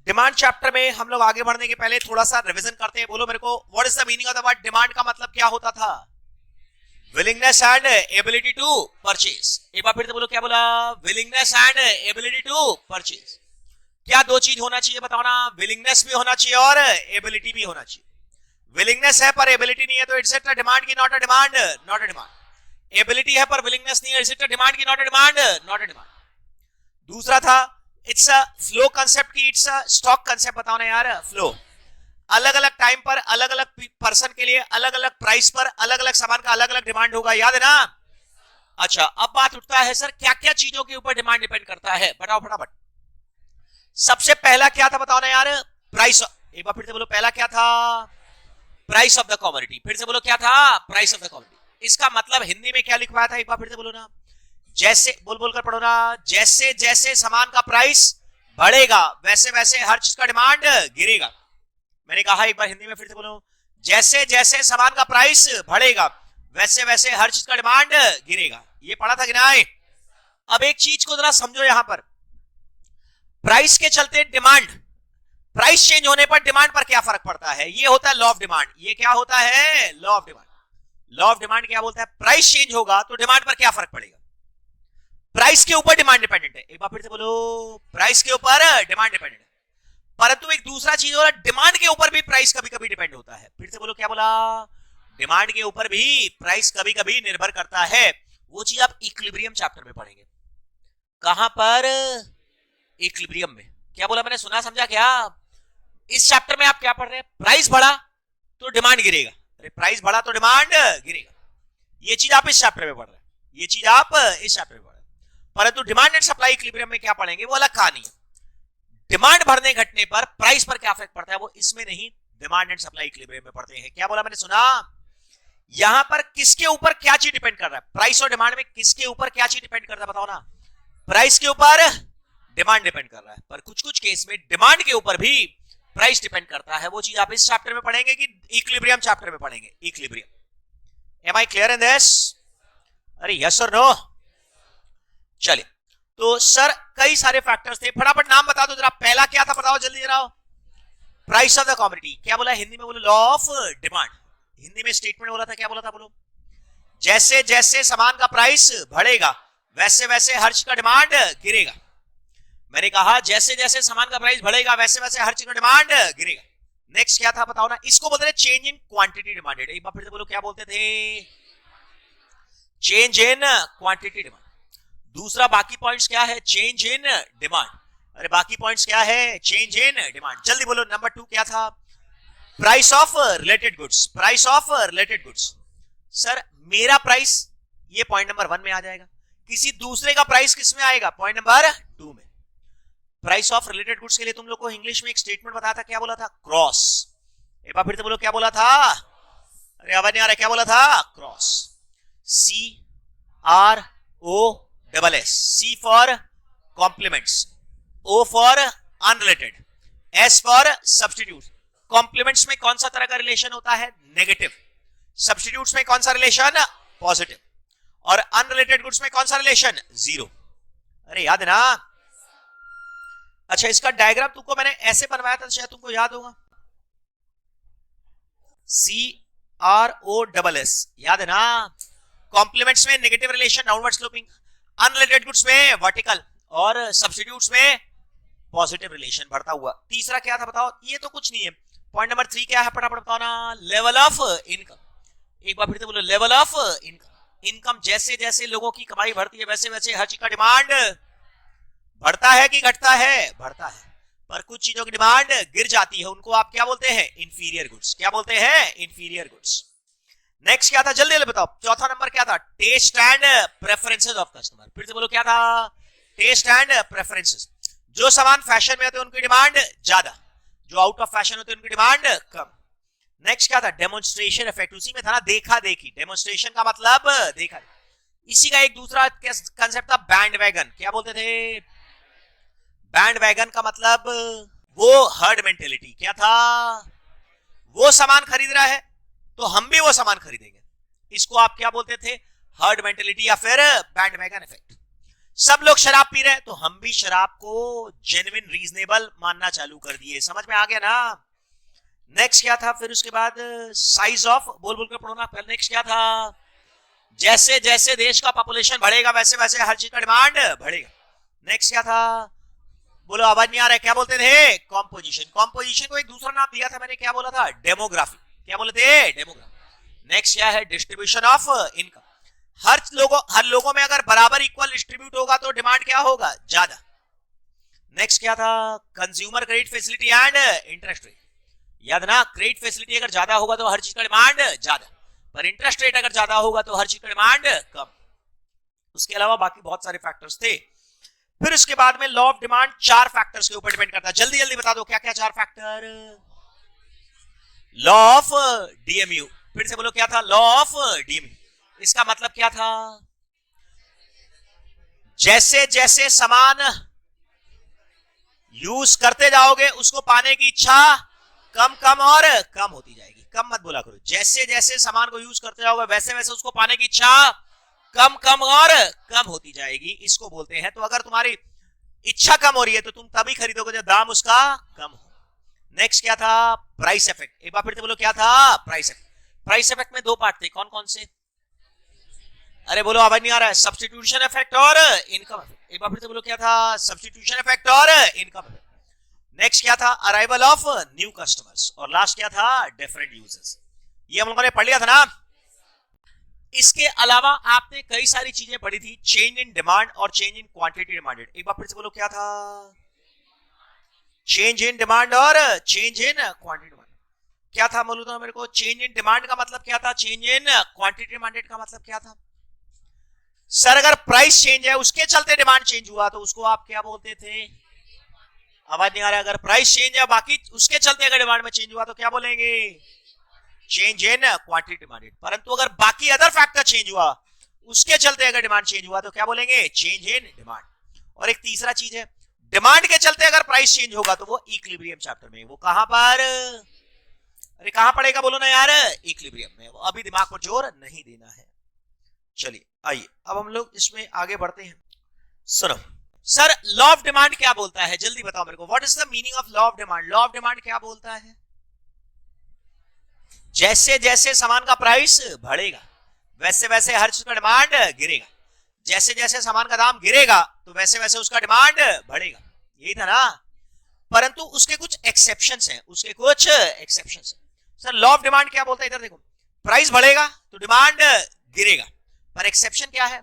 Demand chapter में हम लोग आगे बढ़ने के पहले थोड़ा सा रिवीजन करते हैं। बोलो मेरे को, what is the meaning of the word demand का मतलब क्या होता था? Willingness and ability to purchase. एक बार फिर से बोलो, क्या बोला? Willingness and ability to purchase. क्या दो चीज होना चाहिए बताओ ना? विलिंगनेस भी होना चाहिए और एबिलिटी भी होना चाहिए। विलिंगनेस है पर एबिलिटी नहीं है तो इट्स इट अ डिमांड की not a demand? Not a demand. Ability है पर विलिंगनेस नहीं है, इट्स इट अ डिमांड की not a demand? Not a demand. दूसरा था इट्स अ फ्लो कांसेप्ट की इट्स अ स्टॉक कांसेप्ट। बताओ ना यार, फ्लो अलग अलग टाइम पर अलग अलग पर्सन के लिए अलग अलग प्राइस पर अलग अलग सामान का अलग अलग डिमांड होगा, याद है ना? अच्छा, अब बात उठता है सर क्या क्या चीजों के ऊपर डिमांड डिपेंड करता है, बताओ फटाफट। सबसे पहला क्या था बताओ ना यार? प्राइस। एक बार फिर से बोलो, पहला क्या था? Price of the commodity. फिर से बोलो, क्या था? Price of the commodity. इसका मतलब हिंदी में क्या लिखवाया था? एक बार फिर से बोलो ना, जैसे बोल बोल कर पढ़ो ना, जैसे जैसे सामान का प्राइस बढ़ेगा वैसे वैसे हर चीज का डिमांड गिरेगा। मैंने कहा एक बार हिंदी में फिर से बोलो, जैसे जैसे सामान का प्राइस बढ़ेगा वैसे वैसे हर चीज का डिमांड गिरेगा। ये पढ़ा था कि नहीं? अब एक चीज को जरा समझो, यहां पर प्राइस के चलते डिमांड, प्राइस चेंज होने पर डिमांड पर क्या फर्क पड़ता है? ये होता है लॉ ऑफ डिमांड। ये क्या होता है? Law of demand. Law of demand क्या बोलता है? प्राइस चेंज होगा तो डिमांड पर क्या फर्क पड़ेगा? प्राइस के ऊपर डिमांड डिपेंडेंट है। एक बार फिर से बोलो, प्राइस के ऊपर डिमांड डिपेंडेंट है। परंतु एक दूसरा चीज हो रहा है, डिमांड के ऊपर भी प्राइस कभी कभी डिपेंड होता है। फिर से बोलो, क्या बोला? डिमांड के ऊपर भी प्राइस कभी कभी निर्भर करता है। वो चीज आप इक्विलिब्रियम चैप्टर में पढ़ेंगे। कहां पर? इक्विलिब्रियम में। क्या बोला मैंने? सुना समझा क्या? इस चैप्टर में आप क्या पढ़ रहे हैं? प्राइस बढ़ा तो डिमांड गिरेगा। अरे प्राइस बढ़ा तो डिमांड गिरेगा। ये चीज आप इस चैप्टर में पढ़ रहे हैं, ये चीज आप इस चैप्टर में पढ़ रहे हैं। परंतु डिमांड एंड सप्लाई इक्विलिब्रियम में क्या पढ़ेंगे वो अलग कहानी है। डिमांड बढ़ने घटने पर प्राइस पर क्या इफेक्ट पड़ता है वो इसमें नहीं, डिमांड एंड सप्लाई इक्विलिब्रियम में पढ़ते हैं। क्या बोला मैंने? सुना? यहां पर किसके ऊपर क्या चीज डिपेंड कर रहा है? प्राइस और डिमांड में किसके ऊपर क्या चीज डिपेंड करता है बताओ ना? प्राइस के ऊपर डिमांड डिपेंड कर रहा है, पर कुछ कुछ केस में डिमांड के ऊपर भी प्राइस डिपेंड करता है। वो चीज आप इस चैप्टर में पढ़ेंगे कि इक्विलिब्रियम चैप्टर में पढ़ेंगे? Equilibrium. Am I clear in this? अरे यस और नो? चलिए, तो सर कई सारे फैक्टर्स थे, फटाफट नाम बता दो जरा। पहला क्या था बताओ जल्दी जरा? Price of the commodity. क्या बोला हिंदी में? बोलो लॉ ऑफ डिमांड। हिंदी में स्टेटमेंट बोला था, क्या बोला था? बोलो, जैसे जैसे सामान का प्राइस बढ़ेगा वैसे वैसे हर चीज का डिमांड गिरेगा। मैंने कहा जैसे जैसे सामान का प्राइस बढ़ेगा वैसे वैसे हर चीज का डिमांड गिरेगा। नेक्स्ट क्या था बताओ ना? इसको बोलते थे चेंज इन क्वांटिटी डिमांडेड। एक बार फिर से बोलो, क्या बोलते थे? Change in quantity demand. दूसरा बाकी पॉइंट्स क्या है? Change in demand. अरे बाकी पॉइंट्स क्या है? Change in demand. जल्दी बोलो, नंबर 2 क्या था? Price of related goods. Price of related goods. Sir मेरा प्राइस ये पॉइंट नंबर 1 में आ जाएगा, किसी दूसरे का प्राइस किस में आएगा? पॉइंट नंबर 2 में। प्राइस ऑफ रिलेटेड गुड्स के लिए तुम लोग को इंग्लिश में एक स्टेटमेंट बताया था, क्या बोला था? क्रॉस। एक बार फिर से बोलो, क्या बोला था? अरे आवाज नहीं आ रहा, क्या बोला था? Cross. CROSS। C for complements, O for unrelated, S for substitute. Complements में कौन सा तरह का रिलेशन होता है? नेगेटिव। सब्स्टिट्यूट्स में कौन सा रिलेशन? पॉजिटिव। और अनरिलेटेड गुड्स में कौन सा रिलेशन? जीरो। अरे याद है ना? अच्छा, इसका डायग्राम तुमको मैंने ऐसे बनवाया था, शायद तुमको याद होगा। CROSS, याद है ना? कॉम्प्लीमेंट्स में negative relation downward sloping, unrelated goods में वर्टिकल, और सब्स्टिट्यूट्स में पॉजिटिव रिलेशन बढ़ता हुआ। तीसरा क्या था बताओ? ये तो कुछ नहीं है। पॉइंट नंबर 3 क्या है? फटाफट बताओ ना। Level of income. एक बार फिर से बोलो, लेवल ऑफ इनकम। इनकम जैसे जैसे लोगों की कमाई बढ़ती है वैसे वैसे हर चीज का डिमांड बढ़ता है कि घटता है? बढ़ता है। पर कुछ चीजों की डिमांड गिर जाती है, उनको आप क्या बोलते हैं? Inferior goods. क्या बोलते हैं? Inferior goods. नेक्स्ट क्या था? जल्दी जल्दी बताओ। चौथा नंबर क्या था? Taste and preferences of customer. फिर से बोलो, क्या था? Taste and preferences. जो सामान फैशन में होते हैं उनकी डिमांड ज्यादा, जो आउट ऑफ फैशन होते हैं उनकी डिमांड कम। नेक्स्ट क्या था? Demonstration effect. उसी में था ना, देखा देखी। डेमोन्स्ट्रेशन का मतलब देखा। इसी का एक दूसरा कंसेप्ट था बैंड वैगन। क्या बोलते थे? बैंड वैगन का मतलब वो हर्ड मेंटेलिटी। क्या था? वो सामान खरीद रहा है तो हम भी वो सामान खरीदेंगे। इसको आप क्या बोलते थे? हर्ड मेंटेलिटी या फिर बैंड वैगन इफेक्ट। सब लोग शराब पी रहे हैं तो हम भी शराब को जेन्युइन रीजनेबल मानना चालू कर दिए। समझ में आ गया ना? नेक्स्ट क्या था? फिर उसके बाद साइज ऑफ, बोल बोल कर पढ़ो ना। नेक्स्ट क्या था? जैसे जैसे देश का पॉपुलेशन बढ़ेगा वैसे वैसे हर चीज का डिमांड बढ़ेगा। नेक्स्ट क्या था? बोलो, आवाज नहीं आ रहा है, क्या बोलते थे? कॉम्पोजिशन। कॉम्पोजिशन को एक दूसरा नाम दिया था मैंने, क्या बोला था? डेमोग्राफी। क्या बोले थे? डेमोग्राफी। नेक्स्ट क्या है? Distribution of income. हर लोगों में अगर बराबर इक्वल डिस्ट्रीब्यूट होगा तो डिमांड क्या होगा? ज्यादा। नेक्स्ट क्या था? Consumer credit facility and interest rate. याद ना, क्रेडिट फैसिलिटी अगर ज्यादा होगा तो हर चीज का डिमांड ज्यादा, पर इंटरेस्ट रेट अगर ज्यादा होगा तो हर चीज का डिमांड कम। उसके अलावा बाकी बहुत सारे फैक्टर्स थे। फिर उसके बाद में लॉ ऑफ डिमांड 4 फैक्टर्स के ऊपर डिपेंड करता है। जल्दी जल्दी बता दो क्या क्या 4 फैक्टर? Law of DMU. फिर से बोलो, क्या था? Law of DMU. इसका मतलब क्या था? जैसे जैसे सामान यूज करते जाओगे उसको पाने की इच्छा कम कम और कम होती जाएगी। कम मत बोला करो। जैसे जैसे सामान को यूज करते जाओगे वैसे वैसे उसको पाने की इच्छा कम कम और कम होती जाएगी। इसको बोलते हैं। तो अगर तुम्हारी इच्छा कम हो रही है तो तुम तभी खरीदोगे जब दाम उसका कम हो। नेक्स्ट क्या था? Price effect. एक बार फिर से बोलो, क्या था? Price effect. प्राइस इफेक्ट में 2 पार्ट थे, कौन कौन से? अरे बोलो, आवाज नहीं आ रहा है। सब्स्टिट्यूशन इफेक्ट और इनकम इफेक्ट। एक बार फिर से बोलो, क्या था? सब्स्टिट्यूशन इफेक्ट और इनकम इफेक्ट। नेक्स्ट क्या था? Arrival of new customers. और लास्ट क्या था? Different users. ये हम लोगों ने पढ़ लिया था ना। इसके अलावा आपने कई सारी चीजें पढ़ी थी, चेंज इन डिमांड और चेंज इन क्वांटिटी डिमांडेड। एक बार फिर से बोलो, क्या था? चेंज इन डिमांड और चेंज इन क्वांटिटी डिमांड। क्या था बोलो तो मेरे को? चेंज इन डिमांड का मतलब क्या था? चेंज इन क्वांटिटी डिमांडेड का मतलब क्या था? सर अगर प्राइस चेंज है उसके चलते डिमांड चेंज हुआ तो उसको आप क्या बोलते थे? आवाज नहीं आ रहा है। अगर प्राइस चेंज है बाकी उसके चलते अगर डिमांड में चेंज हुआ तो क्या बोलेंगे? Change in quantity demanded. परंतु अगर बाकी अदर फैक्टर चेंज हुआ उसके चलते अगर डिमांड चेंज हुआ तो क्या बोलेंगे? Change in demand. और एक तीसरा चीज है, डिमांड के चलते अगर प्राइस चेंज होगा तो वो इक्विलिब्रियम चैप्टर में। वो कहां पर? अरे कहां पड़ेगा बोलो ना यार? इक्विलिब्रियम में। वो अभी दिमाग पर जोर नहीं देना है। चलिए आइए अब हम लोग इसमें आगे बढ़ते हैं। सुनो सर, लॉ ऑफ डिमांड क्या बोलता है? जल्दी बताओ मेरे को, what is the meaning of law of demand? Law of demand क्या बोलता है? जैसे जैसे सामान का प्राइस बढ़ेगा वैसे वैसे हर चीज का डिमांड गिरेगा। जैसे जैसे सामान का दाम गिरेगा तो वैसे वैसे उसका डिमांड बढ़ेगा। यही था ना? परंतु उसके कुछ एक्सेप्शंस हैं। उसके कुछ एक्सेप्शंस हैं। सर लॉ ऑफ डिमांड क्या बोलता है? इधर देखो, प्राइस बढ़ेगा तो डिमांड गिरेगा, पर एक्सेप्शन क्या है?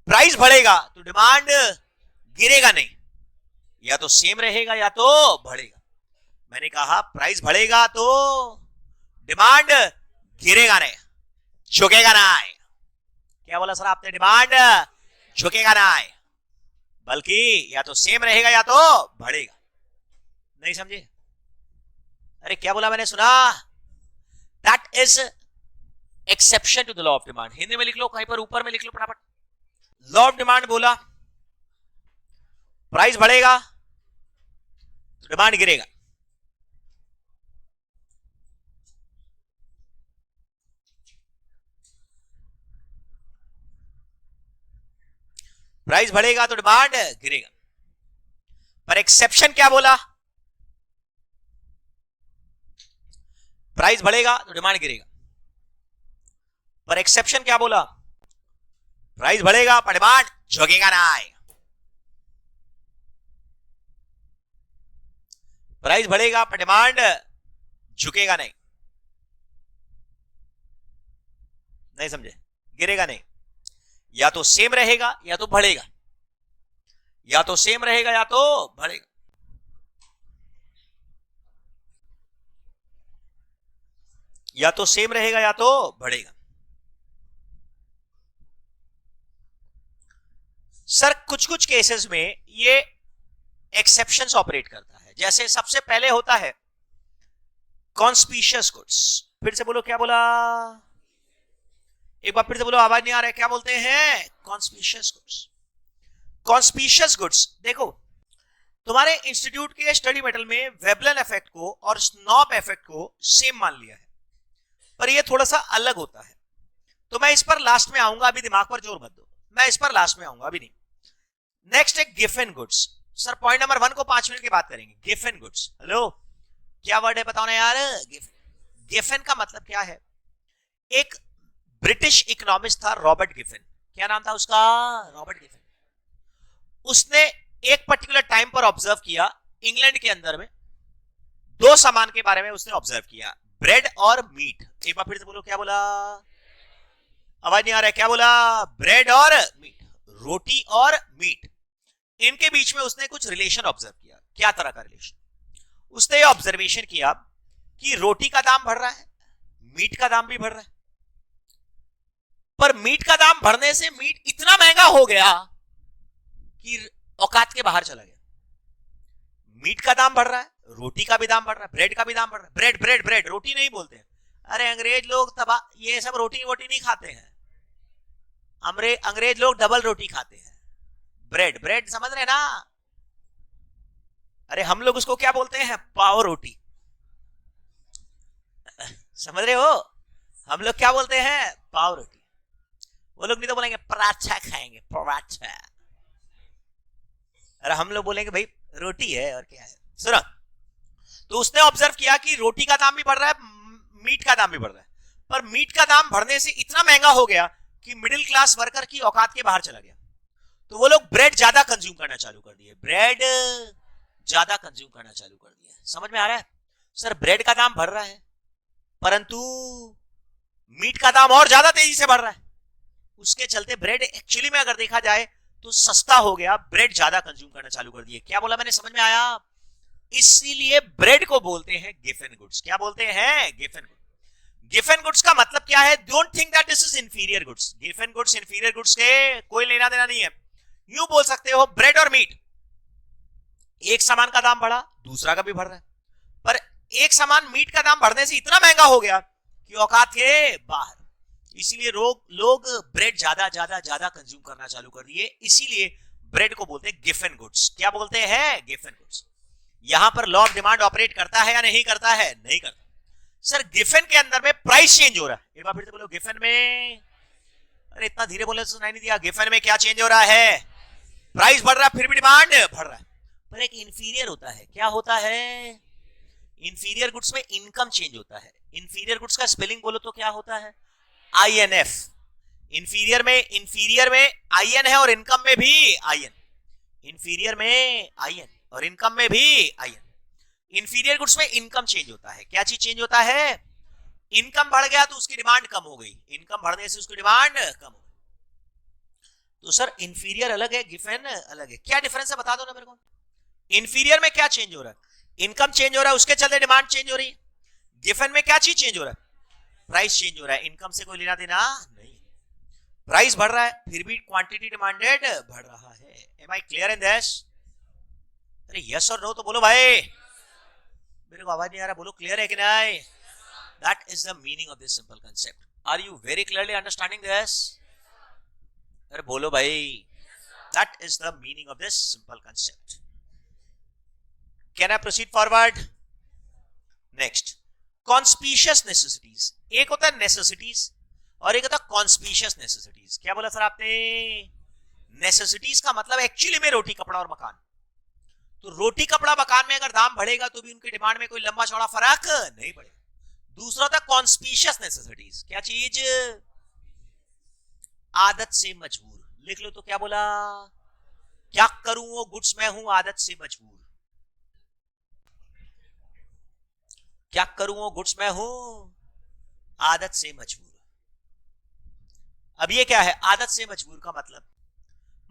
प्राइस बढ़ेगा तो डिमांड गिरेगा नहीं, या तो सेम रहेगा या तो बढ़ेगा। मैंने कहा प्राइस बढ़ेगा तो डिमांड गिरेगा नहीं, झुकेगा नहीं। क्या बोला सर आपने? डिमांड झुकेगा नहीं, बल्कि या तो सेम रहेगा या तो बढ़ेगा। नहीं समझे? अरे क्या बोला मैंने? सुना? That is exception to the law of demand. Hindi में लिख लो, कहीं पर ऊपर में लिख लो फटाफट। लॉ ऑफ डिमांड बोला प्राइस बढ़ेगा तो डिमांड गिरेगा। प्राइस बढ़ेगा तो डिमांड गिरेगा, पर एक्सेप्शन क्या बोला? प्राइस बढ़ेगा तो डिमांड गिरेगा, पर एक्सेप्शन क्या बोला? प्राइस बढ़ेगा पर डिमांड झुकेगा नहीं। प्राइस बढ़ेगा पर डिमांड झुकेगा नहीं। नहीं समझे? गिरेगा नहीं, या तो सेम रहेगा या तो बढ़ेगा, या तो सेम रहेगा या तो बढ़ेगा। या तो सेम रहेगा या तो बढ़ेगा। सर कुछ कुछ केसेस में ये एक्सेप्शंस ऑपरेट करता है। जैसे सबसे पहले होता है कॉन्स्पिशियस गुड्स। फिर से बोलो, क्या बोला? एक बार फिर से बोलो, आवाज नहीं आ रहा है। क्या बोलते हैं? Conspicuous goods. कॉन्स्पिशियस गुड्स देखो, तुम्हारे इंस्टीट्यूट के स्टडी मेटल में वेबलन इफेक्ट को और स्नॉप इफेक्ट को सेम मान लिया है, पर ये थोड़ा सा अलग होता है। तो मैं इस पर लास्ट में आऊंगा, अभी दिमाग पर जोर मत दो। मैं इस पर लास्ट में आऊंगा, अभी नहीं। नेक्स्ट है Giffen goods. Sir point number 1 को 5 मिनट के बाद करेंगे। गिफन गुड्स, हेलो क्या वर्ड है बताओ ना यार। गिफन का मतलब क्या है? एक ब्रिटिश इकोनॉमिस्ट था रॉबर्ट गिफन। क्या नाम था उसका? Robert Giffen. उसने एक पर्टिकुलर टाइम पर ऑब्जर्व किया, इंग्लैंड के अंदर में दो सामान के बारे में उसने ऑब्जर्व किया, ब्रेड और मीट। एक बार फिर से बोलो, क्या बोला? आवाज नहीं आ रहा है, क्या बोला? ब्रेड और मीट, रोटी और मीट, इनके बीच में उसने कुछ रिलेशन ऑब्जर्व किया। क्या तरह का रिलेशन? उसने ये ऑब्जर्वेशन किया कि रोटी का दाम बढ़ रहा है, मीट का दाम भी बढ़ रहा है, पर मीट का दाम बढ़ने से मीट इतना महंगा हो गया कि औकात के बाहर चला गया। मीट का दाम बढ़ रहा है, रोटी का भी दाम बढ़ रहा है, ब्रेड का भी दाम बढ़ रहा है। ब्रेड ब्रेड ब्रेड, रोटी नहीं बोलते हैं। अरे अंग्रेज लोग तबाह, ये सब रोटी वोटी नहीं खाते हैं। अंग्रेज लोग डबल रोटी खाते हैं। ब्रेड ब्रेड समझ रहे ना? अरे हम लोग उसको क्या बोलते हैं? पाव रोटी। समझ रहे हो? हम लोग क्या बोलते हैं? पाव रोटी। वो लोग नहीं तो बोलेंगे पराठा खाएंगे, पराठा। अरे हम लोग बोलेंगे भाई रोटी है और क्या है। सुनो, तो उसने ऑब्जर्व किया कि रोटी का दाम भी बढ़ रहा है, मीट का दाम भी बढ़ रहा है, पर मीट का दाम बढ़ने से इतना महंगा हो गया कि मिडिल क्लास वर्कर की औकात के बाहर चला गया। तो वो लोग ब्रेड ज्यादा कंज्यूम करना चालू कर दिए, ब्रेड ज्यादा कंज्यूम करना चालू कर दिया। समझ में आ रहा है? सर ब्रेड का दाम बढ़ रहा है, परंतु मीट का दाम और ज्यादा तेजी से बढ़ रहा है। उसके चलते ब्रेड एक्चुअली में अगर देखा जाए तो सस्ता हो गया, ब्रेड ज्यादा कंज्यूम करना चालू कर दिए। क्या बोला मैंने? समझ में आया? इसीलिए ब्रेड को बोलते हैं गिफन गुड्स। क्या बोलते हैं? Giffen goods. गिफन गुड्स का मतलब क्या है? Don't think that this is inferior goods. Giffen goods inferior goods के कोई लेना देना नहीं है। यूं बोल सकते हो, ब्रेड और मीट, एक सामान का दाम बढ़ा, दूसरा का भी बढ़ रहा है, पर एक सामान मीट का दाम बढ़ने से इतना महंगा हो गया कि औकात के बाहर। इसीलिए लोग ब्रेड ज्यादा ज्यादा ज्यादा कंज्यूम करना चालू कर दिए। इसीलिए ब्रेड को बोलते हैं गिफन गुड्स। क्या बोलते हैं? Giffen goods. यहां पर लॉ ऑफ डिमांड ऑपरेट करता है या नहीं करता है? नहीं करता। सर गिफन के अंदर में प्राइस चेंज हो रहा है। एक बार फिर से बोलो, गिफन में। अरे इतना धीरे बोले तो सुनाई नहीं दिया। गिफन में क्या चेंज हो रहा है? प्राइस बढ़ रहा है, फिर भी डिमांड बढ़ रहा है। पर एक इंफीरियर होता है। क्या होता है? इंफीरियर गुड्स में इनकम चेंज होता है। इंफीरियर गुड्स का स्पेलिंग बोलो तो क्या होता है? INF। इंफीरियर में IN है और इनकम में भी IN। इंफीरियर में IN और इनकम में भी IN। इंफीरियर गुड्स में इनकम चेंज होता है। क्या चीज चेंज होता है? इनकम बढ़ गया तो उसकी डिमांड कम हो गई, इनकम बढ़ने से उसकी डिमांड कम हो गई। तो सर इंफीरियर अलग है, गिफन अलग है। क्या डिफरेंस है बता दो ना मेरे को। इंफीरियर में क्या चेंज हो रहा है? इनकम चेंज हो रहा है, उसके चलते डिमांड चेंज हो रही है। गिफन में क्या चीज चेंज हो रहा है? प्राइस चेंज हो रहा है। इनकम से कोई लेना देना नहीं। प्राइस बढ़ रहा है, फिर भी क्वांटिटी डिमांडेड बढ़ रहा है। Am I clear in this? अरे यस और नो तो बोलो भाई, मेरे को आवाज नहीं आ रहा। बोलो क्लियर है कि नहीं? That is the meaning of this simple concept. Are you very clearly understanding this? अरे बोलो भाई, that is the meaning of this simple concept. Can I proceed forward? Next, conspicuous necessities. एक होता है नेसेसिटीज और एक होता है कॉन्स्पिशियस नेसेसिटीज। क्या बोला सर आपने? नेसेसिटीज का मतलब एक्चुअली में रोटी कपड़ा और मकान। तो रोटी कपड़ा मकान में अगर दाम बढ़ेगा तो भी उनकी डिमांड में कोई लंबा चौड़ा फर्क नहीं पड़ेगा। दूसरा था कॉन्स्पिशियस नेसेसिटीज। क्या चीज? आदत से मजबूर। लिख लो तो क्या बोला? क्या करूं वो गुड्स में हूं आदत से मजबूर। क्या करूं वो गुड्स में हूं आदत से मजबूर। अब ये क्या है? आदत से मजबूर का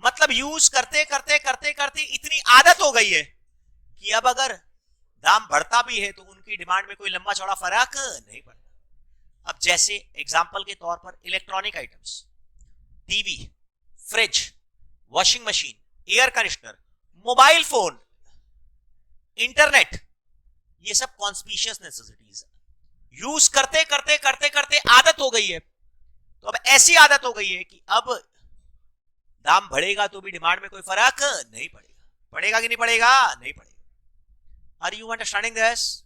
मतलब यूज करते करते करते करते इतनी आदत हो गई है कि अब अगर दाम बढ़ता भी है तो उनकी डिमांड में कोई लंबा चौड़ा फर्क नहीं पड़ता। अब जैसे एग्जांपल के तौर पर electronic items, TV, fridge, washing machine, air conditioner, mobile phone, internet, ये सब कॉन्स्पिशियस नेसेसिटीज है। यूज करते करते करते करते आदत हो गई है। तो अब ऐसी आदत हो गई है कि अब दाम बढ़ेगा तो भी डिमांड में कोई फर्क नहीं पड़ेगा। पड़ेगा कि नहीं पड़ेगा? नहीं पड़ेगा। Are you understanding this?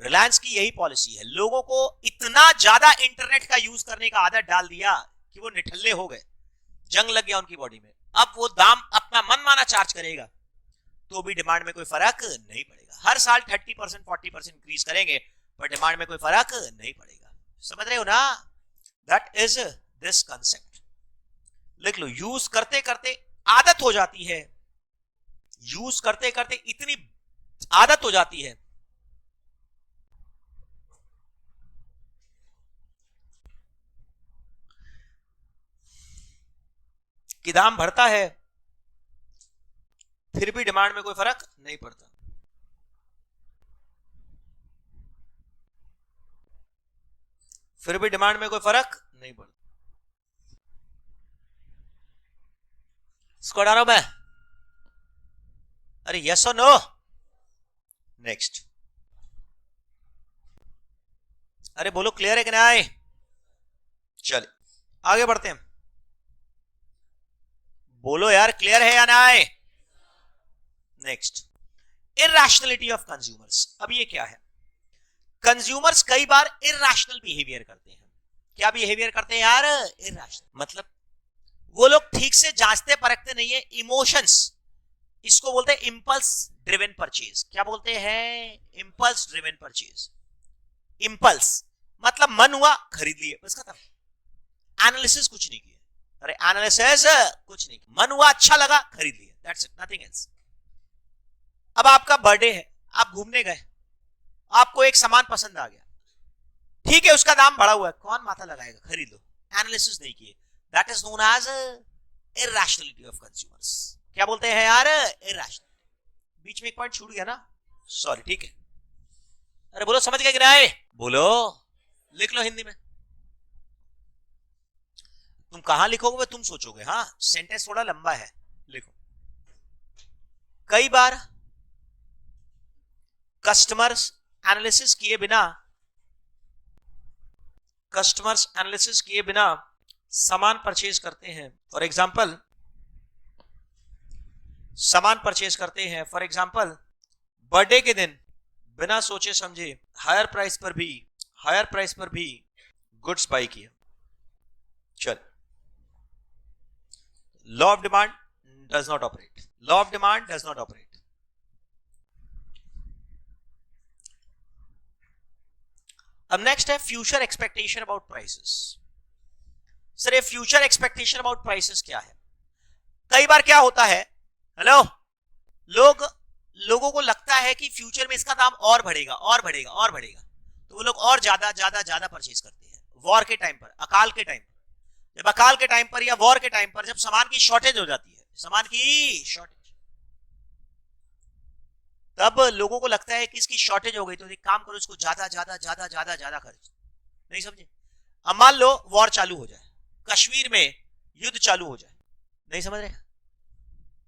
Reliance की यही पॉलिसी है। लोगों को इतना ज्यादा इंटरनेट का यूज करने का आदत डाल दिया कि वो निठल्ले हो गए, जंग लग गया उनकी बॉडी में। अब वो दाम अपना मनमाना चार्ज करेगा तो भी डिमांड में कोई फर्क नहीं पड़ेगा। हर साल 30% 40% इंक्रीज करेंगे पर डिमांड में कोई फर्क नहीं पड़ेगा। समझ रहे हो ना? That is this concept. लिख लो, यूज करते करते आदत हो जाती है, यूज करते करते इतनी आदत हो जाती है कि दाम बढ़ता है फिर भी डिमांड में कोई फर्क नहीं पड़ता। फिर भी डिमांड में कोई फर्क नहीं पड़ता। इसको हटा रहा हूं मैं? अरे यस और नो? नेक्स्ट। अरे बोलो क्लियर है कि नहीं? चलिए आगे बढ़ते हैं। बोलो यार क्लियर है या नहीं? Next, irrationality of consumers. अब ये क्या है? कंज्यूमर्स कई बार इरैशनल बिहेवियर करते हैं। क्या बिहेवियर करते हैं यार? इरैशनल। मतलब वो लोग ठीक से जांचते परखते नहीं है इमोशंस। इसको बोलते हैं इंपल्स ड्रिवन परचेज। क्या बोलते हैं? Impulse driven purchase. इंपल्स मतलब मन हुआ खरीद लिए, बस खत्म। एनालिसिस कुछ नहीं किया। अरे एनालिसिस कुछ नहीं, मन हुआ अच्छा लगा खरीद लिया, दैट्स इट, नथिंग एल्स। अब आपका बर्थडे है, आप घूमने गए, आपको एक सामान पसंद आ गया, ठीक है उसका दाम बढ़ा हुआ है, कौन माथा लगाएगा, खरीद लो। एनालिसिस नहीं किए, that is known as irrationality of consumers. क्या बोलते हैं यार? इरैशनल। बीच में एक पॉइंट छूट गया ना, सॉरी, ठीक है। अरे बोलो समझ गए कि नहीं? बोलो, लिख लो हिंदी में। तुम कहां लिखोगे तुम सोचोगे, हाँ सेंटेंस थोड़ा लंबा है, लिखो। कई बार कस्टमर्स एनालिसिस किए बिना सामान परचेज करते हैं। फॉर एग्जाम्पल सामान परचेज करते हैं, फॉर एग्जाम्पल बर्थडे के दिन बिना सोचे समझे हायर प्राइस पर भी गुड्स बाई किया। चल, law of demand does not operate. अब नेक्स्ट है future expectation about prices. Sir ये फ्यूचर एक्सपेक्टेशन अबाउट प्राइसेस क्या है? कई बार क्या होता है, हेलो, लोगों को लगता है कि फ्यूचर में इसका दाम और बढ़ेगा, तो वो लोग और ज्यादा परचेज करते हैं। वॉर के टाइम पर, अकाल के टाइम पर या वॉर के टाइम पर, जब सामान की शॉर्टेज हो जाती है, तब लोगों को लगता है कि इसकी शॉर्टेज हो गई तो एक काम करो, इसको ज्यादा खर्च। नहीं समझे? अब मान लो वॉर चालू हो जाए, कश्मीर में युद्ध चालू हो जाए, नहीं समझ रहे,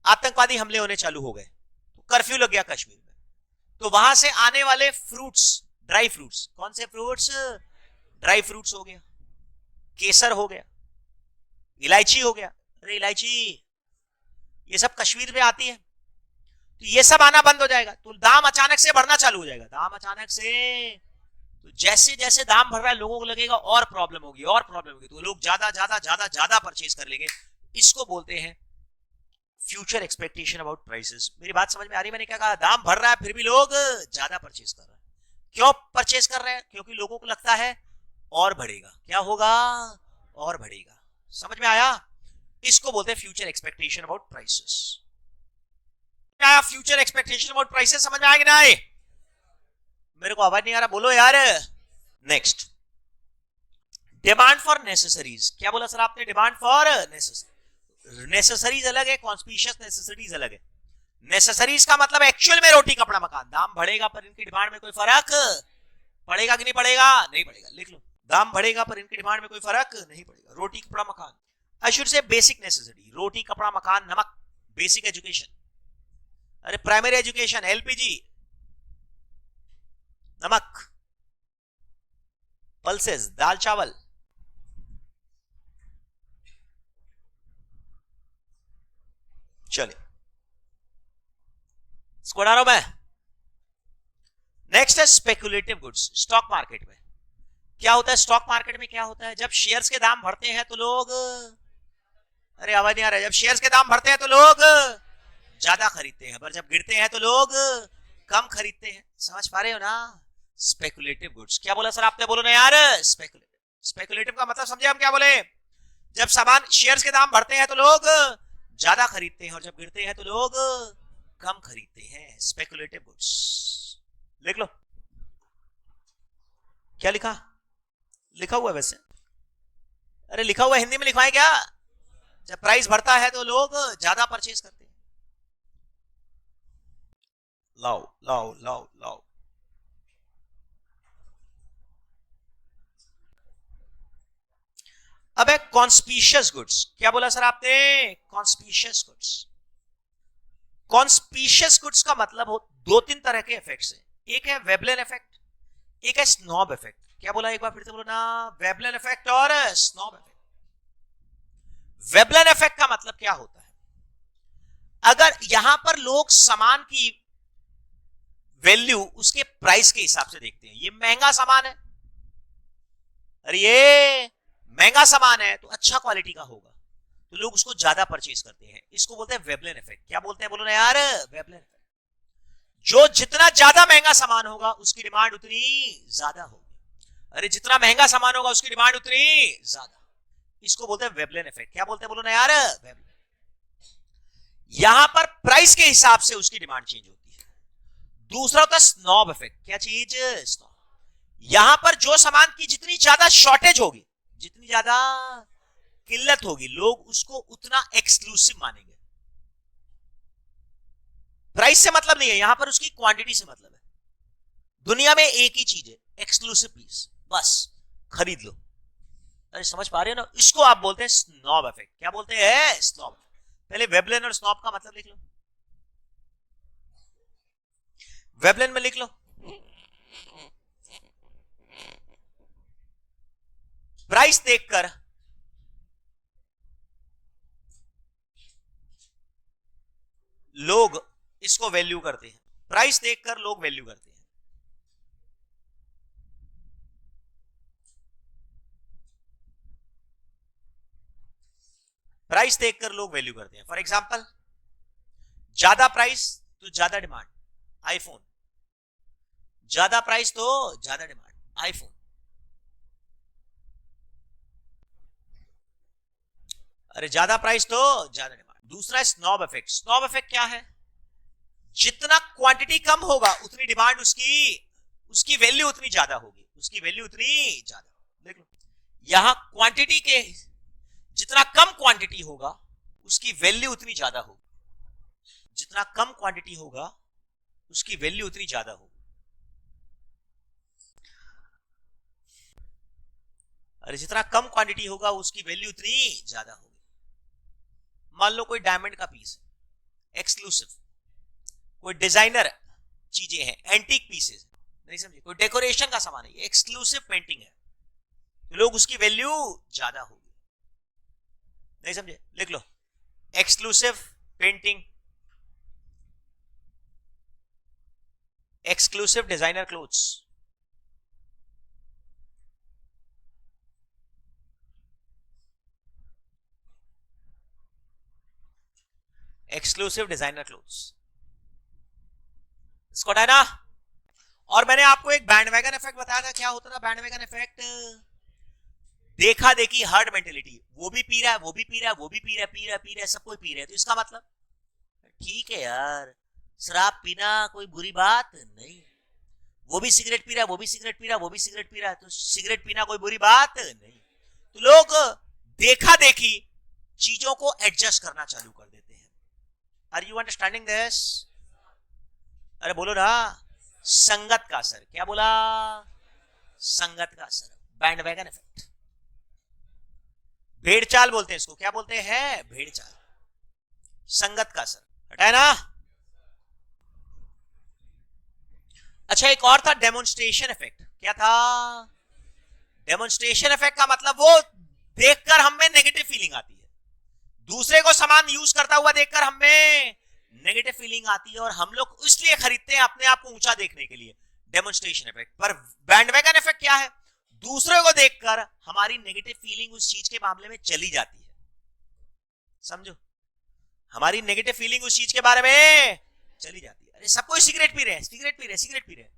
आतंकवादी हमले होने चालू हो गए, तो कर्फ्यू लग गया कश्मीर में, तो वहां से आने वाले फ्रूट्स, ड्राई फ्रूट्स, कौन से फ्रूट्स? ड्राई फ्रूट्स हो गया, केसर हो गया, इलायची हो गया। अरे इलायची ये सब कश्मीर में आती है, तो ये सब आना बंद हो जाएगा, तो दाम अचानक से बढ़ना चालू हो जाएगा। तो जैसे जैसे दाम बढ़ रहा है लोगों को लगेगा और प्रॉब्लम होगी, तो लोग ज्यादा परचेज कर लेंगे। इसको बोलते हैं फ्यूचर एक्सपेक्टेशन अबाउट प्राइसेस। मेरी बात समझ में आ रही? मैंने क्या कहा? दाम बढ़ रहा है फिर भी लोग ज्यादा परचेज कर रहे हैं। क्यों परचेज कर रहे हैं? क्योंकि लोगों को लगता है और बढ़ेगा। क्या होगा? और बढ़ेगा। समझ में आया? इसको बोलते हैं future expectation about prices. Future expectation about prices समझ में आएगी ना? मेरे को आवाज नहीं आ रहा, बोलो यार। Next, demand for necessaries. क्या बोला सर आपने? डिमांड फॉर नेसेसरीज अलग है, कॉन्स्पिशियस नेसेसरीज अलग है। नेसेसरीज का मतलब एक्चुअल में रोटी कपड़ा मकान। दाम बढ़ेगा पर इनकी डिमांड में कोई फर्क पड़ेगा कि नहीं पड़ेगा? नहीं पड़ेगा। लिख लो, दाम बढ़ेगा पर इनकी डिमांड में कोई फर्क नहीं पड़ेगा। रोटी कपड़ा मकान, I should say basic necessity. रोटी कपड़ा मकान, नमक, बेसिक एजुकेशन, अरे प्राइमरी एजुकेशन, एलपीजी, नमक, पल्सेस, दाल चावल। चलिए इसको हटा रहा हूं मैं। नेक्स्ट है स्पेकुलेटिव गुड्स। स्टॉक मार्केट में क्या होता है? स्टॉक मार्केट में क्या होता है? जब शेयर्स के दाम बढ़ते हैं तो लोग अरे आवाज नहीं आ रहा है। जब शेयर्स के दाम बढ़ते हैं तो लोग ज्यादा खरीदते हैं, पर जब गिरते हैं तो लोग कम खरीदते हैं। समझ पा रहे हो ना? Speculative goods. क्या बोला सर आपने? बोलो ना यार। स्पेकुलेटिव। स्पेकुलेटिव का मतलब समझे हम क्या बोले? जब सामान शेयर्स के दाम बढ़ते हैं तो लोग ज्यादा खरीदते हैं और जब गिरते हैं तो लोग कम खरीदते हैं। Speculative goods. लिख लो क्या लिखा, लिखा हुआ है वैसे। अरे लिखा हुआ हिंदी में लिखवाएं क्या? जब प्राइस बढ़ता है तो लोग ज्यादा परचेज करते हैं। लाओ लाओ लाओ लाओ। अब है कॉन्स्पिशियस गुड्स। क्या बोला सर आपने? Conspicuous goods. कॉन्स्पिशियस गुड्स का मतलब हो दो तीन तरह के इफेक्ट्स हैं। एक है वेबलेन इफेक्ट, एक है स्नॉब इफेक्ट। क्या बोला एक बार फिर से बोलो ना? वेबलेन इफेक्ट और स्नॉब इफेक्ट। वेबलेन इफेक्ट का मतलब क्या होता है? अगर यहां पर लोग सामान की वैल्यू उसके प्राइस के हिसाब से देखते हैं। ये महंगा सामान है, अरे ये महंगा सामान है तो अच्छा क्वालिटी का होगा, तो लोग उसको ज्यादा परचेज करते हैं। इसको बोलते हैं वेबलेन इफेक्ट। क्या बोलते हैं बोलो ना यार? Veblen effect. जो जितना ज्यादा महंगा सामान होगा उसकी डिमांड उतनी ज्यादा होगी। अरे जितना महंगा सामान होगा उसकी डिमांड उतनी ज्यादा। इसको बोलते हैं वेबलेन इफेक्ट। क्या बोलते हैं बोलो ना यार? वेबलेन। यहां पर प्राइस के हिसाब से उसकी डिमांड चेंज होती है। दूसरा होता है स्नॉब इफेक्ट। क्या चीज? स्नॉब। यहां पर जो सामान की जितनी ज्यादा शॉर्टेज होगी, जितनी ज्यादा किल्लत होगी, लोग उसको उतना एक्सक्लूसिव मानेंगे। प्राइस से मतलब नहीं है यहां पर, उसकी क्वांटिटी से मतलब है। दुनिया में एक ही चीज है, एक्सक्लूसिव पीस, बस खरीद लो। अरे समझ पा रहे हो ना? इसको आप बोलते हैं स्नॉब इफेक्ट। क्या बोलते हैं? स्नॉब। पहले वेबलेन और स्नॉब का मतलब लिख लो। वेबलेन में लिख लो प्राइस देखकर लोग इसको वैल्यू करते हैं। प्राइस देखकर लोग वैल्यू करते हैं। प्राइस देखकर लोग वैल्यू करते हैं। फॉर एग्जांपल, ज्यादा प्राइस तो ज्यादा डिमांड, आईफोन। ज्यादा प्राइस तो ज्यादा डिमांड, आईफोन। अरे ज्यादा प्राइस तो ज्यादा डिमांड। दूसरा है स्नॉब इफेक्ट। स्नॉब इफेक्ट क्या है? जितना क्वांटिटी कम होगा उतनी डिमांड, उसकी वैल्यू उतनी ज्यादा होगी, उसकी वैल्यू उतनी ज्यादा। देख लो यहां क्वांटिटी के, जितना कम क्वांटिटी होगा उसकी वैल्यू उतनी ज्यादा होगी। जितना कम क्वांटिटी होगा उसकी वैल्यू उतनी ज्यादा होगी। अरे जितना कम क्वांटिटी होगा उसकी वैल्यू उतनी ज्यादा होगी। मान लो कोई डायमंड का पीस, एक्सक्लूसिव, कोई डिजाइनर चीजें हैं, एंटीक पीसेस, नहीं समझे? कोई डेकोरेशन का सामान है, ये एक्सक्लूसिव पेंटिंग है, तो लोग उसकी वैल्यू ज्यादा होगी। नहीं समझे? लिख लो exclusive painting, exclusive designer clothes, exclusive designer clothes. इसको हटाए ना। और मैंने आपको एक बैंडवैगन इफेक्ट बताया था। क्या होता था बैंडवैगन इफेक्ट? देखा देखी, हर्ड मेंटेलिटी। वो भी पी रहा है, वो भी पी रहा है, वो भी पी रहा है, पी रहा है, पी रहा है, सब कोई पी रहा है, तो इसका मतलब ठीक है यार, शराब पीना कोई बुरी बात नहीं। वो भी सिगरेट पी रहा है, वो भी सिगरेट पी रहा है, वो भी सिगरेट पी रहा है, तो सिगरेट पीना कोई बुरी बात नहीं। तो लोग देखा देखी चीजों को एडजस्ट करना चालू कर देते हैं। Are you understanding this? अरे बोलो ना। संगत का असर। क्या बोला? संगत का असर, बैंडवैगन इफेक्ट। भेड़चाल बोलते हैं इसको। क्या बोलते हैं? भेड़चाल। संगत का असर। हटाए ना। अच्छा एक और था डेमोन्स्ट्रेशन इफेक्ट। क्या था? डेमोन्स्ट्रेशन इफेक्ट का मतलब वो देखकर हमें नेगेटिव फीलिंग आती है, दूसरे को सामान यूज करता हुआ देखकर हमें नेगेटिव फीलिंग आती है और हम लोग इसलिए खरीदते हैं अपने आप को ऊंचा देखने के लिए, डेमोन्स्ट्रेशन इफेक्ट। पर बैंडवैगन इफेक्ट क्या है? दूसरे को देखकर हमारी नेगेटिव फीलिंग उस चीज के मामले में चली जाती है। समझो, हमारी नेगेटिव फीलिंग उस चीज के बारे में चली जाती है। अरे सब कोई सिगरेट पी रहे हैं, सिगरेट पी रहे हैं, सिगरेट पी रहे हैं,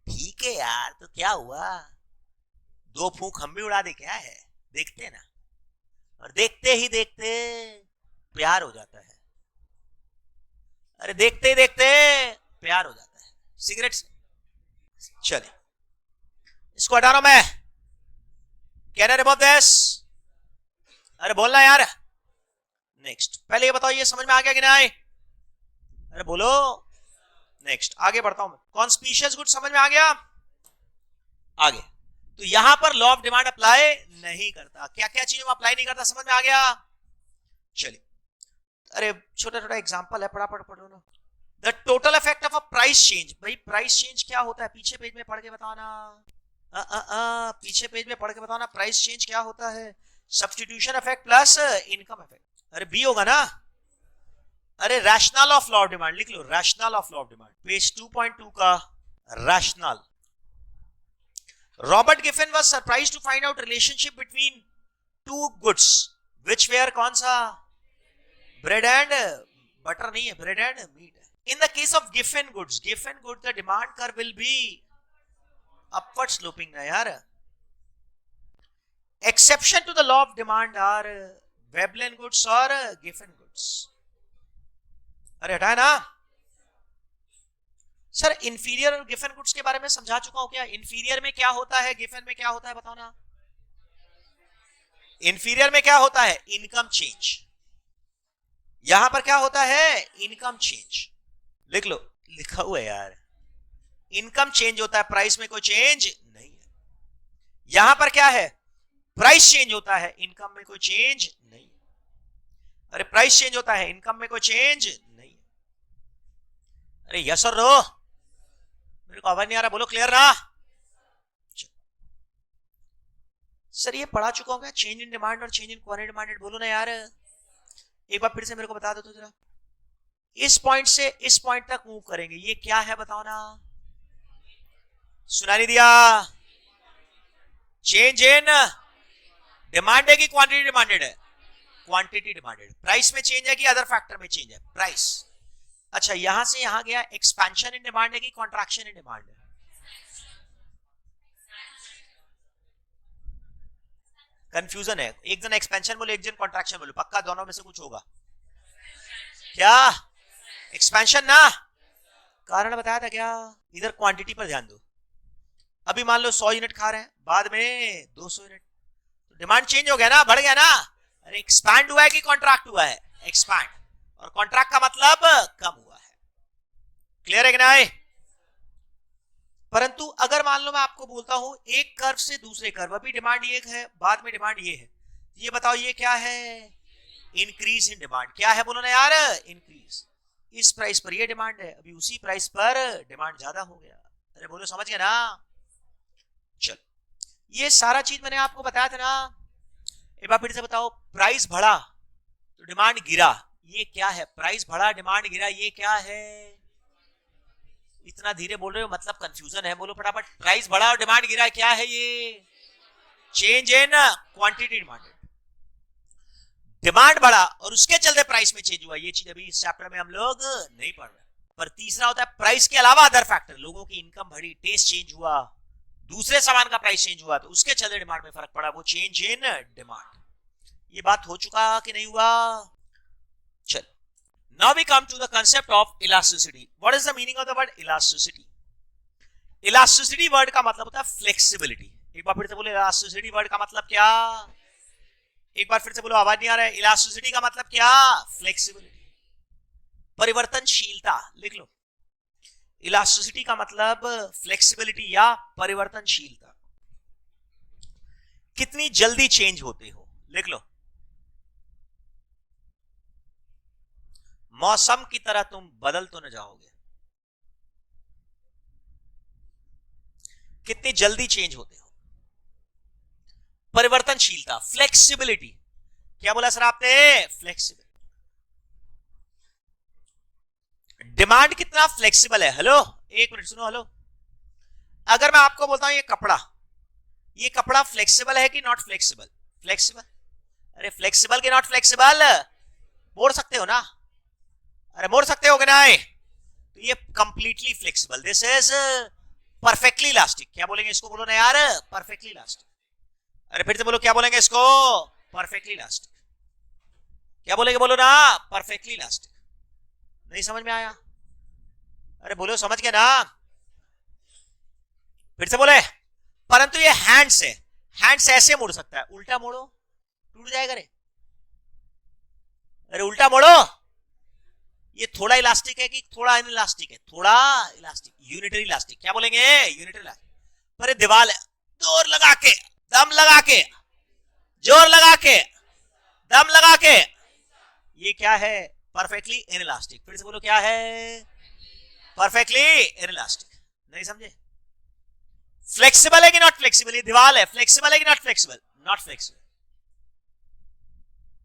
ठीक है यार, तो क्या हुआ, 2 फूंक हम भी उड़ा दे, क्या है, देखते ना। और देखते ही देखते प्यार हो जाता है। अरे देखते ही देखते प्यार हो जाता है सिगरेट से। चलिए इसको हटा रहा हूं मैं, कैन आई रिमूव दिस? अरे बोलना यार। नेक्स्ट, पहले ये बताओ ये समझ में आ गया कि नहीं? अरे बोलो। नेक्स्ट आगे बढ़ता हूं मैं। कॉन्स्पिशियस गुड समझ में आ गया? आगे तो यहां पर लॉ ऑफ डिमांड अप्लाई नहीं करता। क्या क्या चीजों में अप्लाई नहीं करता समझ में आ गया? चलिए, अरे छोटा छोटा एग्जांपल है, फटाफट पढ़ो ना। The total effect of a price change. भाई प्राइस चेंज क्या होता है, पीछे पेज में पढ़ के बताना। पीछे पेज में पढ़ के बताना प्राइस चेंज क्या होता है। Substitution effect plus income effect. अरे बी होगा ना। अरे rational of law of demand लिख लो, rational of law of demand, page 2.2 का rational. Robert Giffen was surprised to find out relationship between 2 goods which were, कौन सा, ब्रेड एंड बटर नहीं है, ब्रेड एंड मीट है। In the case of Giffen goods the demand curve will be upward sloping ना यार। Exception to the law of demand are Veblen goods और Giffen goods. अरे हटाए ना सर। इंफीरियर और गिफिन गुड्स के बारे में समझा चुका हूं क्या? इंफीरियर में क्या होता है, गिफिन में क्या होता है, बताओ ना। इंफीरियर में क्या होता है, इनकम चेंज। यहां पर क्या होता है, इनकम चेंज। लिख लो, लिखा हुआ है यार, इनकम चेंज होता है, प्राइस में कोई चेंज नहीं है। यहां पर क्या है, प्राइस चेंज होता है, इनकम में कोई चेंज नहीं। अरे प्राइस चेंज होता है, इनकम में कोई चेंज नहीं। अरे यस और नो, मेरे को आवाज नहीं आ रहा, बोलो क्लियर ना। सर ये पढ़ा चुका हूँ, चेंज इन डिमांड और चेंज इन क्वांटिटी डिमांडेड, बोलो ना यार। एक बार फिर से मेरे को बता दो तो जरा। इस पॉइंट से इस पॉइंट तक मूव करेंगे, ये क्या है बताओ ना। सुना नहीं दिया? चेंज इन डिमांड है कि क्वांटिटी डिमांडेड है? Quantity demanded. प्राइस में चेंज है कि अदर फैक्टर में चेंज है? प्राइस। अच्छा यहां से यहां गया, एक्सपेंशन इन डिमांड है कि कॉन्ट्रैक्शन इन डिमांड है? कंफ्यूजन है, एक जन एक्सपेंशन बोले, एक जन कॉन्ट्रैक्शन बोले, पक्का दोनों में से कुछ होगा क्या? एक्सपेंशन ना। कारण बताया था क्या? इधर क्वांटिटी पर ध्यान दो। अभी मान लो 100 यूनिट खा रहे हैं, बाद में 200 यूनिट, तो डिमांड चेंज हो गया ना, बढ़ गया ना। अरे एक्सपैंड हुआ है कि कॉन्ट्रैक्ट हुआ है? एक्सपैंड। और कॉन्ट्रैक्ट का मतलब कम हुआ है। क्लियर है कि नहीं? परंतु अगर मान लो मैं आपको बोलता हूं एक कर्व से दूसरे कर्व, अभी डिमांड ये है, बाद में डिमांड ये है, ये बताओ ये क्या है? Increase in demand. क्या है बोलो ना यार? इंक्रीज। इस प्राइस पर ये डिमांड है, अभी उसी प्राइस पर डिमांड ज्यादा हो गया। अरे बोलो समझ गए ना। चल ये सारा चीज मैंने आपको बताया था ना। एक बार फिर से बताओ, प्राइस बढ़ा तो डिमांड गिरा, ये क्या है? प्राइस बढ़ा डिमांड गिरा, ये क्या है? इतना धीरे बोल रहे हो मतलब कंफ्यूजन है, बोलो फटाफट। प्राइस बढ़ा और डिमांड गिरा, क्या है ये? Change in quantity demanded. Demand बढ़ा और उसके चलते प्राइस में चेंज हुआ, ये चीज अभी इस चैप्टर में हम लोग नहीं पढ़ रहे। पर तीसरा होता है प्राइस के अलावा अदर फैक्टर, लोगों की इनकम बढ़ी, टेस्ट चेंज हुआ, दूसरे सामान का प्राइस चेंज हुआ, तो उसके चलते डिमांड में फर्क पड़ा, वो चेंज इन डिमांड। ये बात हो चुका कि नहीं हुआ? चल now we come to the concept of elasticity. What is the meaning of the word elasticity? Elasticity word का मतलब होता है flexibility. एक बार फिर से बोलो, elasticity word का मतलब क्या? एक बार फिर से बोलो, आवाज नहीं आ रहा है। elasticity का मतलब क्या? flexibility, परिवर्तनशीलता। लिख लो, elasticity का मतलब flexibility या परिवर्तनशीलता। कितनी जल्दी चेंज होते हो, लिख लो। मौसम की तरह तुम बदल तो न जाओगे, कितनी जल्दी चेंज होते हो। परिवर्तनशीलता, फ्लेक्सिबिलिटी। क्या बोला सर आपने? फ्लेक्सिबिलिटी। डिमांड कितना फ्लेक्सिबल है। हेलो एक मिनट सुनो, हेलो। अगर मैं आपको बोलता हूं ये कपड़ा फ्लेक्सिबल है कि नॉट फ्लेक्सिबल? फ्लेक्सिबल। अरे फ्लेक्सिबल कि नॉट फ्लेक्सिबल? मोड़ सकते हो ना, अरे मोड़ सकते हो कि नहीं? तो ये completely flexible, this is perfectly elastic. क्या बोलेंगे इसको, बोलो ना यार, परफेक्टली इलास्टिक। अरे फिर से बोलो, क्या बोलेंगे इसको, परफेक्टली इलास्टिक। क्या बोलेंगे, बोलो ना, परफेक्टली इलास्टिक। नहीं समझ में आया? अरे बोलो, समझ गए ना? फिर से बोले, परंतु ये हैंड्स है, हैंड्स ऐसे मुड़ सकता है, उल्टा मोड़ो टूट जाएगा रे। अरे उल्टा मोड़ो, ये थोड़ा इलास्टिक है कि थोड़ा इलास्टिक है? थोड़ा इलास्टिक, यूनिटरी इलास्टिक। क्या बोलेंगे, यूनिटरी इलास्टिक। पर दीवार है, जोर लगा के, दम लगा के, जोर लगा के, दम लगा के, ये क्या है, परफेक्टली इनइलास्टिक। फिर से बोलो, क्या है, परफेक्टली इनइलास्टिक। नहीं समझे? फ्लेक्सिबल है कि नॉट फ्लेक्सिबल? ये दीवार है, फ्लेक्सिबल है कि not flexible? Not flexible,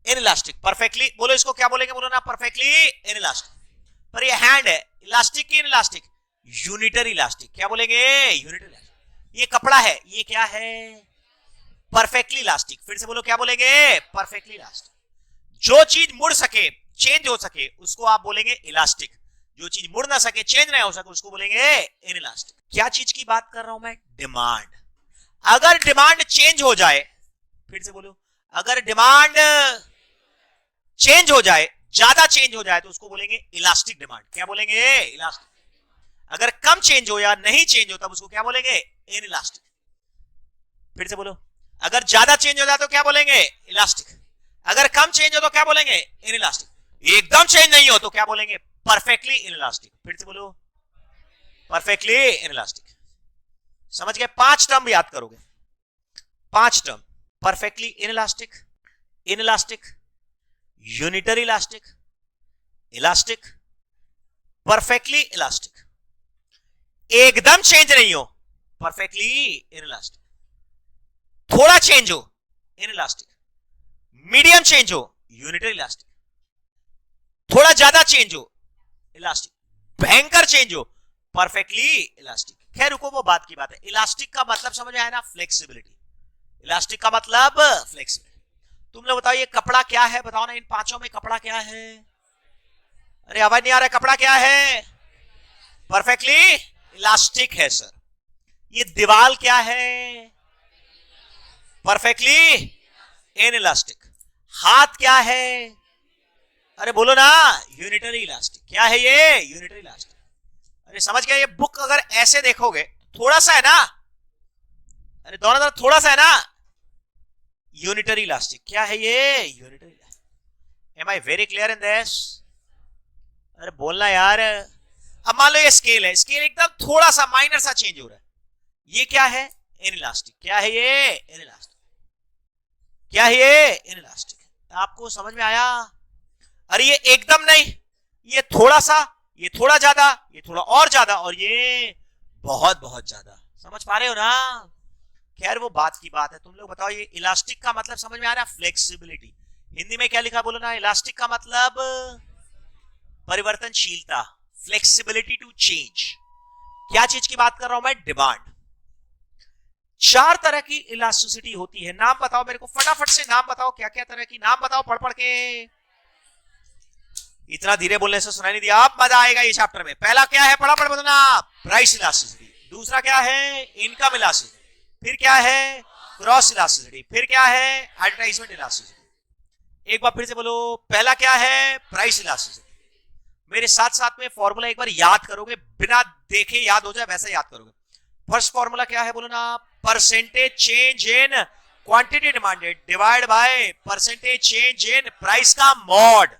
inelastic, perfectly. बोलो इसको, क्या बोलेंगे, बोलो ना, परफेक्टली इनइलास्टिक। पर ये हैंड है, इलास्टिक की इनइलास्टिक? Unitary elastic. क्या बोलेंगे, यूनिटरी इलास्टिक। ये कपड़ा है, ये क्या है, परफेक्टली इलास्टिक। फिर से बोलो, क्या बोलेंगे, परफेक्टली इलास्टिक। जो चीज मुड़ सके, चेंज हो सके, उसको आप बोलेंगे इलास्टिक। जो चीज मुड़ ना सके, चेंज ना हो सके, उसको बोलेंगे इनइलास्टिक। क्या चीज की बात कर रहा हूं मैं, डिमांड। अगर डिमांड चेंज हो जाए, फिर से बोलो, अगर डिमांड चेंज हो जाए, ज्यादा चेंज हो जाए, तो उसको बोलेंगे इलास्टिक डिमांड। क्या बोलेंगे, इलास्टिक। अगर कम चेंज हो या नहीं चेंज हो, तब उसको क्या बोलेंगे, इनइलास्टिक। फिर से बोलो, अगर ज्यादा चेंज हो जाए तो क्या बोलेंगे, इलास्टिक। अगर कम चेंज हो तो क्या बोलेंगे, इनइलास्टिक। एकदम चेंज नहीं हो तो क्या बोलेंगे, परफेक्टली इनइलास्टिक। फिर से बोलो, परफेक्टली इनइलास्टिक। समझ गए? 5 टर्म याद करोगे, 5 term, perfectly inelastic, inelastic, unitary elastic, elastic, perfectly elastic. एकदम चेंज नहीं हो, परफेक्टली इनइलास्टिक। थोड़ा चेंज हो, इनइलास्टिक। मीडियम चेंज हो, यूनिटरी इलास्टिक। थोड़ा ज्यादा चेंज हो, इलास्टिक। भयंकर चेंज हो, परफेक्टली इलास्टिक। खैर रुको, वो बात की बात है। इलास्टिक का मतलब समझ आया ना, फ्लेक्सिबिलिटी। इलास्टिक का मतलब फ्लेक्सिबिलिटी। तुम लोग बताओ, ये कपड़ा क्या है, बताओ ना, इन 5 में कपड़ा क्या है? अरे आवाज नहीं आ रहा है, कपड़ा क्या है, परफेक्टली इलास्टिक है सर। ये दीवार क्या है, परफेक्टली इनइलास्टिक। हाथ क्या है, अरे बोलो ना, यूनिटरी इलास्टिक। क्या है ये, यूनिटरी इलास्टिक। अरे समझ गया? ये बुक अगर ऐसे देखोगे, थोड़ा सा है ना, अरे दोनों तरफ थोड़ा सा है ना, यूनिटरी इलास्टिक। क्या है ये, unitary elastic. Am I very clear in this? अरे बोलना यार। अब मान लो ये स्केल है, स्केल एकदम थोड़ा सा माइनर सा चेंज हो रहा है, ये क्या है, इनइलास्टिक। क्या है ये, इनइलास्टिक। क्या है ये, इनइलास्टिक। आपको समझ में आया? अरे ये एकदम नहीं, ये थोड़ा सा, ये थोड़ा ज्यादा, ये थोड़ा और ज्यादा, और ये बहुत बहुत ज्यादा। समझ पा रहे हो ना? खैर वो बात की बात है। तुम लोग बताओ, ये इलास्टिक का मतलब समझ में आ रहा है, फ्लेक्सिबिलिटी। हिंदी में क्या लिखा, बोलो ना, इलास्टिक का मतलब परिवर्तनशीलता, फ्लेक्सिबिलिटी टू चेंज। क्या चीज की बात कर रहा हूं मैं, डिमांड। 4 तरह की इलास्टिसिटी होती है। नाम बताओ मेरे को, फटाफट से नाम बताओ, क्या क्या तरह की, नाम बताओ पढ़ पढ़ के। इतना धीरे बोलने से सुनाई नहीं दिया, आप मजा आएगा ये चैप्टर में। पहला क्या है, फटाफट बताना, प्राइस इलास्टिसिटी। दूसरा क्या है, इनकम इलास्टिसिटी। फिर क्या है, क्रॉस इलास्टिसिटी। फिर क्या है, एडवर्टाइजमेंट इलास्टिसिटी। एक बार फिर से बोलो, पहला क्या है, प्राइस इलास्टिसिटी। मेरे साथ साथ में फॉर्मूला एक बार याद करोगे, बिना देखे याद हो जाए वैसा याद करोगे। फर्स्ट फॉर्मूला क्या है, बोलो ना, percentage change in quantity demanded divide by percentage change in price का मॉड।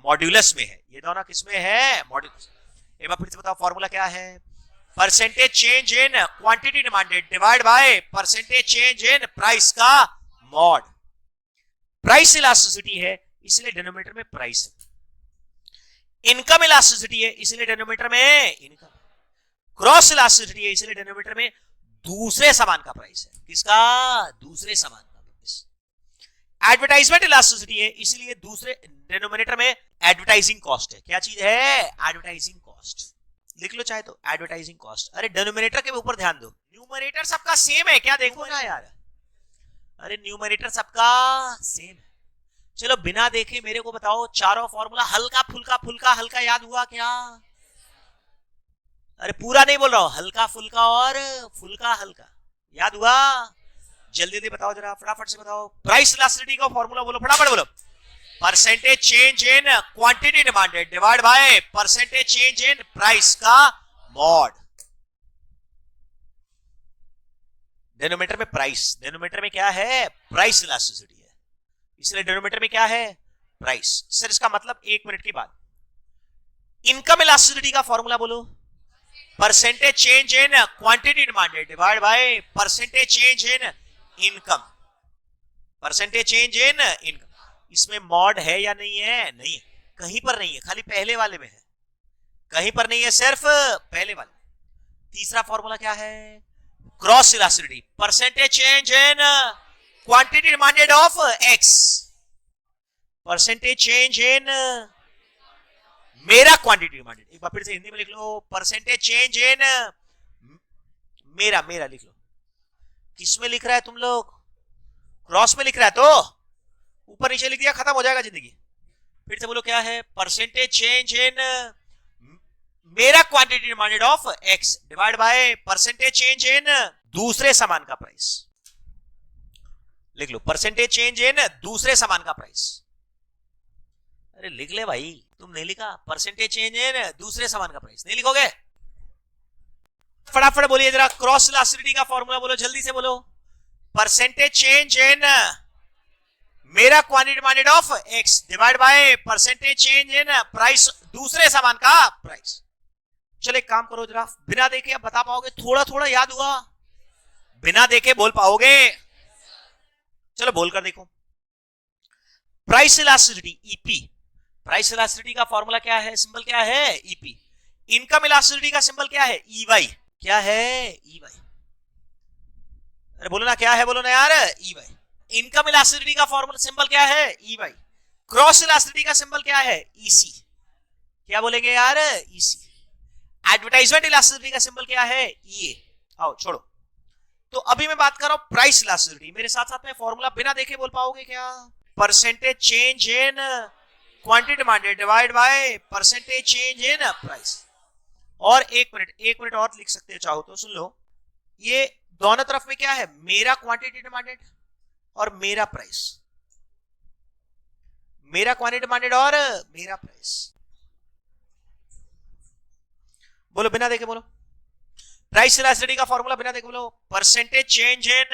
मॉड्यूलस में है ये, दोनों किसमें है, मॉड्यूलस। एक बार फिर से बताओ, फॉर्मूला क्या है, percentage change in quantity demanded divide by percentage change in price का मॉड। प्राइस इलास्टिसिटी है, इसलिए डिनोमिनेटर में प्राइस है। इनकम इलास्टिसिटी है, इसलिए डिनोमिनेटर में इनकम। क्रॉस इलास्टिसिटी है, इसलिए डिनोमिनेटर में दूसरे सामान का प्राइस है। किसका, दूसरे सामान का प्राइस। एडवर्टाइजमेंट इलास्टिसिटी है, इसलिए दूसरे डिनोमिनेटर में एडवर्टाइजिंग कॉस्ट है। क्या चीज है, एडवर्टाइजिंग कॉस्ट। लिख लो चाहे तो, एडवर्टाइजिंग कॉस्ट। अरे डिनोमिनेटर के ऊपर ध्यान दो, न्यूमरेटर सबका सेम है क्या, देखो ना यार। अरे न्यूमरेटर सबका सेम है। चलो बिना देखे मेरे को बताओ चारों फॉर्मूला हल्का फुल्का फुल्का हल्का याद हुआ क्या? अरे पूरा नहीं बोल रहा हूं, हल्का फुल्का और फुल्का हल्का याद हुआ? जल्दी जल्दी बताओ जरा, फटाफट से बताओ। प्राइस इलास्टिसिटी का फॉर्मूला बोलो, फटाफट बोलो। Percentage change in quantity demanded divide by percentage change in price का मॉड। डेनोमीटर में प्राइस, डेनोमीटर में क्या है? प्राइस इलास्टिसिटी है, इसलिए डेनोमीटर में क्या है? प्राइस। सर इसका मतलब, एक मिनट की बात, इनकम इलास्टिसिटी का फॉर्मूला बोलो। Percentage change in quantity demanded divide by percentage change in income. Percentage change in income, इसमें मॉड है या नहीं है? नहीं है, कहीं पर नहीं है, खाली पहले वाले में है, कहीं पर नहीं है, सिर्फ पहले वाले। तीसरा फॉर्मूला क्या है? Cross elasticity, percentage change in quantity demanded of x, percentage change in मेरा क्वांटिटी डिमांडेड। एक बार फिर से हिंदी में लिख लो, परसेंटेज चेंज इन मेरा, मेरा लिख लो। किस में लिख रहा है तुम लोग? क्रॉस में लिख रहा है तो ऊपर नीचे लिख दिया, खत्म हो जाएगा जिंदगी। फिर से बोलो क्या है? परसेंटेज चेंज इन मेरा quantity demanded of x divide by percentage change इन दूसरे सामान का प्राइस। लिख लो, परसेंटेज चेंज इन दूसरे सामान का प्राइस। अरे लिख ले भाई, तुम नहीं लिखा? परसेंटेज चेंज इन दूसरे सामान का प्राइस नहीं लिखोगे? फटाफट बोलिए जरा, क्रॉस इलास्टिसिटी का फॉर्मूला बोलो, जल्दी से बोलो। परसेंटेज चेंज इन मेरा quantity demanded of x divide by percentage change in price दूसरे सामान का प्राइस। चलो एक काम करो जरा, बिना देखे अब बता पाओगे? थोड़ा थोड़ा याद हुआ? बिना देखे बोल पाओगे? चलो बोल कर देखो। Price elasticity EP, price elasticity का फॉर्मूला क्या है? सिंबल क्या है? ईपी। इनकम इलास्टिसिटी का सिंबल क्या है? ईवाई। क्या है? ईवाई। अरे बोलो ना, क्या है? बोलो ना यार, ईवाई। इनकम इलास्टिसिटी का फॉर्मूला सिंबल क्या है? ईवाई। क्रॉस इलास्टिसिटी का सिंबल क्या है? ईसी। क्या बोलेंगे यार? ईसी। एडवर्टाइजमेंट इलास्टिसिटी का सिंबल क्या है? ईए। आओ छोड़ो, तो अभी मैं बात कर रहा हूं प्राइस इलास्टिसिटी। मेरे साथ साथ में फॉर्मूला बिना देखे बोल पाओगे क्या? Percentage change in quantity demanded divide by percentage change in price. और एक मिनट और लिख सकते हो चाहो तो, सुन लो। ये दोनों तरफ में क्या है? मेरा क्वांटिटी डिमांडेड और मेरा प्राइस, मेरा क्वांटिटी डिमांडेड और मेरा प्राइस। बोलो बिना देखे बोलो। प्राइस इलास्टिसिटी का फॉर्मूला बिना देखे बोलो। Percentage change in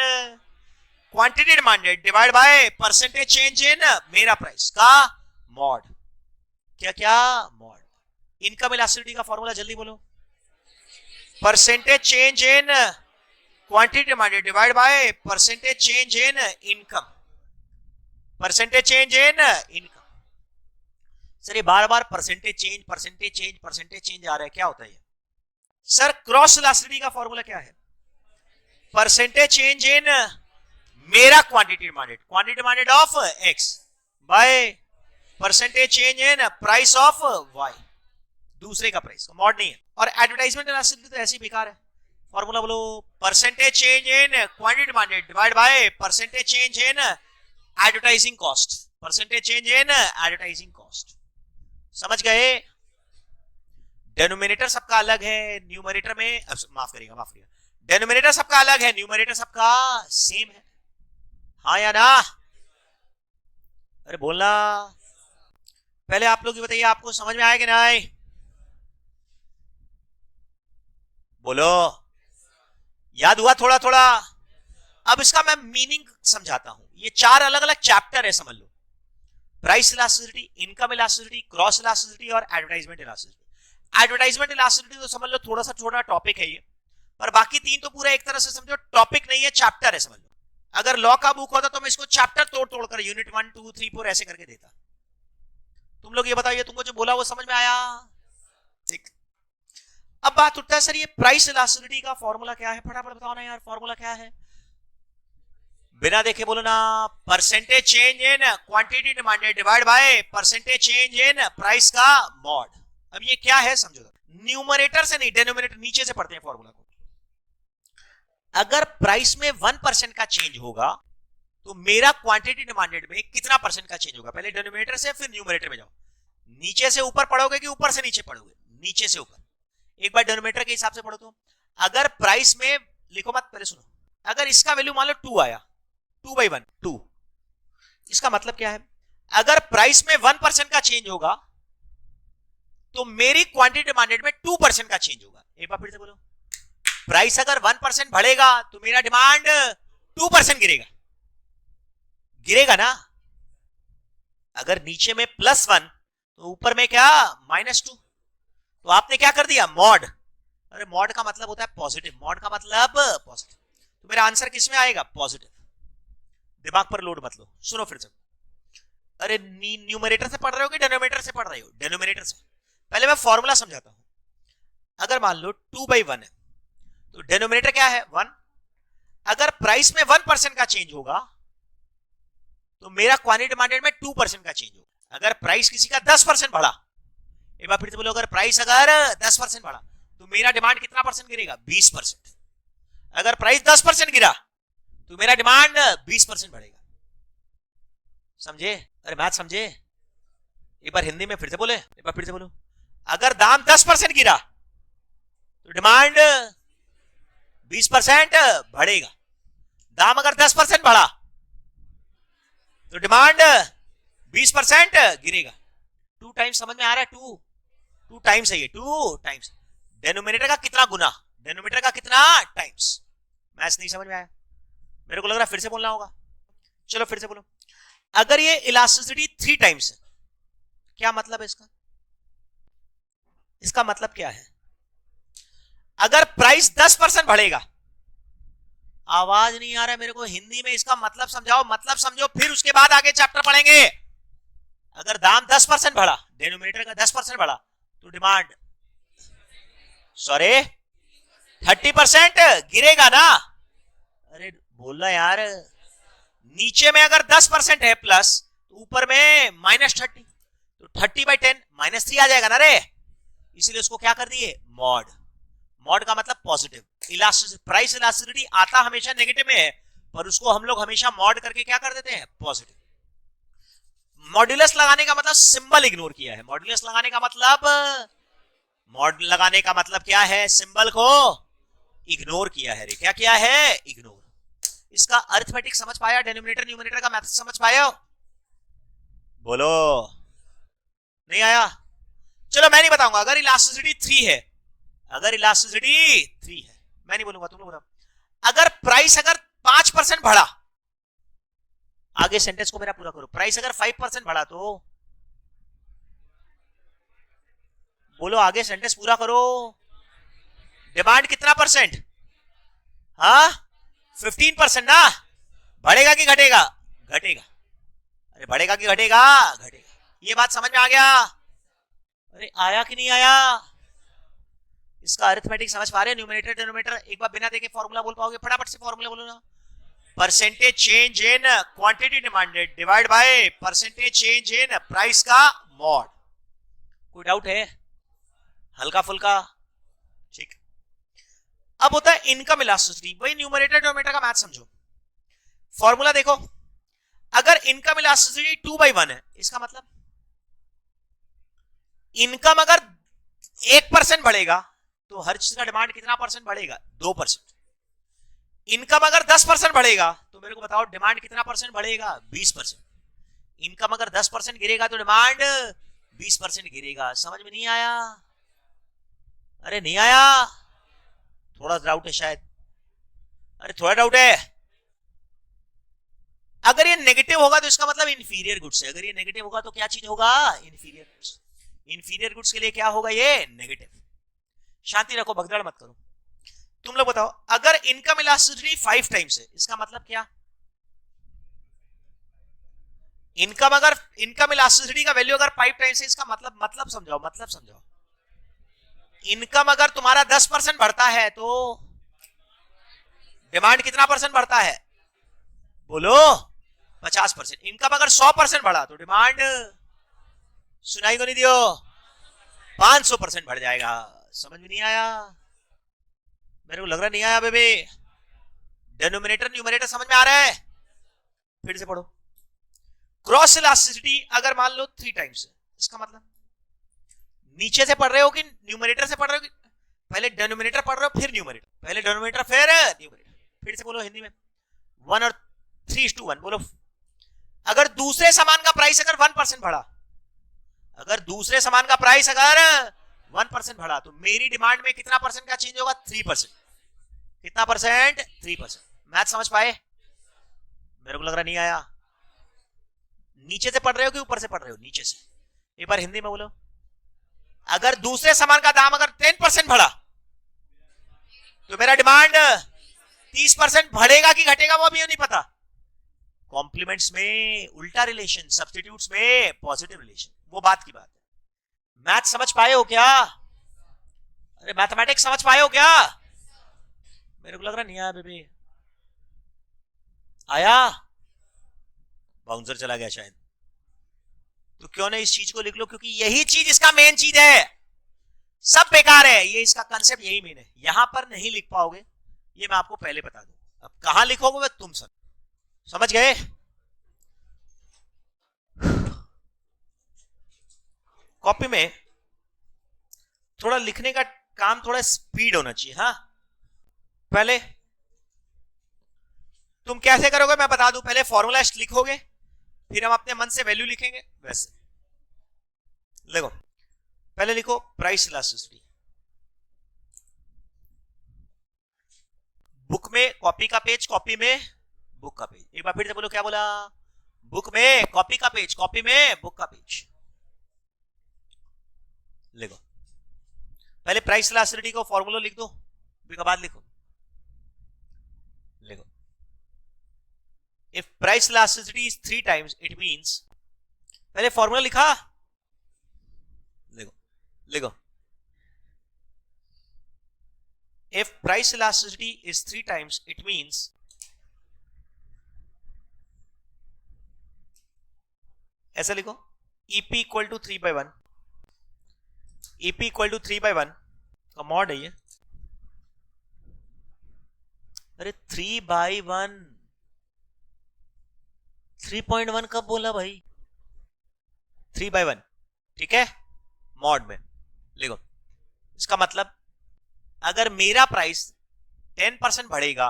quantity demanded divide by percentage change in मेरा प्राइस का मॉड। क्या क्या? मॉड। इनकम इलास्टिसिटी का फॉर्मूला जल्दी बोलो। Percentage change in quantity demanded divide by percentage change in income, percentage change in income. Sir ये बार बार percentage change percentage change percentage change आ रहा है, क्या होता है ये? सर क्रॉस इलास्टिसिटी का फॉर्मूला क्या है? परसेंटेज चेंज इन मेरा quantity demanded, quantity demanded of X by percentage change in price of Y, दूसरे का प्राइस, मॉड नहीं है। और एडवर्टाइजमेंट इलास्टिसिटी तो ऐसी बेकार है। फॉर्मूला बोलो। Percentage change in quantity demanded divide by percentage change in advertising cost, percentage change in advertising cost. समझ गए? डेनोमिनेटर सबका अलग है, न्यूमरेटर में माफ करिएगा, डेनोमिनेटर सबका अलग है, न्यूमरेटर सबका सेम है। हाँ या ना? अरे बोलना। पहले आप लोग ये बताइए, आपको समझ में आया कि नहीं? बोलो। याद हुआ थोड़ा थोड़ा? अब इसका मैं मीनिंग समझाता हूं। ये 4 अलग अलग चैप्टर है, समझ लो। Price elasticity, income elasticity, cross elasticity और एडवर्टाइजमेंट इलास्टिसिटी। एडवर्टाइजमेंट इलास्टिसिटी तो समझ लो थोड़ा सा छोटा टॉपिक है ये, पर बाकी 3 तो पूरा एक तरह से समझो टॉपिक नहीं है, चैप्टर है, समझ लो। अगर लॉ का बुक होता तो मैं इसको चैप्टर तोड़ तोड़ कर यूनिट 1 2 3 4 ऐसे करके देता। तुम लोग ये बताइए, तुमको जो बोला वो समझ में आया? ठीक। अब बात उठता है, सर ये प्राइस इलास्टिसिटी का फॉर्मूला क्या है? फटाफट बताओ ना यार, फॉर्मूला क्या है? बिना देखे बोलो ना। Percentage change in quantity demanded divide by percentage change in price का मॉड। अब ये क्या है समझो। न्यूमरेटर से नहीं, डेनोमिनेटर, नीचे से पढ़ते हैं फॉर्मूला को। अगर प्राइस में 1% का चेंज होगा तो मेरा क्वांटिटी डिमांडेड में कितना परसेंट का चेंज होगा? पहले डिनोमिनेटर से फिर न्यूमरेटर में जाओ। नीचे से ऊपर पढ़ोगे कि ऊपर से नीचे पढ़ोगे? नीचे से ऊपर। एक बार डिनोमिनेटर के हिसाब से पढ़ो तो अगर प्राइस में लिखो मत, पहले सुनो। अगर इसका वैल्यू मान लो 2 आया, 2/1 2, इसका मतलब क्या है? अगर प्राइस में 1% का चेंज होगा तो मेरी क्वांटिटी डिमांडेड में 2% का चेंज होगा। एक बार फिर से बोलो, प्राइस अगर 1% बढ़ेगा तो मेरा डिमांड 2% गिरेगा, गिरेगा ना। अगर नीचे में +1 तो ऊपर में क्या -2, तो आपने क्या कर दिया? मॉड। अरे मॉड का मतलब होता है पॉजिटिव, मॉड का मतलब पॉजिटिव, तो मेरा आंसर किस में आएगा? पॉजिटिव। दिमाग पर लोड मत लो, सुनो फिर से। अरे न्यूमरेटर से पढ़ रहे हो कि डिनोमिनेटर से पढ़ रहे हो? डिनोमिनेटर से। पहले मैं फॉर्मूला समझाता हूं। अगर मान लो 2/1 है तो डिनोमिनेटर क्या है? 1। अगर प्राइस में 1% का चेंज होगा तो मेरा क्वांटिटी डिमांडेड में 2% का चेंज होगा। अगर प्राइस किसी का 10% बढ़ा, एक बार फिर से बोलो, अगर प्राइस अगर 10% बढ़ा तो मेरा डिमांड कितना परसेंट गिरेगा? 20%। अगर प्राइस 10% गिरा तो मेरा डिमांड 20% बढ़ेगा। समझे? अरे मैथ समझे? एक बार हिंदी में फिर से बोले, एक बार फिर से बोलो। अगर दाम 10% गिरा तो डिमांड 20% बढ़ेगा। दाम अगर 10% बढ़ा तो डिमांड 20% गिरेगा। 2 टाइम्स समझ में आ रहा है? 2 टाइम्स है ये, 2 टाइम्स। डेनोमिनेटर का कितना गुना, डेनोमिनेटर का कितना टाइम्स। मैथ्स नहीं समझ में आया? मेरे को लग रहा फिर से बोलना होगा। चलो फिर से बोलो। अगर ये इलास्टिसिटी 3 टाइम्स है, क्या मतलब है इसका? इसका मतलब क्या है? अगर प्राइस 10% बढ़ेगा, आवाज नहीं आ रहा है मेरे को, हिंदी में इसका मतलब समझाओ, मतलब समझो, फिर उसके बाद आगे चैप्टर पढ़ेंगे। अगर दाम 10% बढ़ा, डेनोमिनेटर का 10% बढ़ा तो डिमांड 30% गिरेगा ना। अरे बोलना यार। नीचे में अगर 10% है प्लस तो ऊपर में -30, तो 30/10 -3 आ जाएगा ना रे। इसीलिए उसको क्या कर दिए? मॉड। मॉड का मतलब पॉजिटिव। प्राइस इलास्टिसिटी आता हमेशा नेगेटिव में है, पर उसको हम लोग हमेशा मॉड करके क्या कर देते हैं? पॉजिटिव। मॉड्यूलस लगाने का मतलब सिंबल इग्नोर किया है। मॉड्यूलस लगाने का मतलब, मॉड लगाने का मतलब क्या है? सिंबल को इग्नोर किया है रे। क्या किया है? इग्नोर। इसका अरिथमेटिक समझ पाया? डिनोमिनेटर न्यूमरेटर का मैथड समझ पाया? बोलो, नहीं आया? चलो मैं नहीं बताऊंगा। अगर इलास्टिसिटी 3 है, अगर इलास्टिसिटी 3 है, मैं नहीं बोलूंगा, तुम लोग बताओ। अगर प्राइस अगर 5% बढ़ा, आगे सेंटेंस को मेरा पूरा करो। प्राइस अगर 5% बढ़ा तो बोलो, आगे सेंटेंस पूरा करो। डिमांड कितना परसेंट? हाँ 15% ना। बढ़ेगा कि घटेगा? घटेगा। अरे बढ़ेगा कि घटेगा? घटेगा। ये बात समझ में आ गया? अरे आया कि नहीं आया? इसका अरिथमेटिक समझ पा रहे? न्यूमरेटर डिनोमिनेटर एक बार बिना देखे फॉर्मूला बोल पाओगे? फटाफट से फॉर्मूला बोलो ना। Percentage change in quantity demanded divide by percentage change in price का मॉड। कोई डाउट है? हल्का फुल्का? ठीक। अब होता है इनकम इलास्टिसिटी। वही न्यूमरेटर डिनोमिनेटर का मैथ समझो। फॉर्मूला देखो। अगर इनकम इलास्टिसिटी 2/1 है, इसका मतलब इनकम अगर 1% बढ़ेगा तो हर चीज का डिमांड कितना परसेंट बढ़ेगा? 2%। इनकम अगर 10% बढ़ेगा तो मेरे को बताओ डिमांड कितना परसेंट बढ़ेगा? 20%। इनकम अगर 10% गिरेगा तो डिमांड 20% गिरेगा। समझ में नहीं आया? अरे नहीं आया? थोड़ा डाउट है शायद। अरे थोड़ा डाउट है। अगर ये नेगेटिव होगा तो इसका मतलब इंफीरियर गुड्स है। अगर ये नेगेटिव होगा तो क्या चीज होगा? Inferior goods. इंफीरियर गुड्स के लिए क्या होगा? ये नेगेटिव। शांति रखो, भगदड़ मत करो। तुम लोग बताओ, अगर इनकम इलास्टिसिटी 5 टाइम्स है, इसका मतलब क्या? इनकम इलास्टिसिटी का वैल्यू अगर 5 टाइम्स है, इसका मतलब समझाओ, मतलब समझाओ। इनकम अगर तुम्हारा 10% बढ़ता है तो डिमांड कितना परसेंट बढ़ता है? बोलो 50%। इनकम अगर 100% बढ़ा तो डिमांड, सुनाई को नहीं दियो, 500% बढ़ जाएगा। समझ में नहीं आया? मेरे को लग रहा नहीं आया बेबी। डिनोमिनेटर न्यूमरेटर समझ में आ रहा है? फिर से पढ़ो। क्रॉस इलास्टिसिटी अगर मान लो 3 टाइम्स है, इसका मतलब नीचे से पढ़ रहे हो कि न्यूमरेटर से पढ़ रहे हो कि पहले डिनोमिनेटर पढ़ रहे हो फिर न्यूमरेटर, पहले डिनोमिनेटर फिर न्यूमरेटर। फिर से बोलो हिंदी में, 1 और 3:1 बोलो। अगर दूसरे सामान का प्राइस अगर 1% बढ़ा, अगर दूसरे सामान का प्राइस अगर 1% बढ़ा, तो मेरी डिमांड में कितना परसेंट का चेंज होगा? 3%। कितना परसेंट? 3%। मैथ समझ पाए? मेरे को लग रहा नहीं आया। नीचे से पढ़ रहे हो कि ऊपर से पढ़ रहे हो? नीचे से। एक बार हिंदी में बोलो। अगर दूसरे सामान का दाम अगर 10% बढ़ा, तो मेरा डिमांड 30% बढ़ेगा कि घटेगा वो भी नहीं पता। कॉम्प्लीमेंट्स में उल्टा रिलेशन, सब्स्टिट्यूट्स में पॉजिटिव रिलेशन, वो बात की बात है। मैथ समझ पाए हो क्या? अरे मैथमेटिक्स समझ पाए हो क्या? मेरे को लग रहा नहीं आया बेबी। आया? बाउंसर चला गया शायद। तो क्यों नहीं इस चीज को लिख लो, क्योंकि यही चीज इसका मेन चीज है। सब बेकार है, ये इसका कंसेप्ट यही मेन है। यहां पर नहीं लिख पाओगे, ये मैं आपको पहले बता दूं। अब कहां लिखोगे वह तुम समझ गए? कॉपी में थोड़ा लिखने का काम थोड़ा स्पीड होना चाहिए। हाँ, पहले तुम कैसे करोगे मैं बता दूं। पहले फॉर्मूला लिखोगे, फिर हम अपने मन से वैल्यू लिखेंगे। वैसे देखो, पहले लिखो प्राइस इलास्टिसिटी। बुक में कॉपी का पेज, कॉपी में बुक का पेज। एक बार फिर से बोलो, क्या बोला? बुक में कॉपी का पेज, कॉपी में बुक का पेज। लिखो पहले प्राइस इलास्टिसिटी को फॉर्मूला लिख दो, फिर बाद लिखो। लिखो if price elasticity is 3 times it means, पहले फॉर्मूला लिखा। लिखो लिखो if price elasticity is 3 times it means ऐसा लिखो EP equal to 3/1, EP equal to 3/1 का मॉड है ये। अरे 3/1, 3.1 कब बोला भाई? 3/1, ठीक है, मॉड में लिखो। इसका मतलब अगर मेरा प्राइस 10% बढ़ेगा,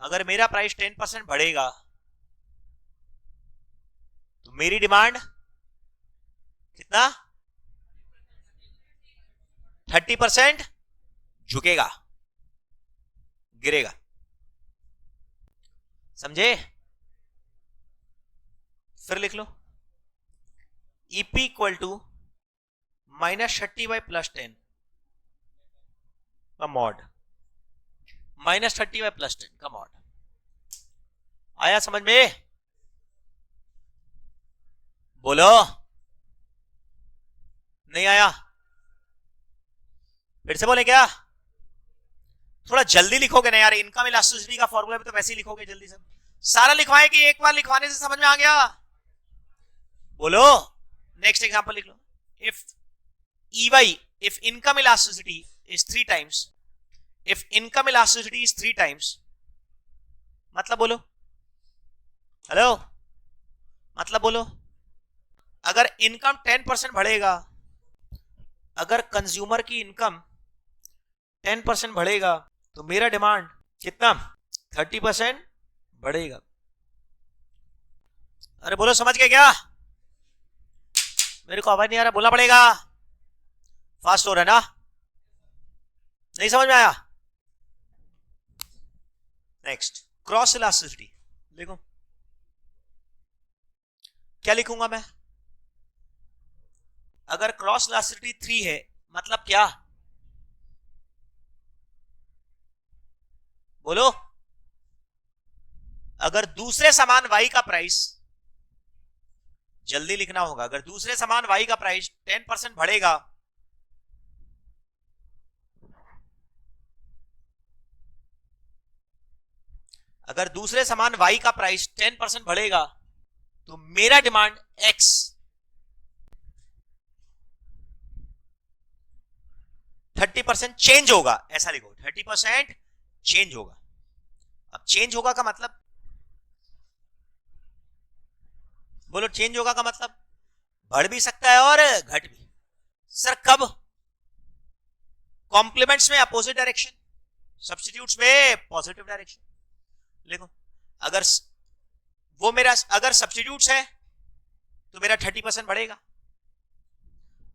अगर मेरा प्राइस 10% बढ़ेगा, तो मेरी डिमांड कितना? 30% झुकेगा, गिरेगा। समझे? फिर लिख लो EP इक्वल टू -30/+10 का मॉड, -30/+10 का मॉड। आया समझ में? बोलो, नहीं आया? फिर से बोले क्या? थोड़ा जल्दी लिखोगे ना यार, इनकम इलास्टिसिटी का फॉर्मूला भी तो वैसे ही लिखोगे जल्दी से। सारा लिखवाए कि एक बार लिखवाने से समझ में आ गया? बोलो, नेक्स्ट एग्जांपल लिख लो। If EY, if income elasticity is 3 times, if income elasticity is 3 times, मतलब बोलो, हेलो, मतलब बोलो, अगर इनकम 10% बढ़ेगा, अगर कंज्यूमर की इनकम 10% बढ़ेगा, तो मेरा डिमांड कितना? 30% बढ़ेगा। अरे बोलो, समझ गए क्या? मेरे को आवाज नहीं आ रहा, बोलना पड़ेगा। फास्ट हो रहा है ना? नहीं समझ में आया? नेक्स्ट, क्रॉस इलास्टिसिटी लिखो। क्या लिखूंगा मैं? अगर क्रॉस इलास्टिसिटी 3 है, मतलब क्या? बोलो, अगर दूसरे सामान Y का प्राइस, जल्दी लिखना होगा, अगर दूसरे सामान Y का प्राइस 10% बढ़ेगा, अगर दूसरे सामान Y का प्राइस 10% बढ़ेगा, तो मेरा डिमांड X 30% चेंज होगा। ऐसा लिखो, 30% चेंज होगा। अब चेंज होगा का मतलब बोलो चेंज होगा का मतलब बढ़ भी सकता है और घट भी। सर कब? कॉम्प्लीमेंट्स में अपोजिट डायरेक्शन, सब्स्टिट्यूट्स में पॉजिटिव डायरेक्शन। देखो अगर वो मेरा अगर सब्स्टिट्यूट्स है तो मेरा 30% बढ़ेगा,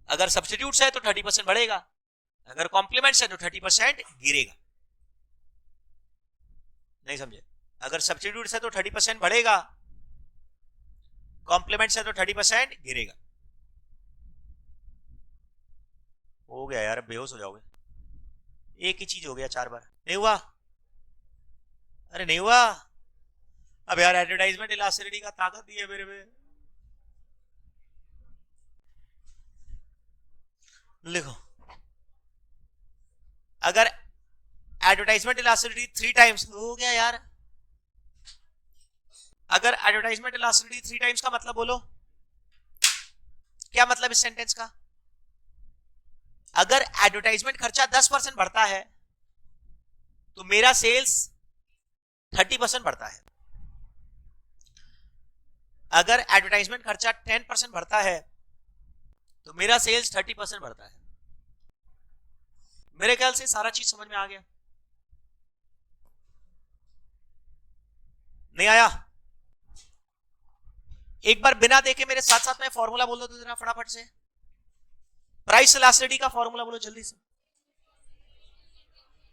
अगर सब्स्टिट्यूट्स है तो 30% बढ़ेगा, अगर कॉम्प्लीमेंट्स है तो 30% गिरेगा। नहीं समझे? अगर सब्स्टिट्यूट्स है तो 30% बढ़ेगा, कॉम्प्लीमेंट्स है तो 30% गिरेगा। हो गया यार, बेहोश हो जाओगे। एक ही चीज हो गया 4 बार। नहीं हुआ? अरे नहीं हुआ। अब यार एडवर्टाइजमेंट इलास्टिसिटी का ताकत दी है मेरे में। लिखो अगर एडवर्टाइजमेंट इलास्टिसिटी 3 टाइम्स हो गया यार। अगर एडवर्टाइजमेंट इलास्टिसिटी 3 टाइम्स का मतलब बोलो क्या मतलब इस सेंटेंस का? अगर एडवर्टाइजमेंट खर्चा 10% बढ़ता है तो मेरा सेल्स 30% बढ़ता है। अगर एडवर्टाइजमेंट खर्चा 10% बढ़ता है तो मेरा सेल्स 30% बढ़ता है। मेरे ख्याल से सारा चीज समझ में आ गया। नहीं आया? एक बार बिना देखे मेरे साथ साथ में फॉर्मूला बोल दो तो जरा फटाफट से। प्राइस इलास्टिसिटी का फॉर्मूला बोलो जल्दी से।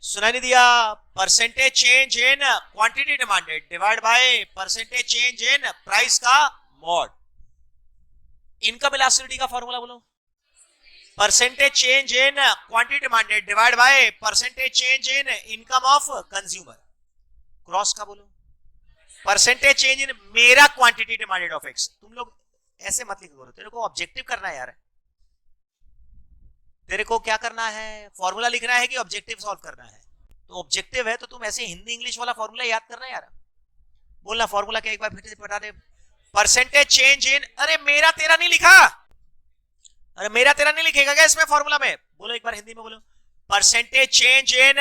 सुनाई नहीं दिया? Percentage change in quantity demanded divide by percentage change in price का मॉड। इनकम इलास्टिसिटी का फॉर्मूला बोलो। Percentage change in quantity demanded divide by percentage change in income of consumer. Cross का बोलो। परसेंटेज चेंज इन मेरा quantity demanded of x. तुम लोग ऐसे मत लिखो करो, तेरे को ऑब्जेक्टिव करना है यार। तेरे को क्या करना है? फॉर्मूला लिखना है कि ऑब्जेक्टिव सॉल्व करना है? तो ऑब्जेक्टिव है तो तुम ऐसे हिंदी इंग्लिश वाला फॉर्मूला याद करना यार। बोलना फॉर्मूला क्या, एक बार फिर से बता दे। परसेंटेज चेंज इन, अरे मेरा तेरा नहीं लिखा, अरे मेरा तेरा नहीं लिखेगा क्या इसमें फॉर्मूला में? बोलो एक बार हिंदी में बोलो। परसेंटेज चेंज इन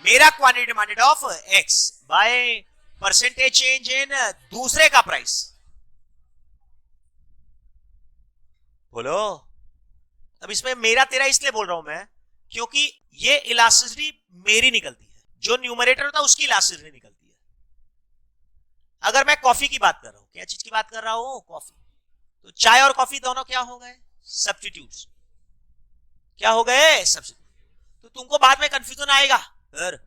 मेरा quantity demanded of X by percentage change इन दूसरे का प्राइस। बोलो। अब इसमें मेरा तेरा इसलिए बोल रहा हूं मैं क्योंकि ये इलास्टिसिटी मेरी निकलती है, जो न्यूमरेटर होता है उसकी इलास्टिसिटी निकलती है। अगर मैं कॉफी की बात कर रहा हूं, क्या चीज की बात कर रहा हूं? कॉफी। तो चाय और कॉफी दोनों क्या हो गए? सब्स्टिट्यूट्स। क्या हो गए? सब्स्टिट्यूट। तो तुमको बाद में कंफ्यूजन आएगा, सर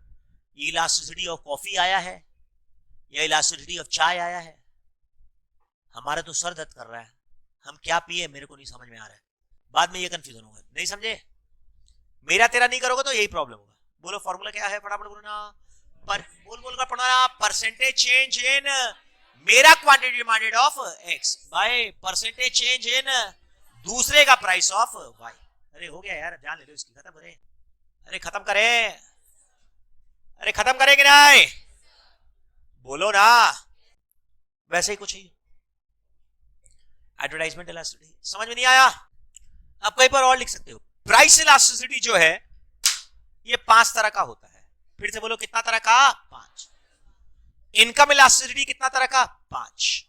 ये इलास्टिसिटी ऑफ कॉफी आया है या इलास्टिसिटी ऑफ चाय आया है, हमारा तो सर दर्द कर रहा है, हम क्या पिए मेरे को नहीं समझ में आ रहा है। बाद में ये कंफ्यूजन होगा। नहीं समझे? मेरा तेरा नहीं करोगे तो यही प्रॉब्लम होगा। बोलो फॉर्मूला क्या है, फटाफट बोलो ना। बोल बोल कर पढ़ना। परसेंटेज चेंज इन मेरा quantity demanded of X by percentage change इन दूसरे का प्राइस ऑफ वाई। अरे हो गया यार, ध्यान ले लो इसकी। खत्म करे? अरे खत्म करे, अरे खत्म करेंगे नहीं? बोलो ना। वैसे ही कुछ ही एडवर्टाइजमेंट इलास्टिसिटी समझ में नहीं आया? आप कहीं पर और लिख सकते हो। प्राइस इलास्टिसिटी जो है ये 5 तरह का होता है। फिर से बोलो कितना तरह का? 5। इनकम इलास्टिसिटी कितना तरह का? 5।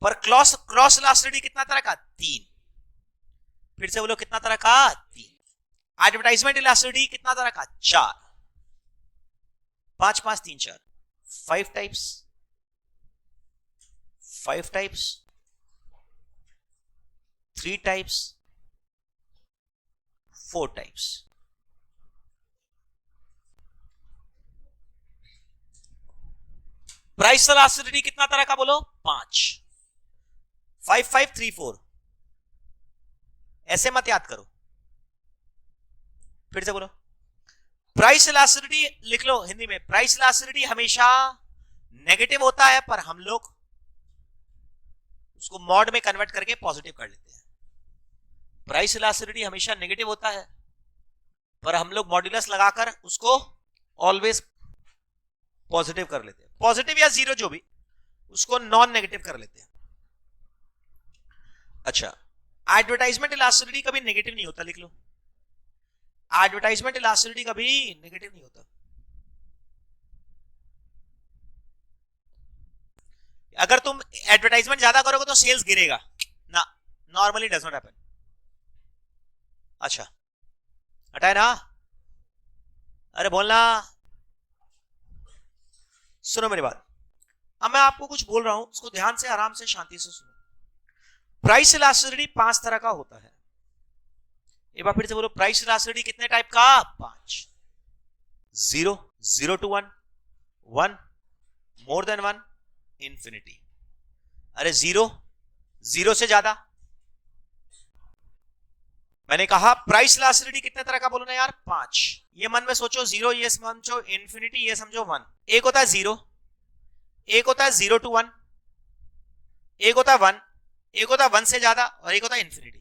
पर क्रॉस इलास्टिसिटी कितना तरह का? 3। फिर से बोलो कितना तरह का? 3। एडवर्टाइजमेंट इलास्टिसिटी कितना तरह का? 4। 5 5 3 4 5 types. 5 types, 3 types, 4 types. Price elasticity कितना तरह का? बोलो 5। 5 5 3 4। ऐसे मत याद करो। फिर से बोलो। प्राइस इलास्टिसिटी लिख लो हिंदी में। प्राइस इलास्टिसिटी हमेशा नेगेटिव होता है, पर हम लोग उसको मॉड में कन्वर्ट करके पॉजिटिव कर लेते हैं। प्राइस इलास्टिसिटी हमेशा नेगेटिव होता है, पर हम लोग मॉड्यूलस लगाकर उसको ऑलवेज पॉजिटिव कर लेते हैं। पॉजिटिव या जीरो जो भी, उसको नॉन नेगेटिव कर लेते हैं। अच्छा, एडवर्टाइजमेंट इलास्टिसिटी कभी नेगेटिव नहीं होता, लिख लो। एडवर्टाइजमेंट इलास्टिसिटी कभी नेगेटिव नहीं होता। अगर तुम एडवर्टाइजमेंट ज्यादा करोगे तो सेल्स गिरेगा ना, नॉर्मली डज नॉट हैपन। अच्छा हटाए ना, अरे बोलना, सुनो मेरी बात। अब मैं आपको कुछ बोल रहा हूं, उसको ध्यान से आराम से शांति से सुनो। प्राइस इलास्टिसिटी 5 तरह का होता है। एक बार फिर से बोलो, प्राइस इलास्टिसिटी कितने टाइप का? 5। 0, 0 to 1, 1, more than 1, इंफिनिटी। अरे 0, 0 से ज्यादा। मैंने कहा प्राइस इलास्टिसिटी कितने तरह का, बोलो ना यार 5। ये मन में सोचो, 0 ये समझो इंफिनिटी, ये समझो 1। एक होता है 0, एक होता है 0 to 1, एक होता है 1, एक होता है 1 से ज्यादा, और एक होता है इंफिनिटी।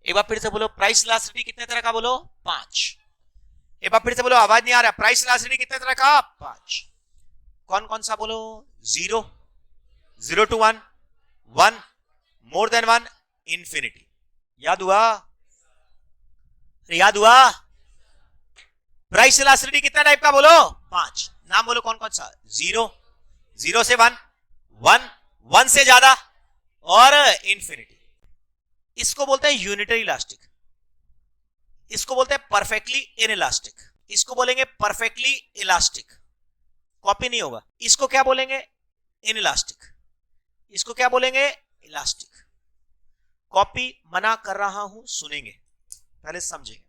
एक बार फिर से बोलो, प्राइस इलास्टिसिटी कितने तरह का, बोलो 5। एक बार फिर से बोलो, आवाज नहीं आ रहा, प्राइस इलास्टिसिटी कितने तरह का? 5। कौन कौन सा, बोलो। 0, 0 to 1, 1, more than 1, इंफिनिटी। याद हुआ? याद हुआ? प्राइस इलास्टिसिटी कितना टाइप का, बोलो 5। नाम बोलो कौन कौन सा। 0, 0 से 1, 1, 1 से ज्यादा, और इंफिनिटी। इसको बोलते हैं यूनिटरी इलास्टिक, इसको बोलते हैं परफेक्टली इनइलास्टिक, इसको बोलेंगे परफेक्टली इलास्टिक, कॉपी नहीं होगा। इसको क्या बोलेंगे? इनइलास्टिक। इसको क्या बोलेंगे? इलास्टिक। कॉपी मना कर रहा हूं, सुनेंगे, पहले समझेंगे।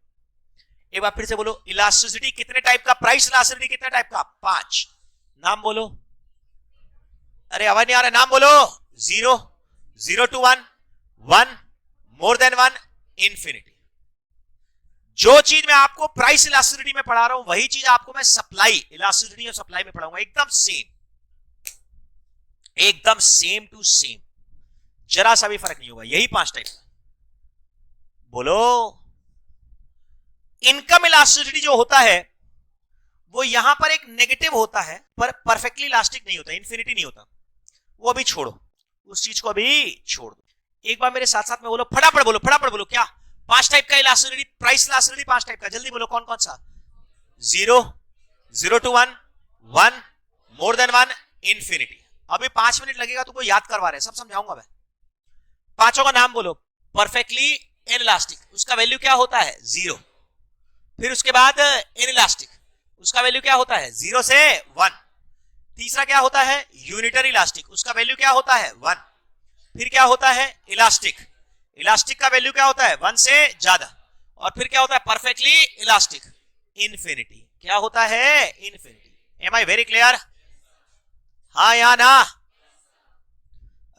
एक बार फिर से बोलो, इलास्टिसिटी कितने टाइप का, प्राइस इलास्टिसिटी कितने टाइप का? 5। नाम बोलो। अरे आवाज नहीं आ रहा, नाम बोलो। 0, 0 to 1, 1, more than 1, इंफिनिटी। जो चीज मैं आपको प्राइस इलास्टिसिटी में पढ़ा रहा हूं, वही चीज आपको मैं सप्लाई इलास्टिसिटी और सप्लाई में पढ़ाऊंगा, एकदम सेम, एकदम सेम टू सेम, जरा सा भी फर्क नहीं होगा। यही 5 टाइप का। बोलो, इनकम इलास्टिसिटी जो होता है वो यहां पर एक नेगेटिव होता है, पर परफेक्टली इलास्टिक नहीं होता, इंफिनिटी नहीं होता। वो अभी छोड़ो, उस चीज को अभी छोड़ दो। एक बार मेरे साथ साथ में बोलो, फटाफट बोलो, फटाफट बोलो। क्या? 5 टाइप का इलास्टिसिटी, प्राइस इलास्टिसिटी 5 टाइप का। जल्दी बोलो, कौन कौन सा? 0, 0 to 1, 1, more than 1, इंफिनिटी। अभी 5 मिनट लगेगा, तुमको याद करवा रहे, सब समझाऊंगा मैं। पांचों का नाम बोलो। परफेक्टली इनइलास्टिक, उसका वैल्यू क्या होता है? 0। फिर उसके बाद इनइलास्टिक, उसका वैल्यू क्या होता है? 0 से 1। तीसरा क्या होता है? यूनिटरी इलास्टिक, उसका वैल्यू क्या होता है? 1। फिर क्या होता है? इलास्टिक, इलास्टिक का वैल्यू क्या होता है? 1 से ज्यादा। और फिर क्या होता है? Perfectly elastic, infinity. क्या होता है? Infinity. Am I very clear? हाँ या ना?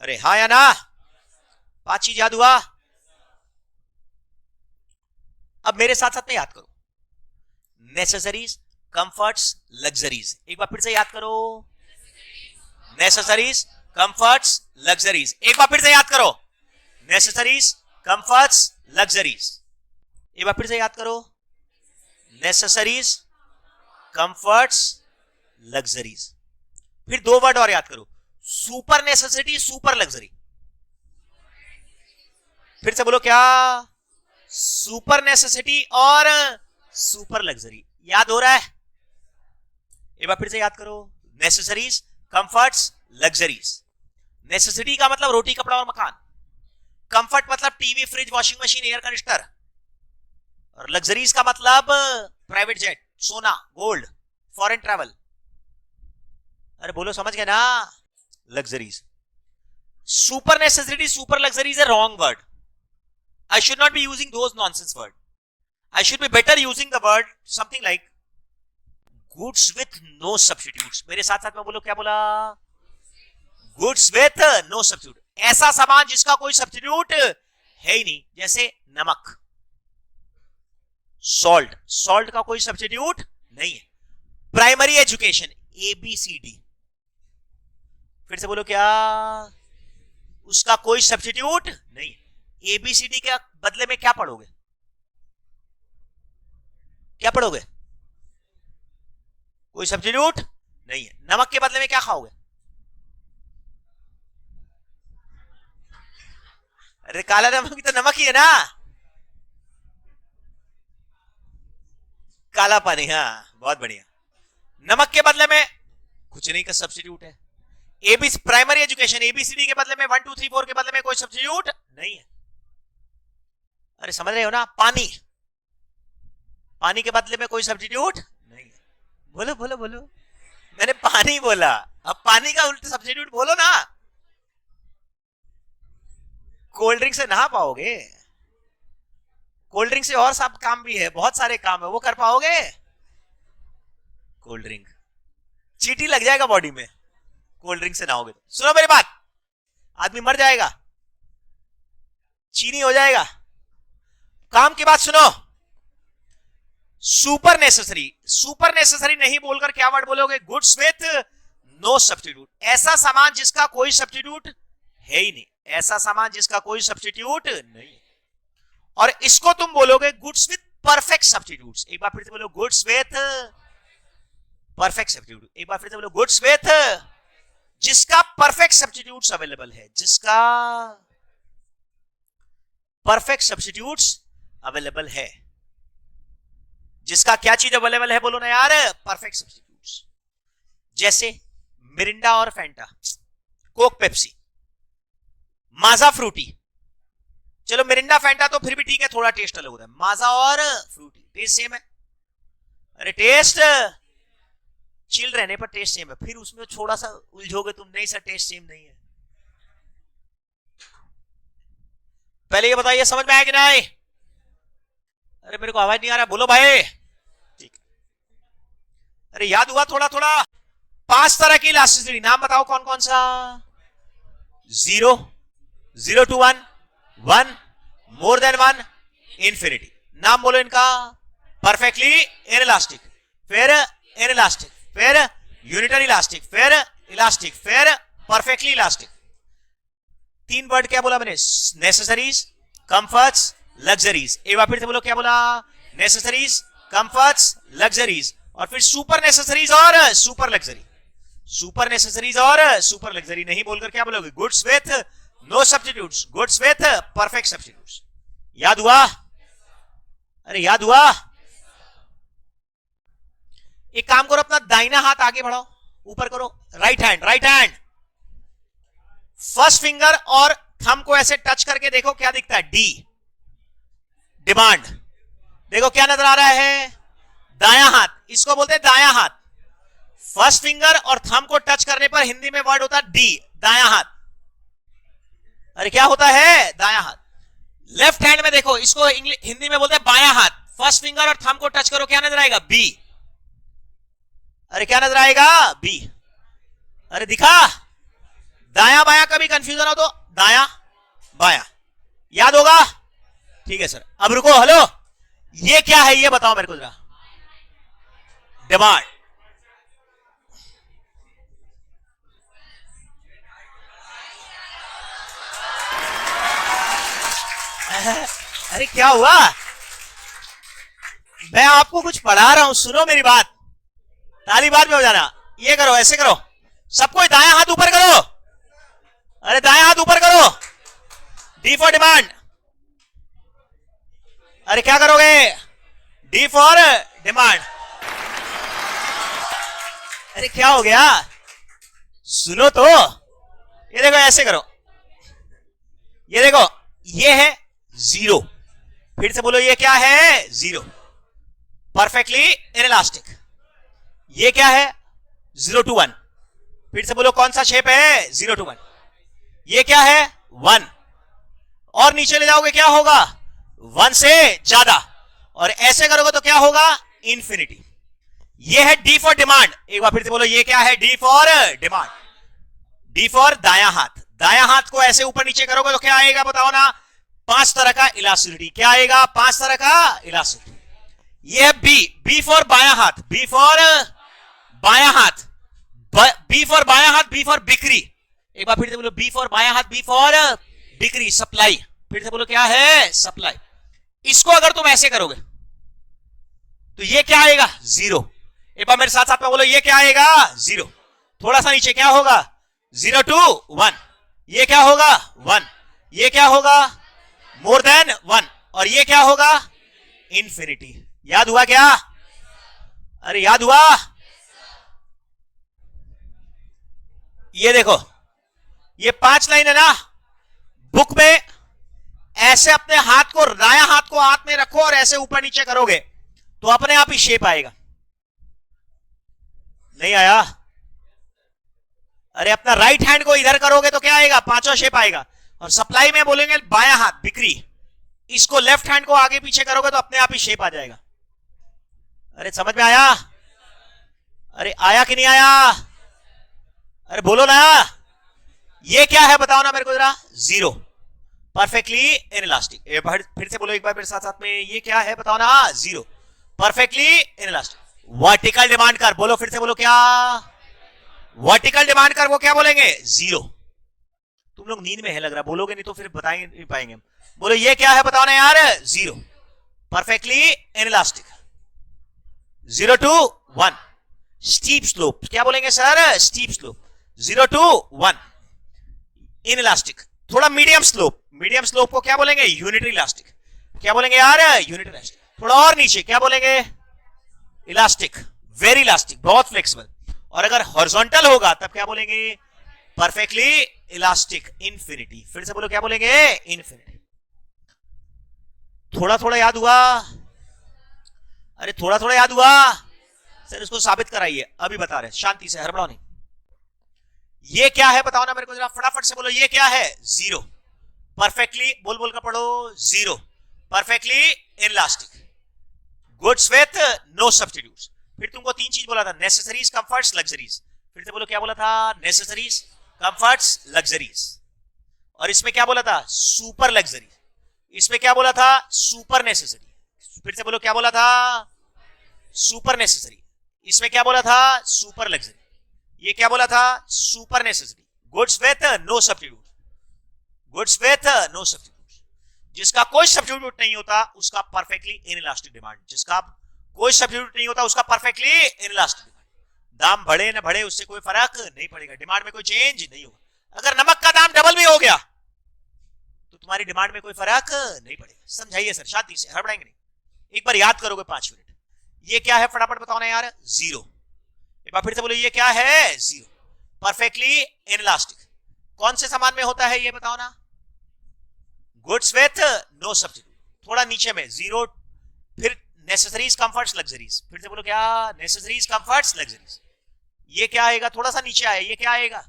अरे हाँ या ना? 5 चीज याद हुआ? अब मेरे साथ साथ में याद करो, नेसेसरीज, कंफर्ट्स, लग्जरीज। एक बार फिर से याद करो, नेसेसरीज, कंफर्ट्स, लग्जरीज। एक बार फिर से याद करो, नेसेसरीज, कंफर्ट्स, लग्जरीज। एक बार फिर से याद करो, नेसेसरीज, कंफर्ट्स, लग्जरीज। फिर 2 वर्ड और याद करो, सुपर नेसेसिटी, सुपर लग्जरी। फिर से बोलो, क्या? सुपर नेसेसिटी और सुपर लग्जरी। याद हो रहा है? एक बार फिर से याद करो, नेसेसरीज, कंफर्ट्स, लग्जरीज। नेसेसिटी का मतलब रोटी, कपड़ा और मकान। कंफर्ट मतलब TV, fridge, washing machine, air conditioner. और लग्जरीज का मतलब प्राइवेट जेट, सोना, गोल्ड, फॉरेन ट्रैवल। अरे बोलो, समझ गए ना? Luxuries. Super necessity, super luxuries है wrong word. I should not be using those nonsense word. I should be better using the word something like goods with no substitutes. मेरे साथ साथ में बोलो, क्या बोला? Goods with no substitute. ऐसा सामान जिसका कोई सब्स्टिट्यूट है ही नहीं, जैसे नमक, सॉल्ट, सॉल्ट का कोई सब्स्टिट्यूट नहीं है. Primary education, ABCD. फिर से बोलो, क्या? उसका कोई सब्स्टिट्यूट नहीं है. ABCD के बदले में क्या पढ़ोगे? क्या पढ़ोगे? कोई सब्स्टिट्यूट नहीं है. नमक के बदले में क्या खाओगे? अरे काला नमक तो नमक ही है ना. काला पानी, हाँ बहुत बढ़िया. नमक के बदले में कुछ नहीं का सब्स्टिट्यूट है। एबीसी प्राइमरी एजुकेशन, एबीसीडी के बदले में 1 2 3 4 के बदले में कोई सब्स्टिट्यूट नहीं है। अरे समझ रहे हो ना? पानी, पानी के बदले में कोई सब्स्टिट्यूट नहीं है। बोलो बोलो बोलो, मैंने पानी बोला, अब पानी का उल्टा सब्स्टिट्यूट बोलो ना। कोल्ड ड्रिंक से नहा पाओगे? कोल्ड ड्रिंक से और सब काम भी है, बहुत सारे काम है, वो कर पाओगे? कोल्ड ड्रिंक, चींटी लग जाएगा बॉडी में कोल्ड ड्रिंक से नहाओगे तो। सुनो मेरी बात, आदमी मर जाएगा, चीनी हो जाएगा। काम की बात सुनो, सुपर नेसेसरी, सुपर नेसेसरी नहीं बोलकर क्या वर्ड बोलोगे? Goods with no substitute. ऐसा सामान जिसका कोई सब्स्टिट्यूट है ही नहीं, ऐसा सामान जिसका कोई सब्स्टिट्यूट नहीं। और इसको तुम बोलोगे गुड्स विथ परफेक्ट सब्स्टिट्यूट्स। एक बार फिर से बोलो, गुड्स विथ परफेक्ट सब्स्टिट्यूट। एक बार फिर से बोलो, गुड्स विथ, जिसका परफेक्ट सब्स्टिट्यूट्स अवेलेबल है, जिसका परफेक्ट सब्स्टिट्यूट्स अवेलेबल है। जिसका क्या चीज अवेलेबल है बोलो ना यार? Perfect substitutes. जैसे मिरिंडा और फैंटा, कोक पेप्सी, माजा फ्रूटी। चलो मिरिंडा फैंटा तो फिर भी ठीक है, थोड़ा टेस्ट अलग होता है। माजा और फ्रूटी टेस्ट सेम है। अरे टेस्ट चिल रहने पर टेस्ट सेम है, फिर उसमें थोड़ा सा उलझोगे तुम, नहीं सर टेस्ट सेम नहीं है। पहले ये बताइए समझ में आया कि नहीं? अरे मेरे को आवाज नहीं आ रहा, बोलो भाई। ठीक, अरे याद हुआ थोड़ा थोड़ा? 5 तरह की इलास्टिसिटी, नाम बताओ कौन कौन सा? 0, 0 to 1, 1, more than 1, इंफिनिटी। नाम बोलो इनका? परफेक्टली इनइलास्टिक, फिर इनइलास्टिक, फिर यूनिटरी इलास्टिक, फिर इलास्टिक, फिर परफेक्टली इलास्टिक। 3 वर्ड क्या बोला मैंने? Necessaries, comforts, luxuries. एक बार फिर से बोलो, क्या बोला? नेसेसरीज, कंफर्ट्स, लग्जरीज, और फिर सुपर नेसेसरीज और सुपर लग्जरी। सुपर नेसेसरीज और सुपर लग्जरी नहीं बोलकर क्या बोलोगे? Goods with no substitutes, goods with perfect substitutes. याद हुआ? अरे याद हुआ? एक काम करो, अपना दाहिना हाथ आगे बढ़ाओ, ऊपर करो, right hand, right hand. First finger और थंब को ऐसे टच करके देखो क्या दिखता है? D, demand. देखो क्या नजर आ रहा है? दायां हाथ, इसको बोलते हैं दायां हाथ। फर्स्ट फिंगर और थंब को टच करने पर हिंदी में वर्ड होता है डी, दायां हाथ। अरे क्या होता है? दायां हाथ। लेफ्ट हैंड में देखो, इसको हिंदी में बोलते हैं बायां हाथ। फर्स्ट फिंगर और थंब को टच करो, क्या नजर आएगा? बी। अरे क्या नजर आएगा? बी। अरे दिखा? दायां बायां कभी कंफ्यूजन हो तो दायां बायां, याद होगा? ठीक है सर। अब रुको, हेलो, ये क्या है ये बताओ मेरे को जरा। डिमांड। अरे क्या हुआ? मैं आपको कुछ पढ़ा रहा हूं, सुनो मेरी बात। ताली बाद में हो जाना। ये करो, ऐसे करो, सबको दायां हाथ ऊपर करो। अरे दायां हाथ ऊपर करो। D for demand. अरे क्या करोगे? D for demand. अरे क्या हो गया? सुनो तो, ये देखो ऐसे करो, ये देखो, ये है 0। फिर से बोलो, ये क्या है? 0। Perfectly inelastic. ये क्या है? 0 to 1। फिर से बोलो, कौन सा शेप है? 0 to 1। ये क्या है? 1। और नीचे ले जाओगे क्या होगा? 1 से ज्यादा। और ऐसे करोगे तो क्या होगा? इंफिनिटी। ये है डी फॉर डिमांड। एक बार फिर से बोलो, ये क्या है? D for demand. D for दायां हाथ। दायां हाथ को ऐसे ऊपर नीचे करोगे तो क्या आएगा बताओ ना? 5 तरह का इलास्टिसिटी। क्या आएगा? 5 तरह का इलास्टिसिटी। ये है बी, बी फॉर बायां हाथ, बी फॉर बायां हाथ, बी फॉर बायां हाथ, बी फॉर बिक्री। एक बार फिर से बोलो, बी फॉर बायां हाथ, बी फॉर बिक्री, सप्लाई। फिर से बोलो, क्या है? सप्लाई। इसको अगर तुम ऐसे करोगे तो ये क्या आएगा? 0। एक बार मेरे साथ साथ में बोलो, ये क्या आएगा? 0। थोड़ा सा नीचे क्या होगा? 0 to 1। ये क्या होगा? 1। ये क्या होगा? More than 1। और ये क्या होगा? इंफिनिटी। याद हुआ क्या? अरे याद हुआ? ये देखो, ये 5 लाइन है ना, बुक में ऐसे अपने हाथ को, दायां हाथ को हाथ में रखो और ऐसे ऊपर नीचे करोगे तो अपने आप ही शेप आएगा। नहीं आया? अरे अपना राइट हैंड को इधर करोगे तो क्या आएगा? पांचों शेप आएगा। और सप्लाई में बोलेंगे बायां हाथ बिक्री, इसको लेफ्ट हैंड को आगे पीछे करोगे तो अपने आप ही शेप आ जाएगा। अरे समझ में आया? अरे आया कि नहीं आया? अरे बोलो ना, ये क्या है बताओ ना मेरे को जरा। Zero, perfectly inelastic. फिर से बोलो एक बार मेरे साथ साथ में, ये क्या है बताओ ना। Zero, perfectly inelastic. Vertical demand कर, बोलो फिर से बोलो, क्या वर्टिकल डिमांड कर, वो क्या बोलेंगे? जीरो। तुम लोग नींद में है लग रहा, बोलोगे नहीं तो फिर बताएंगे नहीं पाएंगे। बोलो ये क्या है बताओ ना यार। Zero, perfectly inelastic. 0 to 1 steep slope, क्या बोलेंगे sir? Steep slope. 0 to 1 inelastic. थोड़ा मीडियम स्लोप, मीडियम स्लोप को क्या बोलेंगे? Unitary elastic. क्या बोलेंगे यार? Unitary elastic. थोड़ा और नीचे क्या बोलेंगे? इलास्टिक, वेरी इलास्टिक, बहुत फ्लेक्सिबल। और अगर हॉरिजॉन्टल होगा तब क्या बोलेंगे? Perfectly elastic, infinity. फिर से बोलो, क्या बोलेंगे? इन्फिनिटी। थोड़ा थोड़ा याद हुआ? अरे थोड़ा थोड़ा याद हुआ? सर इसको साबित कराइए, अभी बता रहे, शांति से, हड़बड़ाओ नहीं। ये क्या है बताओ ना मेरे को जरा, फटाफट से बोलो, ये क्या है? जीरो, परफेक्टली, बोल बोल कर पढ़ो। Zero, perfectly inelastic, goods with no substitutes. फिर तुमको 3 चीज बोला था, नेसेसरीज, कंफर्ट्स, लग्जरीज। फिर से बोलो, क्या बोला था? Necessaries, comforts, luxuries. और इसमें क्या बोला था? Super luxury. इसमें क्या बोला था? Super necessary. फिर से बोलो, क्या बोला था? Super necessary. इसमें क्या बोला था? Super luxury. ये क्या बोला था? Super necessary. Goods with no substitute, goods with no substitute. जिसका कोई सब्स्टिट्यूट नहीं होता उसका परफेक्टली इनइलास्टिक डिमांड। जिसका कोई सब्स्टिट्यूट नहीं होता उसका परफेक्टली इनइलास्टिक डिमांड। दाम बढ़े ना बढ़े उससे कोई फर्क नहीं पड़ेगा, डिमांड में कोई चेंज नहीं होगा। अगर नमक का दाम डबल भी हो गया तो तुम्हारी डिमांड में कोई फर्क नहीं पड़ेगा। समझाइए सर, शांति से, हड़बड़ाएंगे नहीं। एक बार याद करोगे 5 मिनट। ये क्या है फटाफट बताओ ना यार। जीरो। एक बार फिर से बोलो, ये क्या है? Zero, perfectly inelastic. कौन से सामान में होता है ये बताओ ना? Goods with no substitute. थोड़ा नीचे में जीरो, फिर नेसेसरीज, कंफर्ट्स, लग्जरीज। फिर से बोलो, क्या? Necessaries, comforts, luxuries. ये क्या आएगा? थोड़ा सा नीचे आए, ये क्या आएगा?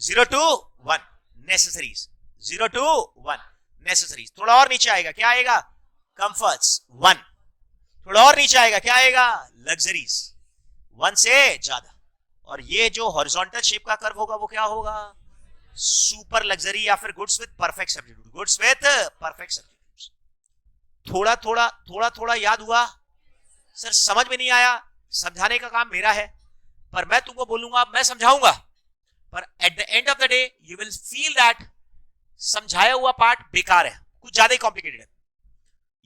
0 to 1 नेसेसरीज, 0 to 1 नेसेसरीज। थोड़ा और नीचे आएगा, क्या आएगा? कंफर्ट्स 1। थोड़ा और नीचे आएगा, क्या आएगा? लग्जरीज 1 से ज्यादा। और ये जो हॉरिजॉन्टल शेप का कर्व होगा वो क्या होगा? सुपर लग्जरी या फिर goods with perfect substitute, goods with perfect substitute. थोड़ा थोड़ा थोड़ा थोड़ा याद हुआ? सर समझ में नहीं आया, समझाने का काम मेरा है, पर मैं तुमको बोलूंगा, मैं समझाऊंगा, पर at the end of the day you will feel that समझाया हुआ पार्ट बेकार है, कुछ ज्यादा ही कॉम्प्लिकेटेड है।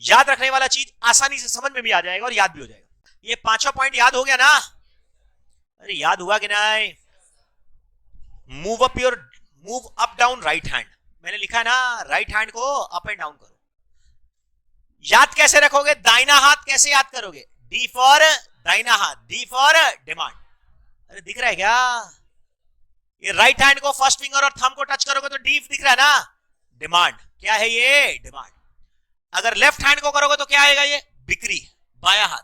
याद रखने वाला चीज आसानी से समझ में भी आ जाएगा और याद भी हो जाएगा। ये 5वां पॉइंट याद हो गया ना? अरे याद हुआ कि नहीं? Move up down right hand, मैंने लिखा है ना, राइट हैंड को अप एंड डाउन करो। याद कैसे रखोगे? दाहिना हाथ कैसे याद करोगे? डी फॉर दाहिना हाथ, डी फॉर डिमांड। अरे दिख रहा है क्या? ये राइट हैंड को फर्स्ट फिंगर और थंब को टच करोगे तो डी दिख रहा है ना, डिमांड। क्या है ये? डिमांड। अगर लेफ्ट हैंड को करोगे तो क्या आएगा? ये बिक्री, बायां हाथ।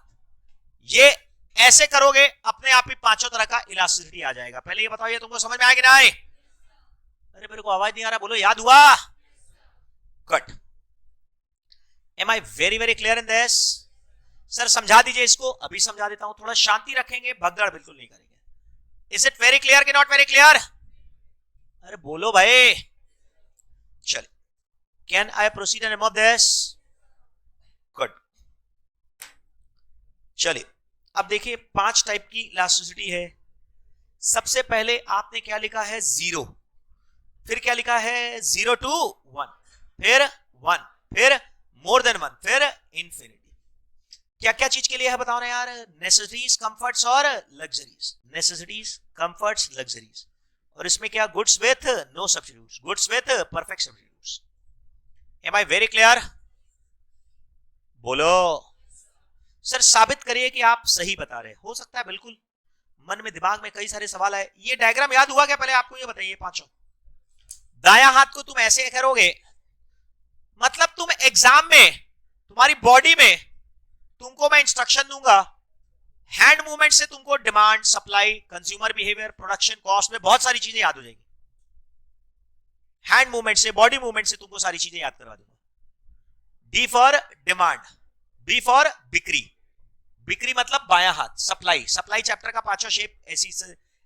ये ऐसे करोगे अपने आप ही 5 तरह का इलास्टिसिटी आ जाएगा। पहले ये बताओ, ये तुमको समझ में आएगी ना? आए? अरे मेरे को आवाज नहीं आ रहा, बोलो याद हुआ? Cut. Am I very very clear in this? Sir समझा दीजिए इसको, अभी समझा देता हूं। थोड़ा शांति रखेंगे, भगदड़ बिल्कुल नहीं करेंगे। इज इट वेरी क्लियर कि नॉट वेरी क्लियर? अरे बोलो भाई। चलिए, can I proceed and remove this? Good. चलिए अब देखिए 5 टाइप की इलास्टिसिटी है। सबसे पहले आपने क्या लिखा है? 0। फिर क्या लिखा है? 0 to 1, फिर 1, फिर मोर देन 1, फिर इंफिनिटी। क्या क्या चीज के लिए है बताओ ना यार? नेसेसरीज, कंफर्ट्स और लग्जरीज। Necessaries, comforts, luxuries. और इसमें क्या? Goods with no substitutes, goods with perfect substitutes. Am I very clear? बोलो। सर साबित करिए कि आप सही बता रहे। हो सकता है बिल्कुल, मन में दिमाग में कई सारे सवाल आए। ये डायग्राम याद हुआ क्या पहले आपको ये बताइए पांचों। दाया हाथ को तुम ऐसे करोगे, मतलब तुम एग्जाम में तुम्हारी बॉडी में तुमको मैं इंस्ट्रक्शन दूंगा, हैंड मूवमेंट से तुमको demand, supply, consumer behaviour, production, cost में बहुत सारी चीजें याद हो जाएगी। हैंड मूवमेंट से, बॉडी मूवमेंट से तुमको सारी चीजें याद करवा दूंगा। D for demand, B for बिक्री, बिक्री मतलब बायां हाथ, सप्लाई, सप्लाई चैप्टर का पांचवा शेप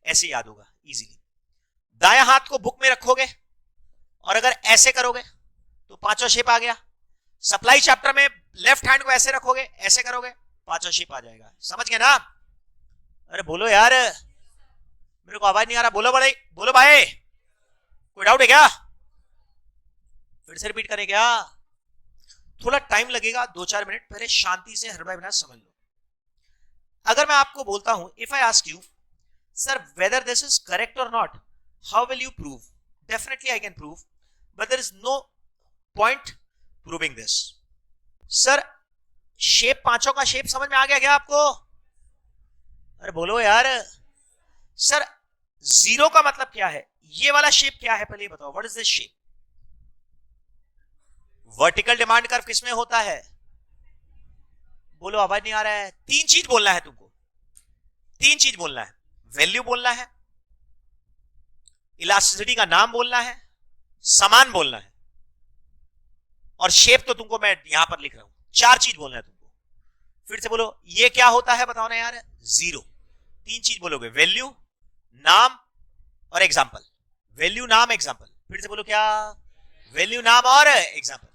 ऐसे याद होगा इजीली। दायां हाथ को बुक में रखोगे और अगर ऐसे करोगे तो पांचवा शेप आ गया। सप्लाई चैप्टर में लेफ्ट हैंड को ऐसे रखोगे, ऐसे करोगे, पांचवा शेप आ जाएगा। समझ गए ना? अरे बोलो यार, मेरे को आवाज नहीं आ रहा। बोलो बड़े, बोलो भाई, कोई डाउट है क्या? फिर से रिपीट करें क्या? थोड़ा टाइम लगेगा, 2-4 मिनट, पहले शांति से हृदय बिना समझ लो। अगर मैं आपको बोलता हूं, if I ask you sir whether this is correct और not, how will you prove? Definitely I can prove, but there is no point proving this. Sir shape, पांचों का शेप समझ में आ गया क्या आपको? अरे बोलो यार। सर जीरो का मतलब क्या है? ये वाला शेप क्या है पहले बताओ, what is this shape? Vertical demand curve किसमें होता है? बोलो, आवाज नहीं आ रहा है। 3 चीज बोलना है तुमको, 3 चीज बोलना है। वैल्यू बोलना है, इलास्टिसिटी का नाम बोलना है, समान बोलना है, और शेप तो तुमको मैं यहां पर लिख रहा हूं। 4 चीज बोलना है तुमको। फिर से बोलो, ये क्या होता है बताओ ना यार? जीरो। 3 चीज बोलोगे, वैल्यू, नाम और एग्जाम्पल। वैल्यू, नाम, एग्जाम्पल। फिर से बोलो क्या? वैल्यू, नाम और एग्जाम्पल।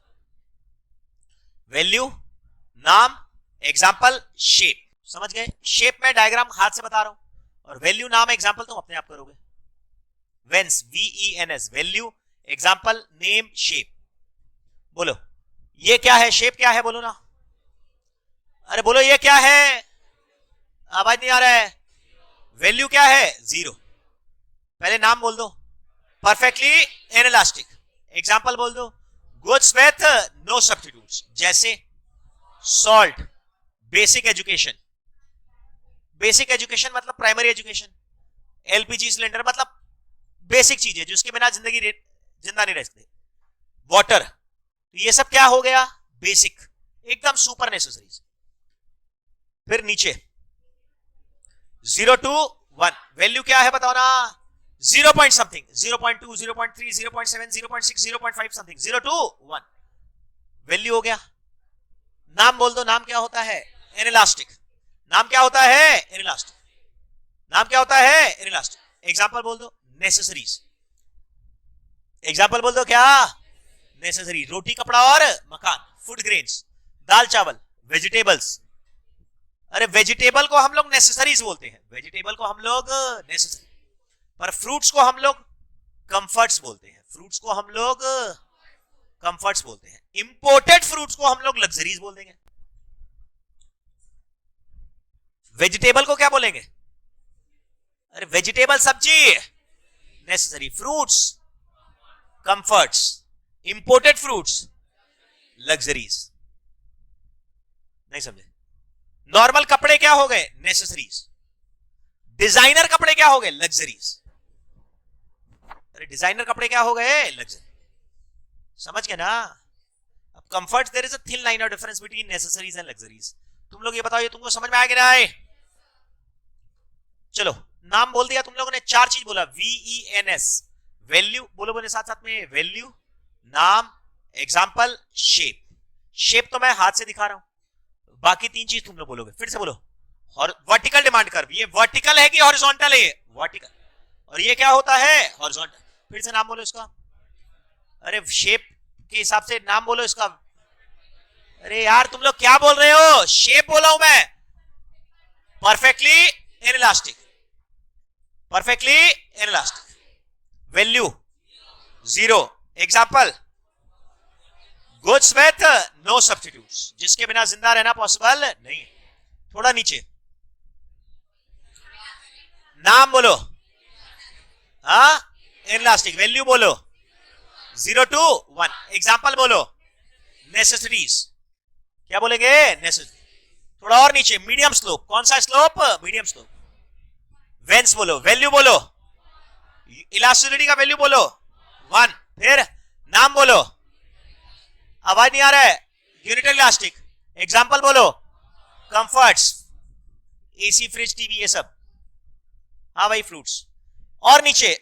वैल्यू, नाम, एग्जाम्पल, शेप। समझ गए? शेप में डायग्राम हाथ से बता रहा हूं और वैल्यू, नाम, एग्जाम्पल तुम अपने आप करोगे। VENS, VENS, value, example, name, shape. बोलो ये क्या है? शेप क्या है? बोलो ना। अरे बोलो ये क्या है? आवाज नहीं आ रहा है। वैल्यू क्या है? जीरो। पहले नाम बोल दो, परफेक्टली इनइलास्टिक। एग्जाम्पल बोल दो, गुड्स विथ नो सब्स्टिट्यूट्स, जैसे salt. Basic education, basic education मतलब प्राइमरी एजुकेशन। LPG सिलेंडर मतलब बेसिक चीज है जिसके बिना जिंदा नहीं रह सकते। वाटर, तो ये सब क्या हो गया? बेसिक, एकदम सुपर नेसेसरीज। फिर नीचे 0 to 1, वैल्यू क्या है बताओ ना? 0 point something, 0.2, 0.3, 0.7, 0.6, 0.5 something, 0 to 1 value हो गया। नाम बोल दो, नाम क्या होता है? इनइलास्टिक। नाम क्या होता है? इनइलास्टिक। नाम क्या होता है? इनइलास्टिक। एग्जाम्पल बोल दो, नेसेसरीज। एग्जाम्पल बोल दो क्या? नेसेसरी। रोटी, कपड़ा और मकान। फूड ग्रेन्स, दाल, चावल, वेजिटेबल्स। अरे वेजिटेबल को हम लोग नेसेसरीज बोलते हैं, वेजिटेबल को हम लोग नेसेसरी, पर फ्रूट्स को हम लोग कंफर्ट्स बोलते हैं। फ्रूट्स को हम लोग कंफर्ट्स बोलते हैं। इंपोर्टेड फ्रूट्स को हम लोग लग्जरीज बोल देंगे। वेजिटेबल को क्या बोलेंगे? अरे वेजिटेबल सब्जी, necessary. Fruits comforts, imported fruits luxuries. नहीं समझे? नॉर्मल कपड़े क्या हो गए? नेसेसरीज। डिजाइनर कपड़े क्या हो गए? लग्जरीज। अरे डिजाइनर कपड़े क्या हो गए? लग्जरी। समझ गए ना? अब comfort, there is a thin line of difference between necessaries and luxuries. तुम लोग ये बताओ, ये तुमको समझ में आ गया ना? चलो, नाम बोल दिया तुम लोगों ने, 4 चीज बोला। VENS, वैल्यू बोलो, बोले साथ साथ में, वैल्यू, नाम, एग्जाम्पल, शेप। शेप तो मैं हाथ से दिखा रहा हूं, बाकी 3 चीज तुम लोग बोलोगे। फिर से बोलो, वर्टिकल डिमांड कर्व, ये वर्टिकल है कि हॉरिजॉन्टल है? ये वर्टिकल। और ये क्या होता है? हॉरिजॉन्टल। फिर से नाम बोलो इसका। अरे शेप के हिसाब से नाम बोलो इसका। अरे यार तुम लोग क्या बोल रहे हो? शेप बोला हूं मैं। Perfectly inelastic, perfectly inelastic. Value 0। Example, goods with no substitutes, जिसके बिना जिंदा रहना पॉसिबल नहीं। थोड़ा नीचे नाम बोलो, हाँ इनइलास्टिक। वैल्यू बोलो 0 to 1। एग्जाम्पल बोलो, नेसेसरीज। क्या बोलेंगे? नेसेसरी। थोड़ा और नीचे, मीडियम स्लोप। कौन सा स्लोप? Medium slope. वेंस बोलो, वैल्यू बोलो, इलास्टिसिटी का वैल्यू बोलो 1, फिर नाम बोलो, आवाज नहीं आ रहा है, यूनिटरी इलास्टिक, एग्जांपल बोलो, कंफर्ट्स, एसी, फ्रिज, टीवी, ये सब, हाँ भाई फ्रूट्स, और नीचे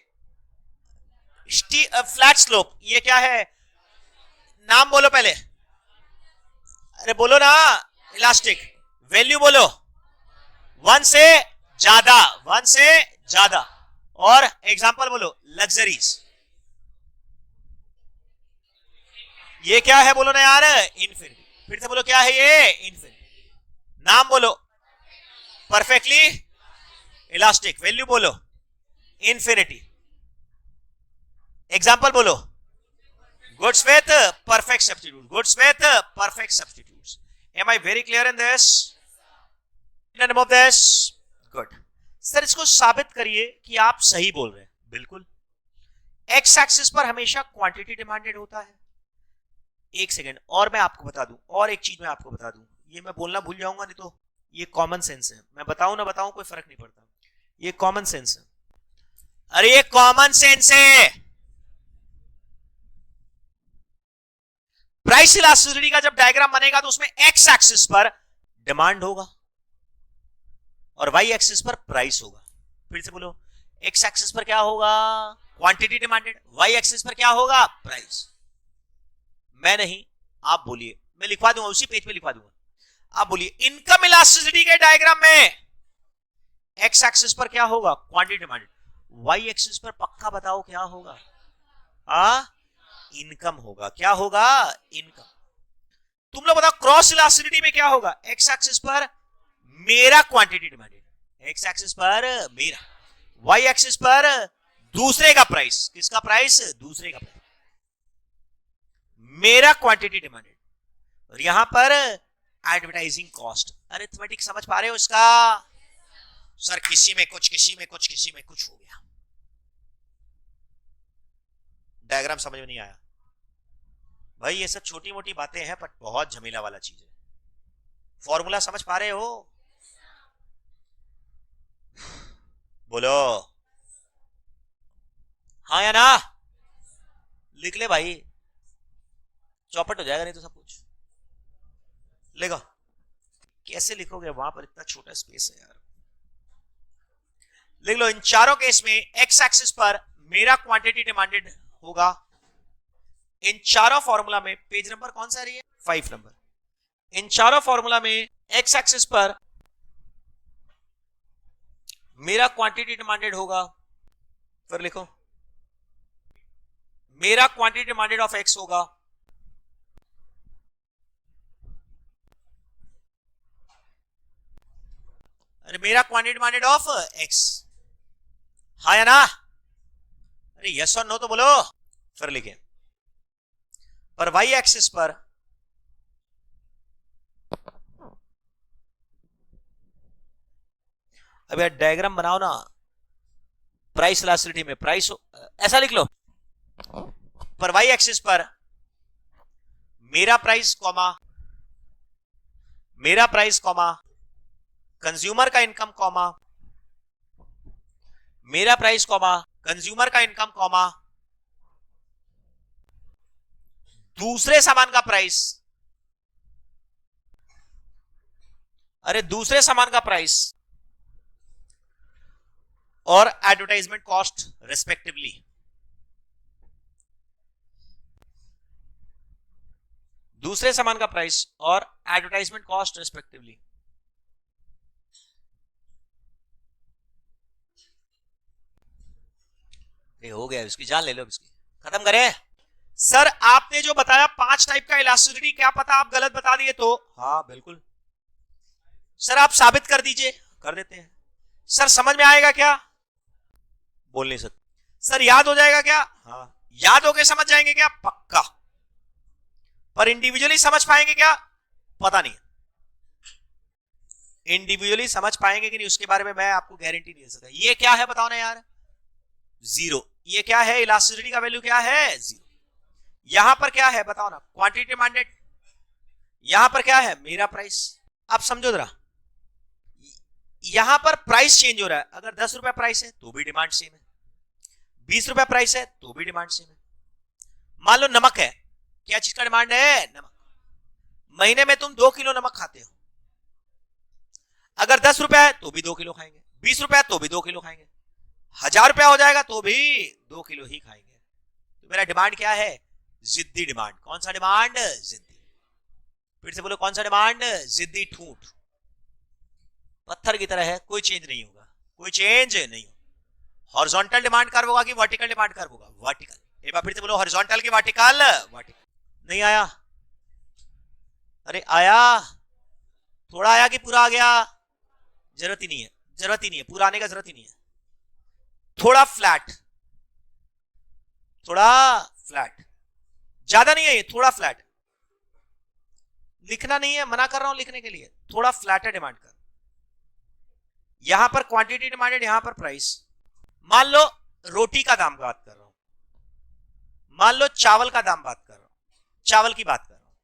फ्लैट स्लोप, ये क्या है, नाम बोलो पहले, अरे बोलो ना, इलास्टिक, वैल्यू बोलो 1 से ज्यादा, 1 से ज्यादा, और एग्जांपल बोलो, लग्जरीज, ये क्या है बोलो ना यार, इन्फिनिटी, फिर से बोलो क्या है ये, इन्फिनिटी, नाम बोलो, परफेक्टली इलास्टिक, वैल्यू बोलो, इन्फिनिटी, एग्जांपल बोलो, goods with perfect substitute, goods with perfect substitutes. Am I very clear in this? Name of this? Good. Sir इसको साबित करिए कि आप सही बोल रहे हैं। बिल्कुल, एक्स एक्सिस पर हमेशा क्वांटिटी डिमांडेड होता है। एक सेकेंड और मैं आपको बता दूं, और एक चीज मैं आपको बता दूं, ये मैं बोलना भूल जाऊंगा नहीं तो ये कॉमन सेंस है, मैं बताऊं ना बताऊं कोई फर्क नहीं पड़ता, ये कॉमन सेंस है, अरे ये कॉमन सेंस है। प्राइस इलास्टिसिटी का जब डायग्राम बनेगा तो उसमें एक्स एक्सिस पर डिमांड होगा और वाई एक्सिस पर प्राइस होगा। फिर से बोलो, एक्स एक्सिस पर क्या होगा, क्वांटिटी डिमांडेड, वाई एक्सिस पर क्या होगा, प्राइस। मैं नहीं, आप बोलिए, मैं लिखवा दूंगा, उसी पेज पे लिखवा दूंगा, आप बोलिए, इनकम इलास्टिसिटी के डायग्राम में एक्स एक्सिस पर क्या होगा, क्वांटिटी डिमांडेड, वाई एक्सिस पर पक्का बताओ क्या होगा, इनकम होगा। क्या होगा, इनकम। तुम लोग बताओ क्रॉस इलास्टिसिटी में क्या होगा, एक्स एक्सिस पर मेरा क्वांटिटी डिमांडेड, एक्स एक्सिस पर मेरा, वाई एक्सिस पर दूसरे का प्राइस, किसका प्राइस, दूसरे का प्राइस, मेरा क्वांटिटी डिमांडेड, और यहां पर एडवर्टाइजिंग कॉस्ट। अरिथमेटिक समझ पा रहे हो इसका, सर किसी में कुछ, किसी में कुछ, किसी में कुछ हो गया, डायग्राम समझ में नहीं आया भाई, ये सब छोटी मोटी बातें हैं पर बहुत झमेला वाला चीज है। फॉर्मूला समझ पा रहे हो, बोलो हाँ या ना, लिख ले भाई, चौपट हो जाएगा नहीं तो सब कुछ। लिखो, कैसे लिखोगे, वहां पर इतना छोटा स्पेस है यार। लिख लो, इन चारों केस में एक्स एक्सिस पर मेरा क्वांटिटी डिमांडेड होगा। इन चारों फॉर्मूला में, पेज नंबर कौन सा है, 5 नंबर, इन चारों फॉर्मूला में एक्स एक्सिस पर मेरा क्वांटिटी डिमांडेड होगा। फिर लिखो, मेरा क्वांटिटी डिमांडेड ऑफ एक्स होगा, अरे मेरा क्वांटिटी डिमांडेड ऑफ एक्स, हाँ या ना, अरे यस और नो तो बोलो। फिर लिखे, पर वाई एक्सिस पर अब यार डायग्राम बनाओ ना, प्राइस इलास्टिसिटी में प्राइस, ऐसा लिख लो, पर वाई एक्सिस पर मेरा प्राइस कॉमा, मेरा प्राइस कॉमा, कंज्यूमर का इनकम कॉमा, मेरा प्राइस कॉमा, कंज्यूमर का इनकम कॉमा, दूसरे सामान का प्राइस, अरे दूसरे सामान का प्राइस, और एडवर्टाइजमेंट कॉस्ट रेस्पेक्टिवली। दूसरे सामान का प्राइस और एडवर्टाइजमेंट कॉस्ट रेस्पेक्टिवली। हो गया, इसकी जान ले लो, इसकी खत्म करें। सर आपने जो बताया 5 टाइप का इलास्टिसिटी, क्या पता आप गलत बता दिए तो, हाँ बिल्कुल सर, आप साबित कर दीजिए, कर देते हैं। सर समझ में आएगा क्या, बोल नहीं सकते। सर याद हो जाएगा क्या, हाँ याद होके समझ जाएंगे क्या, पक्का, पर इंडिविजुअली समझ पाएंगे क्या, पता नहीं। इंडिविजुअली समझ पाएंगे कि नहीं उसके बारे में मैं आपको गारंटी नहीं दे सकता। ये क्या है बताओ ना यार, 0। ये क्या है, इलास्टिसिटी का वैल्यू क्या है, 0। यहां पर क्या है बताओ ना, क्वांटिटी यहां पर प्राइस चेंज हो रहा है। अगर 10 रुपया प्राइस है तो भी डिमांड सेम है, 20 रुपया प्राइस है तो भी डिमांड सेम है। मान लो नमक है, क्या चीज का डिमांड है? नमक। महीने में तुम 2 किलो नमक खाते हो, अगर 10 रुपया है तो भी 2 किलो खाएंगे, 20 रुपया तो भी 2 किलो खाएंगे, 1000 रुपया हो जाएगा तो भी 2 किलो ही खाएंगे। तो मेरा डिमांड क्या है? जिद्दी डिमांड। कौन सा डिमांड? जिद्दी। फिर से बोलो, कौन सा डिमांड? जिद्दी ठूठ। पत्थर की तरह है, कोई चेंज नहीं होगा, कोई चेंज नहीं होगा। हॉरिजॉन्टल डिमांड कर्व होगा कि वर्टिकल डिमांड कर्व होगा? वर्टिकल। एक बार फिर से बोलो, हॉरिजॉन्टल की वर्टिकल? वर्टिकल। नहीं आया? अरे आया, थोड़ा आया कि पूरा आ गया? जरूरत ही नहीं है, जरूरत ही नहीं है, पूरा आने का जरूरत ही नहीं है। थोड़ा फ्लैट, थोड़ा फ्लैट, ज्यादा नहीं है ये, थोड़ा फ्लैट। लिखना नहीं है, मना कर रहा हूं लिखने के लिए। थोड़ा फ्लैट है डिमांड कर। यहां पर क्वांटिटी डिमांडेड, यहां पर प्राइस। मान लो रोटी का दाम बात कर रहा हूं, मान लो चावल का दाम बात कर रहा हूं, चावल की बात कर रहा हूं,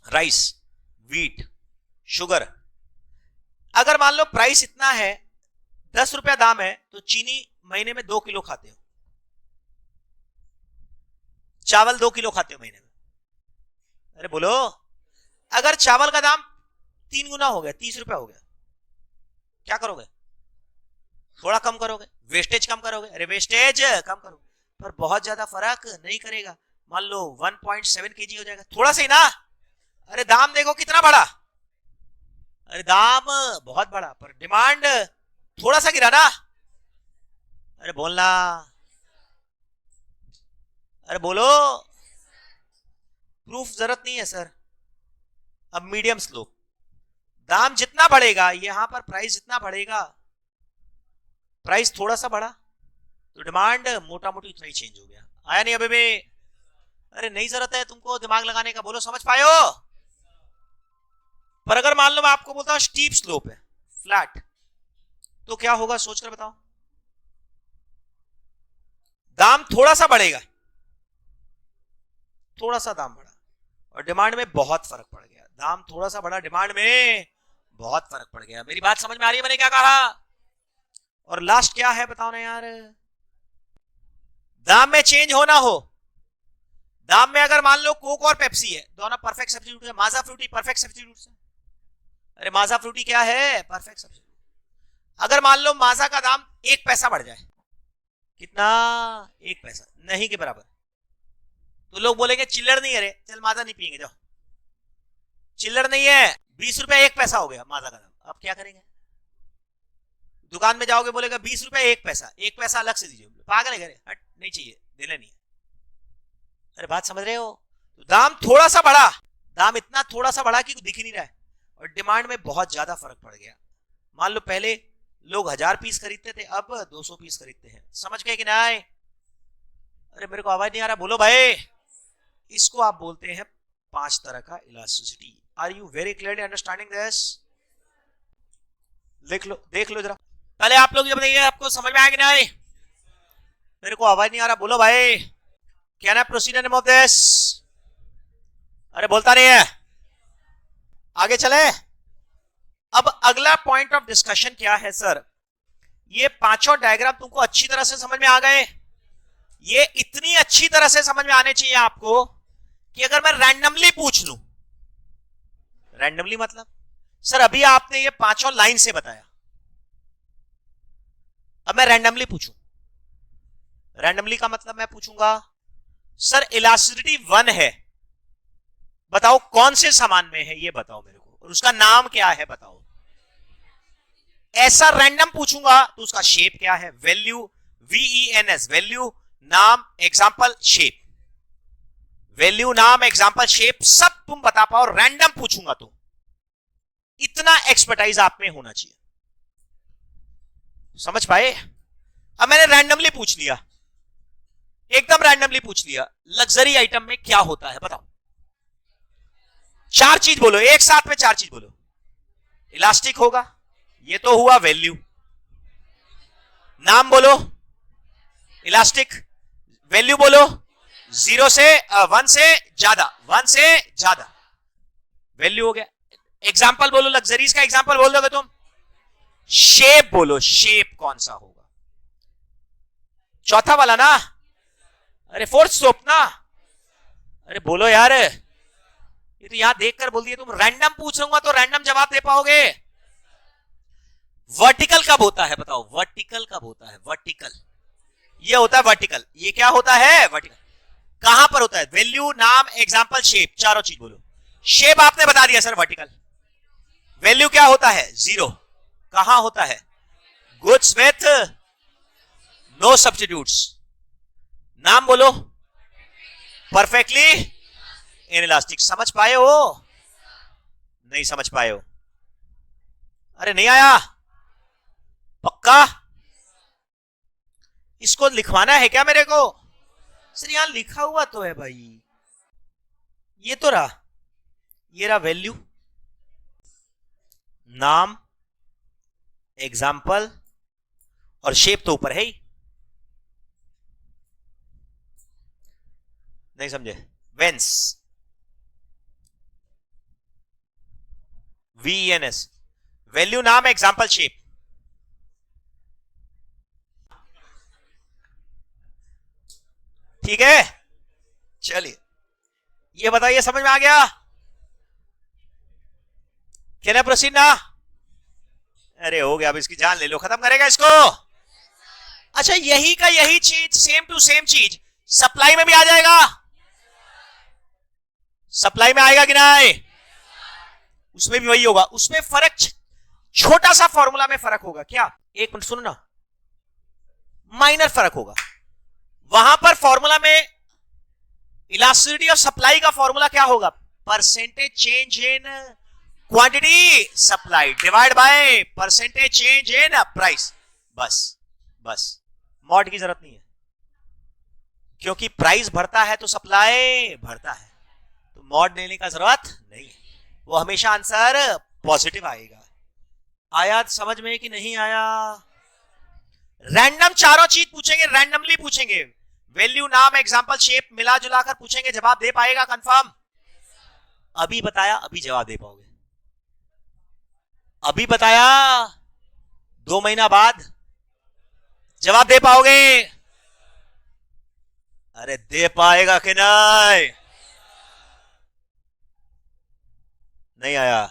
राइस, व्हीट, शुगर। अगर मान लो प्राइस इतना है, 10 रुपया दाम है, तो चीनी महीने में 2 किलो खाते हो, चावल 2 किलो खाते हो महीने में। अरे बोलो, अगर चावल का दाम 3 गुना हो गया, 30 रुपया हो गया, क्या करोगे? थोड़ा कम करोगे, वेस्टेज कम करोगे। अरे वेस्टेज कम करोगे, पर बहुत ज्यादा फर्क नहीं करेगा। मान लो 1.7 केजी हो जाएगा, थोड़ा सा ही ना। अरे दाम देखो कितना बड़ा, अरे दाम बहुत बड़ा, पर डिमांड थोड़ा सा गिरा ना। अरे बोलना, अरे बोलो। प्रूफ जरूरत नहीं है सर। अब मीडियम स्लोप, दाम जितना बढ़ेगा, यहां पर प्राइस जितना बढ़ेगा, प्राइस थोड़ा सा बढ़ा तो डिमांड मोटा मोटी उतना ही चेंज हो गया। आया नहीं अभी भी? अरे नहीं जरूरत है तुमको दिमाग लगाने का, बोलो समझ पाए हो? पर अगर मान लो मैं आपको बोलता हूं स्टीप स्लोप है, फ्लैट, तो क्या होगा? सोचकर बताओ। दाम थोड़ा सा बढ़ेगा, थोड़ा सा दाम बढ़ा और डिमांड में बहुत फर्क पड़ गया। दाम थोड़ा सा बढ़ा, डिमांड में बहुत फर्क पड़ गया। मेरी बात समझ में आ रही है मैंने क्या कहा? और लास्ट क्या है बताओ ना यार? दाम में चेंज होना हो, दाम में अगर मान लो कोक और पेप्सी है, दोनों परफेक्ट सब्स्टिट्यूट है। माजा फ्रूटी परफेक्ट सब्स्टिट्यूट है। अरे माजा फ्रूटी क्या है? Perfect substitute. अगर मान लो माजा का दाम 1 पैसा बढ़ जाए, कितना? 1 पैसा, नहीं के बराबर, तो लोग बोलेंगे चिल्लर नहीं है रे, चल माजा नहीं पियेंगे, जाओ। चिल्लर नहीं है, 20 रुपया 1 पैसा हो गया माजा का दाम। अब क्या करेंगे? दुकान में जाओगे, बोलेगा 20 रुपया 1 पैसा, 1 पैसा अलग से दीजिए। पागल है घरे, हट, नहीं चाहिए, देना नहीं है। अरे बात समझ रहे हो? तो दाम थोड़ा सा बढ़ा, दाम इतना थोड़ा सा बढ़ा कि दिख ही नहीं रहा है, और डिमांड में बहुत ज्यादा फर्क पड़ गया। मान लो पहले लोग 1000 पीस खरीदते थे, अब 200 पीस खरीदते हैं। समझ गए कि नहीं? अरे मेरे को आवाज नहीं आ रहा, बोलो भाई। इसको आप बोलते हैं 5 तरह का elasticity. Are you very clearly understanding this? लिख लो, देख लो जरा। पहले आप लोग ये बताइए, आपको समझ में आया कि नहीं? मेरे को आवाज नहीं आ रहा, बोलो भाई। Can I proceed in of this? अरे बोलता नहीं है। आगे चले। अब अगला पॉइंट ऑफ डिस्कशन क्या है सर? ये पांचों डायग्राम तुमको अच्छी तरह से समझ में आ गए? ये इतनी अच्छी तरह से समझ में आने चाहिए आपको कि अगर मैं रैंडमली पूछ लूं, रैंडमली मतलब सर अभी आपने ये पांचों लाइन से बताया, अब मैं रैंडमली पूछूं, रैंडमली का मतलब मैं पूछूंगा सर इलास्टिसिटी 1 है, बताओ कौन से सामान में है ये बताओ मेरे को, और उसका नाम क्या है बताओ। ऐसा रैंडम पूछूंगा तो उसका शेप क्या है, वैल्यू, VENS, वैल्यू, नाम, एग्जांपल, शेप, वैल्यू, नाम, एग्जांपल, शेप, सब तुम बता पाओ। रैंडम पूछूंगा तो इतना एक्सपर्टाइज आप में होना चाहिए। समझ पाए? अब मैंने रैंडमली पूछ लिया, एकदम रैंडमली पूछ लिया, लग्जरी आइटम में क्या होता है बताओ। 4 चीज बोलो, एक साथ में 4 चीज बोलो। इलास्टिक होगा, ये तो हुआ वैल्यू। नाम बोलो, इलास्टिक। वैल्यू बोलो, 0 से 1 से ज्यादा, 1 से ज्यादा, वैल्यू हो गया। एग्जाम्पल बोलो, लग्जरीज का एग्जाम्पल बोल दोगे तुम? शेप बोलो, शेप कौन सा होगा? चौथा वाला ना? अरे फोर्थ सोप ना? अरे बोलो यार, ये तो यहां देखकर बोल दिए तुम। रैंडम पूछूंगा तो रैंडम जवाब दे पाओगे? वर्टिकल कब होता है बताओ? वर्टिकल कब होता है? वर्टिकल, ये होता है वर्टिकल। ये क्या होता है? वर्टिकल। कहां पर होता है? वैल्यू, नाम, एग्जाम्पल, शेप, चारों चीज बोलो। शेप आपने बता दिया सर, वर्टिकल। वैल्यू क्या होता है? जीरो। कहां होता है? Goods with no substitutes. नाम बोलो? Perfectly inelastic. समझ पाए हो? नहीं समझ पाए हो? अरे नहीं आया? पक्का? इसको लिखवाना है क्या मेरे को? सर यहां लिखा हुआ तो है भाई, ये तो रहा, ये रहा वैल्यू, नाम, एग्जाम्पल और शेप तो ऊपर है ही। नहीं समझे? वेंस, VENS, वैल्यू, नाम, एग्जाम्पल, शेप। ठीक है, चलिए ये बताइए, समझ में आ गया? कैन आई प्रोसीड ना? अरे हो गया, अब इसकी जान ले लो, खत्म करेगा इसको। अच्छा, यही का यही चीज, सेम टू सेम चीज सप्लाई में भी आ जाएगा? सप्लाई में आएगा कि नहीं? उसमें भी वही होगा। उसमें फर्क, छोटा सा फॉर्मूला में फर्क होगा। क्या? एक मिनट सुनो ना, माइनर फर्क होगा। वहां पर फॉर्मूला में इलास्टिसिटी ऑफ सप्लाई का फॉर्मूला क्या होगा? Percentage change in quantity supply divide by percentage change in price. बस बस, मॉड की जरूरत नहीं है, क्योंकि प्राइस बढ़ता है तो सप्लाई बढ़ता है, तो मॉड लेने का जरूरत नहीं है। वो हमेशा आंसर पॉजिटिव आएगा। आया समझ में कि नहीं आया? रैंडम चारों चीज पूछेंगे, रैंडमली पूछेंगे। वैल्यू, नाम, एग्जांपल, शेप मिला जुलाकर पूछेंगे, जवाब दे पाएगा कंफर्म? अभी बताया, अभी जवाब दे पाओगे? अभी बताया, 2 महीना बाद जवाब दे पाओगे? अरे दे पाएगा कि नहीं? नहीं आया?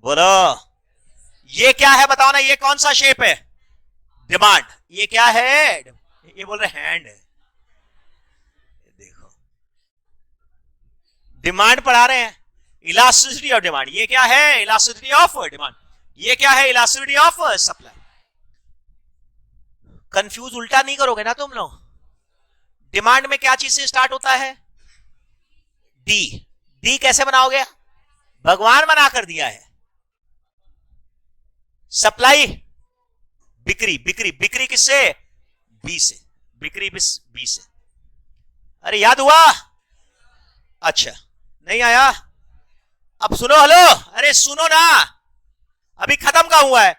बोलो, ये क्या है बताओ ना? ये कौन सा शेप है? डिमांड। ये क्या है? ये बोल रहे हैंड है। देखो, डिमांड पढ़ा रहे हैं, इलास्टिसिटी ऑफ डिमांड। ये क्या है? Elasticity of demand. ये क्या है? Elasticity of supply. कंफ्यूज उल्टा नहीं करोगे ना तुम लोग? डिमांड में क्या चीज से स्टार्ट होता है? डी। डी कैसे बनाओगे? भगवान बना कर दिया है। सप्लाई, बिक्री। बिक्री, बिक्री किससे? बी से। बिक्री बी से। अरे याद हुआ? अच्छा, नहीं आया? अब सुनो, हेलो, अरे सुनो ना, अभी खत्म का हुआ है।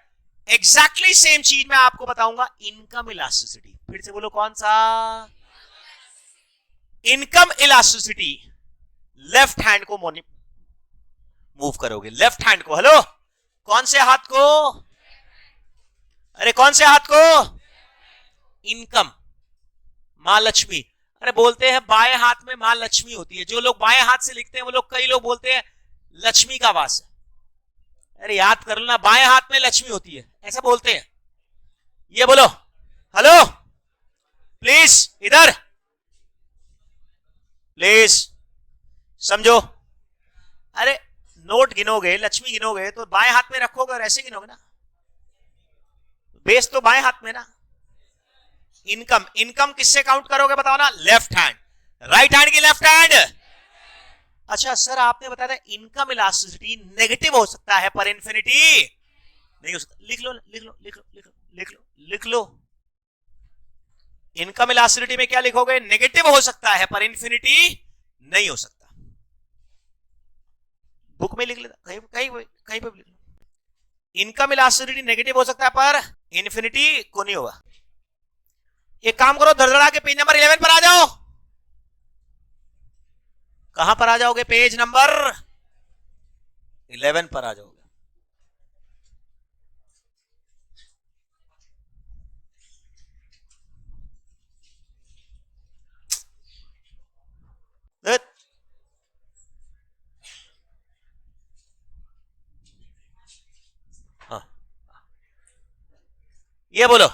एग्जैक्टली सेम चीज मैं आपको बताऊंगा, इनकम इलास्टिसिटी। फिर से बोलो, कौन सा? Income elasticity. लेफ्ट हैंड को मूव करोगे, लेफ्ट हैंड को। हेलो, कौन से हाथ को? अरे कौन से हाथ को? इनकम, मां लक्ष्मी। अरे बोलते हैं बाएं हाथ में मां लक्ष्मी होती है। जो लोग बाएं हाथ से लिखते हैं वो लोग, कई लोग बोलते हैं लक्ष्मी का वास है। अरे याद कर लो ना, बाएं हाथ में लक्ष्मी होती है, ऐसा बोलते हैं। ये बोलो, हेलो प्लीज, इधर प्लीज, समझो। अरे नोट गिनोगे, लक्ष्मी गिनोगे तो बाएं हाथ में रखोगे और ऐसे गिनोगे ना, बेस तो बाएं हाथ में ना। इनकम, इनकम किससे काउंट करोगे बताओ ना? Left hand. राइट हैंड की लेफ्ट हैंड। अच्छा सर, आपने बताया था इनकम इलास्टिसिटी नेगेटिव हो सकता है पर इन्फिनिटी नहीं हो सकता। लिख लो, लिख लो, लिख लो, लिख लो, लिख लो, लिख लो। इनकम इलास्टिसिटी में क्या लिखोगे? नेगेटिव हो सकता है पर इन्फिनिटी नहीं हो सकता। बुक में लिख लेता, कहीं कहीं कहीं पे लिख लो। इनकम इलास्टिसिटी नेगेटिव हो सकता है पर इन्फिनिटी को नहीं होगा। एक काम करो, धड़धड़ा के पेज नंबर 11 पर आ जाओ। कहां पर आ जाओगे? पेज नंबर 11 पर आ जाओगे। हाँ, ये बोलो,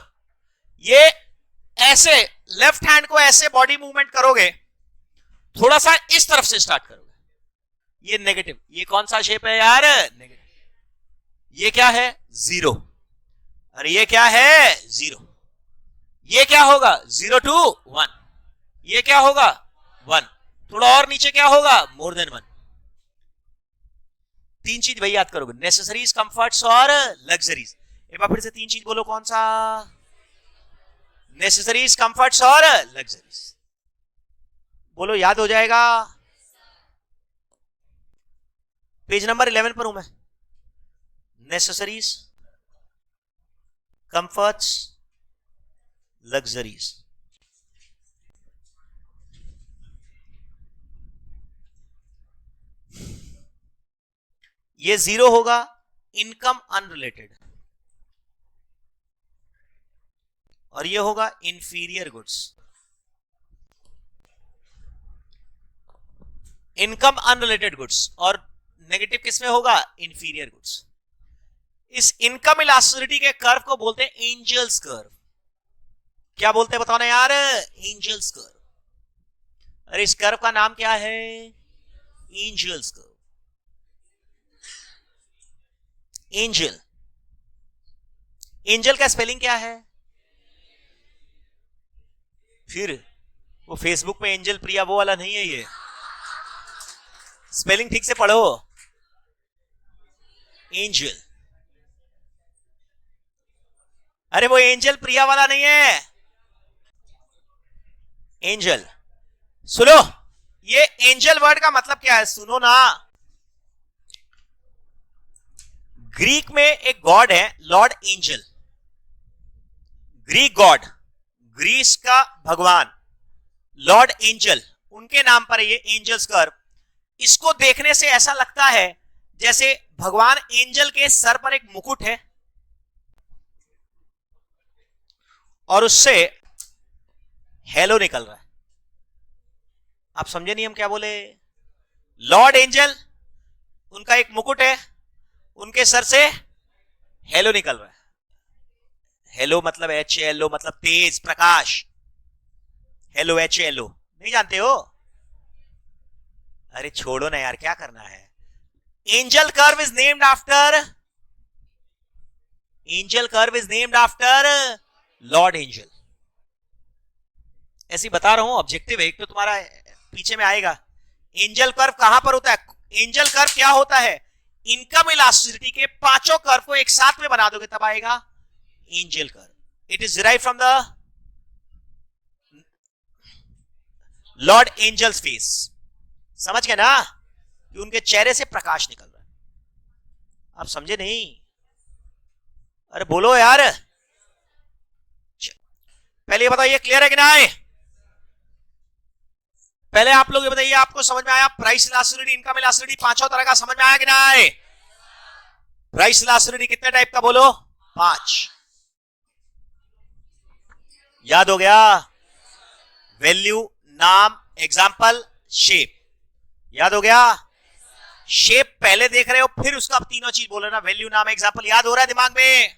ये ऐसे लेफ्ट हैंड को ऐसे बॉडी मूवमेंट करोगे, थोड़ा सा इस तरफ से स्टार्ट करोगे, ये नेगेटिव। ये कौन सा शेप है यार? नेगेटिव। ये क्या है? 0। और ये क्या है? 0। ये क्या होगा? 0 to 1। ये क्या होगा? 1। थोड़ा और नीचे क्या होगा? More than 1। 3 चीज भाई याद करोगे, नेसेसरीज, कंफर्ट्स और लग्जरीज। एक बार फिर से 3 चीज बोलो, कौन सा? नेसेसरीज, कंफर्ट्स और लग्जरीज। बोलो, याद हो जाएगा। पेज नंबर 11 पर हूं मैं। Necessaries, comforts, luxuries. ये 0 होगा इनकम अनरिलेटेड, और ये होगा inferior goods. Income unrelated goods, और नेगेटिव किसमें होगा? Inferior goods. इस इनकम इलास्टिसिटी के कर्व को बोलते हैं एंजल्स कर्व। क्या बोलते हैं बताओ ना यार? Engel's curve. अरे इस कर्व का नाम क्या है? Engel's curve. एंजल, एंजल का स्पेलिंग क्या है? फिर वो फेसबुक पे एंजल प्रिया वो वाला नहीं है, ये स्पेलिंग ठीक से पढ़ो। एंजल, अरे वो एंजल प्रिया वाला नहीं है। एंजल, सुनो, ये एंजल वर्ड का मतलब क्या है? सुनो ना, ग्रीक में एक गॉड है lord Engel. Greek god, Greece का भगवान लॉर्ड एंजल, उनके नाम पर है ये एंजल्स कर्व। इसको देखने से ऐसा लगता है जैसे भगवान एंजल के सर पर एक मुकुट है और उससे हेलो निकल रहा है। आप समझे नहीं हम क्या बोले? लॉर्ड एंजल, उनका एक मुकुट है, उनके सर से हेलो निकल रहा है। हेलो मतलब HALO, मतलब तेज, प्रकाश। हेलो HALO नहीं जानते हो? अरे छोड़ो ना यार, क्या करना है। Angel curve is named after, angel curve is named after Lord angel. ऐसे बता रहा हूं, ऑब्जेक्टिव है, एक तो तुम्हारा पीछे में आएगा। एंजल कर्व कहां पर होता है? एंजल कर्व क्या होता है? इनकम इलास्टिसिटी के पांचों कर्व को एक साथ में बना दोगे तब आएगा angel curve. It is derive from the lord angels face. समझ गए ना कि उनके चेहरे से प्रकाश निकल रहा है। आप समझे नहीं? अरे बोलो यार, पहले ये बताइए, क्लियर है कि नहीं? पहले आप लोग ये बताइए, आपको समझ में आया? प्राइस इलास्टिसिटी, इनकम इलास्टिसिटी, पांचों तरह का समझ में आया कि नहीं? प्राइस इलास्टिसिटी कितने टाइप का बोलो? 5। याद हो गया? वैल्यू, नाम, एग्जाम्पल, शेप। याद हो गया? शेप पहले देख रहे हो, फिर उसका अब तीनों चीज बोलो ना, वैल्यू, नाम, एग्जाम्पल। याद हो रहा है दिमाग में?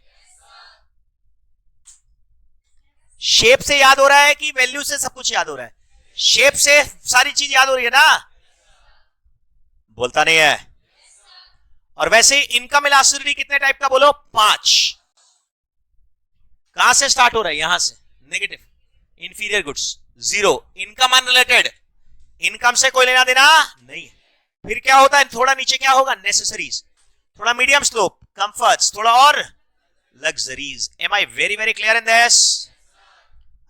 शेप से याद हो रहा है कि वैल्यू से सब कुछ याद हो रहा है? शेप से सारी चीज याद हो रही है ना? बोलता नहीं है। और वैसे इनकम इलास्टिसिटी कितने टाइप का बोलो? 5। कहां से स्टार्ट हो रहा है? यहां से, negative, inferior goods, 0, income unrelated, income से कोई लेना देना नहीं। फिर क्या होता है? थोड़ा नीचे क्या होगा? नेसेसरीज, थोड़ा मीडियम स्लोप, कंफर्ट्स, थोड़ा और luxuries. Am I very very clear in this?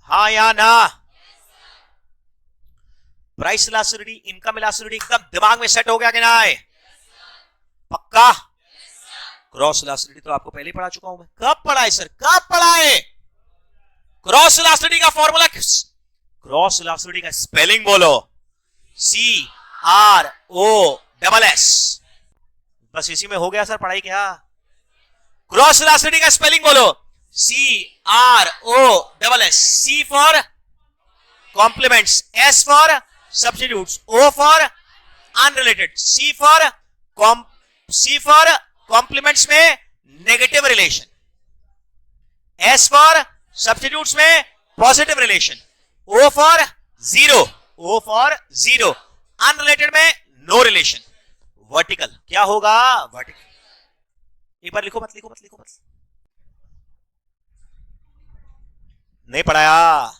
हाँ या ना? प्राइस इलास्टिसिटी, इनकम इलास्टिसिटी एकदम दिमाग में सेट हो गया कि नहीं? पक्का? क्रॉस इलास्टिसिटी तो आपको पहले ही पढ़ा चुका हूं मैं। कब पढ़ा है सर? कब पढ़ा है? क्रॉस इलास्टिसिटी का फॉर्मूला, क्रॉस इलास्टिसिटी का स्पेलिंग बोलो, CROSS। बस इसी में हो गया सर पढ़ाई क्या। क्रॉस वेलोसिटी का स्पेलिंग बोलो, CROSS। C for complements, S for substitutes, O for unrelated, C for complements में negative relation, S for substitutes में positive relation, O for zero, unrelated में नो रिलेशन। वर्टिकल क्या होगा, vertical. एक बार लिखो मत। नहीं पढ़ाया।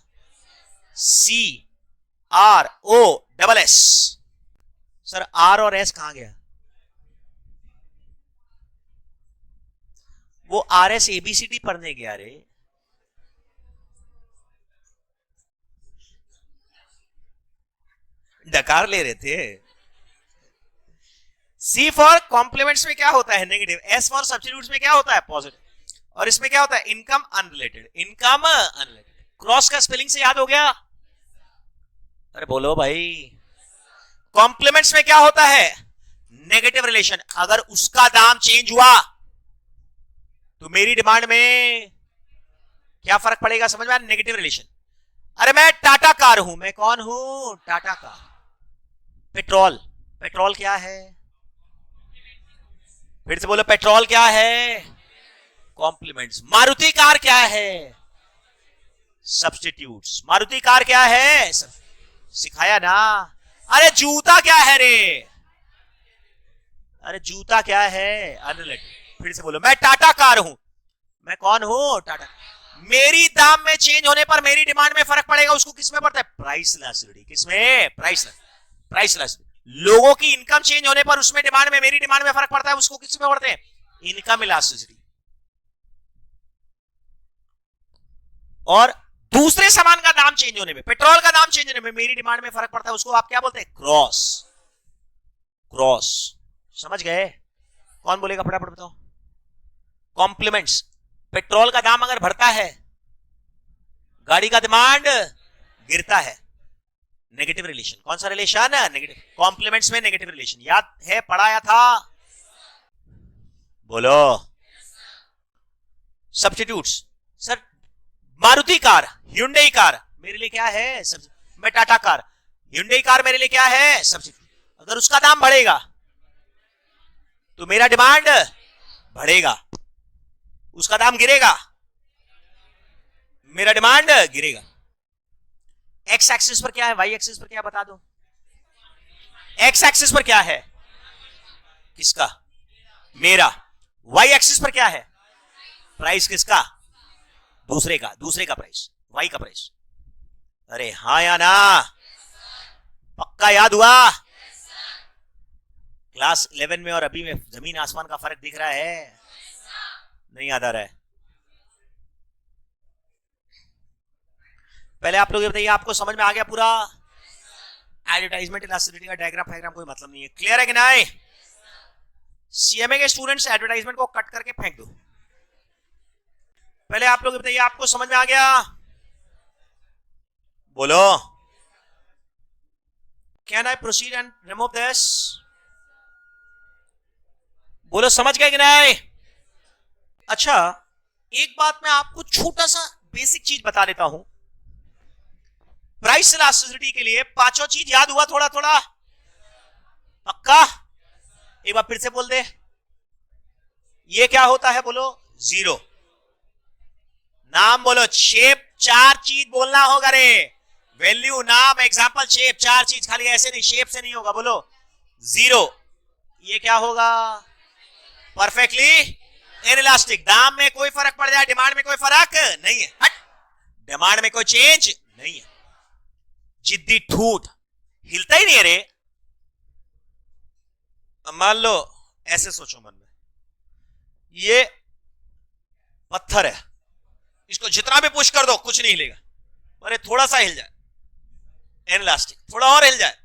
CROSS। सर R और S कहां गया? वो RS ABCD पढ़ने गया रे। डकार ले रहे थे। C फॉर कॉम्प्लीमेंट्स में क्या होता है, नेगेटिव। S फॉर सब्स्टिट्यूट्स में क्या होता है, पॉजिटिव। और इसमें क्या होता है, इनकम अनरिलेटेड। क्रॉस का स्पेलिंग से याद हो गया? अरे बोलो भाई। कॉम्प्लीमेंट्स में क्या होता है, नेगेटिव रिलेशन। अगर उसका दाम चेंज हुआ तो मेरी डिमांड में क्या फर्क पड़ेगा, समझ में? Negative relation. अरे मैं टाटा कार हूं, मैं कौन हूं, टाटा कार। पेट्रोल क्या है, फिर से बोलो, पेट्रोल क्या है, कॉम्प्लीमेंट्स। मारुति कार क्या है, सब्स्टिट्यूट्स। मारुति कार क्या है, सिखाया ना। अरे जूता क्या है रे, अरे जूता क्या है, अनरिलेटेड। फिर से बोलो, मैं टाटा कार हूं, मैं कौन हूं, टाटा। मेरी दाम में चेंज होने पर मेरी डिमांड में फर्क पड़ेगा, उसको किसमें पड़ता है, प्राइस इलास्टिसिटी। किसमें, प्राइस इलास्टिसिटी। लोगों की इनकम चेंज होने पर उसमें डिमांड में, मेरी डिमांड में फर्क पड़ता है, उसको किसमें पड़ते हैं, इनकम इलास्टिसिटी। और दूसरे सामान का दाम चेंज होने में, पेट्रोल का दाम चेंज होने में मेरी डिमांड में फर्क पड़ता है, उसको आप क्या बोलते हैं, क्रॉस। समझ गए? कौन बोलेगा, फटाफट बताओ। कॉम्प्लीमेंट्स, पेट्रोल का दाम अगर बढ़ता है, गाड़ी का डिमांड गिरता है, नेगेटिव रिलेशन। कौन सा रिलेशन, नेगेटिव। कॉम्प्लीमेंट्स में नेगेटिव रिलेशन, याद है, पढ़ाया था, बोलो। Substitutes, sir Maruti car, Hyundai car मेरे लिए क्या है, मैं टाटा कार, ह्युंडई कार मेरे लिए क्या है, सब्स्टिट्यूट। अगर उसका दाम बढ़ेगा तो मेरा डिमांड बढ़ेगा, उसका दाम गिरेगा, मेरा डिमांड गिरेगा। एक्स एक्सिस पर क्या है, वाई एक्सिस पर क्या, बता दो। एक्स एक्सिस पर क्या है, किसका, मेरा। वाई एक्सिस पर क्या है, प्राइस किसका, दूसरे का प्राइस, वाई का प्राइस। अरे हाँ या ना, पक्का याद हुआ? क्लास 11 में और अभी में जमीन आसमान का फर्क दिख रहा है, नहीं याद आ रहा है? पहले आप लोग ये बताइए, आपको समझ में आ गया पूरा? एडवर्टाइजमेंट इलास्टिसिटी का डायग्राम कोई मतलब नहीं है, क्लियर है कि नहीं? सीएमए के स्टूडेंट्स एडवर्टाइजमेंट को कट करके फेंक दो। पहले आप लोग बताइए, आपको समझ में आ गया, बोलो। Can I proceed and remove this, बोलो, समझ गए कि नहीं? अच्छा, एक बात मैं आपको छोटा सा बेसिक चीज बता देता हूं। प्राइस इलास्टिसिटी के लिए पांचों चीज याद हुआ थोड़ा थोड़ा, पक्का? एक बार फिर से बोल दे, ये क्या होता है, बोलो, जीरो। नाम बोलो, शेप, चार चीज बोलना होगा रे, वैल्यू, नाम, एग्जांपल, शेप, चार चीज, खाली ऐसे नहीं, शेप से नहीं होगा, बोलो। जीरो, ये क्या होगा, परफेक्टली इनइलास्टिक। दाम में कोई फर्क पड़ जाए, डिमांड में कोई फर्क नहीं है, हट, डिमांड में कोई चेंज नहीं है। जिद्दी ठूठ, हिलता ही नहीं है रे। मान लो, ऐसे सोचो मन में, ये पत्थर है, इसको जितना भी पुश कर दो कुछ नहीं हिलेगा, अरे थोड़ा सा हिल जाए, इनइलास्टिक, थोड़ा और हिल जाए,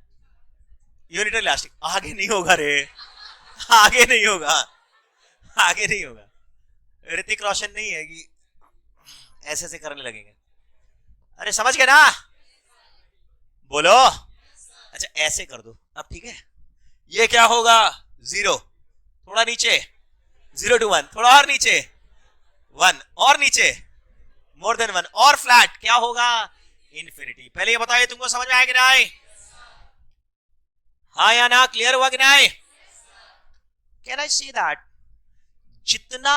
यूनिटरी इलास्टिक। आगे नहीं होगा रे, आगे नहीं होगा, आगे नहीं होगा। ऋतिक रोशन नहीं है कि ऐसे से करने लगेंगे। अरे समझ गए ना, बोलो। अच्छा ऐसे कर दो अब, ठीक है। ये क्या होगा, जीरो, थोड़ा नीचे, 0 to 1, थोड़ा और नीचे 1, और नीचे मोर देन 1, और फ्लैट, क्या होगा? इन्फिनिटी। पहले ये बताइए तुमको समझ में आया कि नहीं? हाँ या ना? क्लियर हुआ कि नहीं? कैन आई से दैट जितना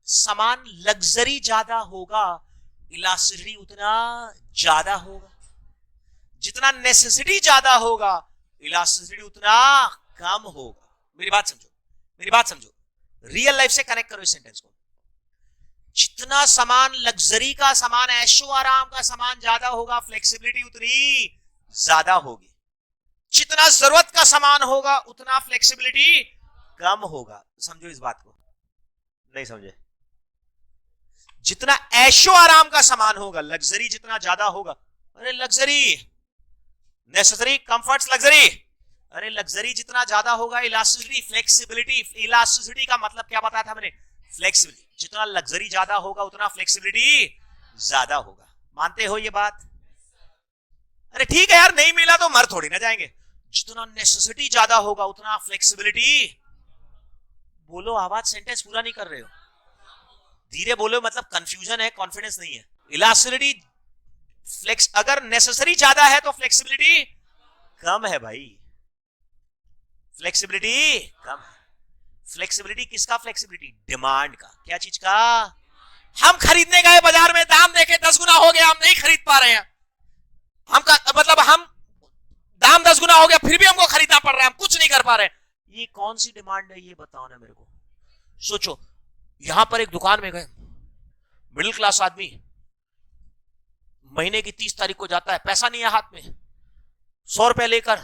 सामान लग्जरी ज्यादा होगा, इलास्टिसिटी उतना ज्यादा होगा। जितना नेसेसिटी ज्यादा होगा, इलास्टिसिटी उतना कम होगा। मेरी बात समझो, मेरी बात समझो, रियल लाइफ से कनेक्ट करो इस सेंटेंस को। जितना सामान लग्जरी का सामान, ऐशो आराम का सामान ज्यादा होगा, फ्लेक्सिबिलिटी उतनी ज्यादा होगी। जितना जरूरत का सामान होगा, उतना फ्लेक्सिबिलिटी कम होगा। समझो इस बात को, नहीं समझे? जितना ऐशो आराम का सामान होगा, लग्जरी जितना ज्यादा होगा, अरे लग्जरी नेसेसरी कंफर्ट्स लग्जरी, अरे लग्जरी जितना ज्यादा होगा, इलास्टिसिटी फ्लेक्सिबिलिटी, इलास्टिसिटी का मतलब क्या बताया था मैंने? फ्लेक्सिबिलिटी। जितना लग्जरी ज्यादा होगा, उतना फ्लेक्सिबिलिटी ज्यादा होगा। मानते हो ये बात? अरे ठीक है यार, नहीं मिला तो मर थोड़ी ना जाएंगे। जितना नेसेसिटी ज्यादा होगा, उतना फ्लेक्सिबिलिटी। बोलो, आवाज, सेंटेंस पूरा नहीं कर रहे हो, धीरे बोलो, मतलब कंफ्यूजन है, कॉन्फिडेंस नहीं है। इलास्टिसिटी फ्लेक्स, अगर नेसेसरी ज्यादा है तो फ्लेक्सिबिलिटी कम है भाई, फ्लेक्सिबिलिटी कम है। फ्लेक्सिबिलिटी किसका? फ्लेक्सिबिलिटी डिमांड का। क्या चीज का? हम खरीदने गए बाजार में, दाम देखे 10 गुना हो गया, हम नहीं खरीद पा रहे हैं। मतलब हम दाम 10 गुना हो गया, फिर भी हमको खरीदना पड़ रहा है, हम कुछ नहीं कर पा रहे हैं। ये कौन सी डिमांड है, ये बताओ ना मेरे को। सोचो, यहां पर एक दुकान में गए, मिडिल क्लास आदमी, महीने की 30 तारीख को जाता है, पैसा नहीं है हाथ में, 100 रुपए लेकर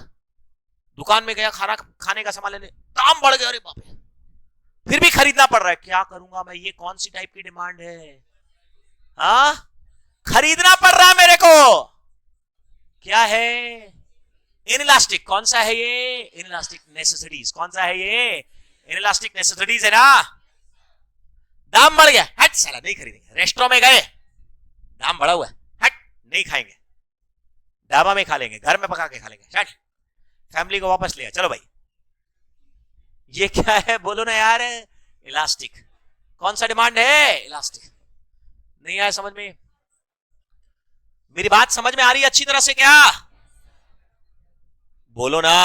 दुकान में गया खाना खाने का सामान लेने, दाम बढ़ गया, अरे बाप रे, फिर भी खरीदना पड़ रहा है। क्या करूंगा मैं? ये कौन सी टाइप की डिमांड है? हाँ, खरीदना पड़ रहा है मेरे को। क्या है? इनइलास्टिक। कौन सा है ये? Inelastic necessities. कौन सा है ये? इनइलास्टिक नेसेसिटीज है ना। दाम बढ़ गया, हट साला नहीं खरीदेंगे। रेस्टोरेंट में गए, दाम बढ़ा हुआ है, हट नहीं खाएंगे, ढाबा में खा लेंगे, घर में पका के खा लेंगे, हट फैमिली को वापस लिया, चलो भाई। ये क्या है बोलो ना यार? इलास्टिक। कौन सा डिमांड है? इलास्टिक। नहीं आया समझ में? मेरी बात समझ में आ रही है अच्छी तरह से क्या? बोलो ना।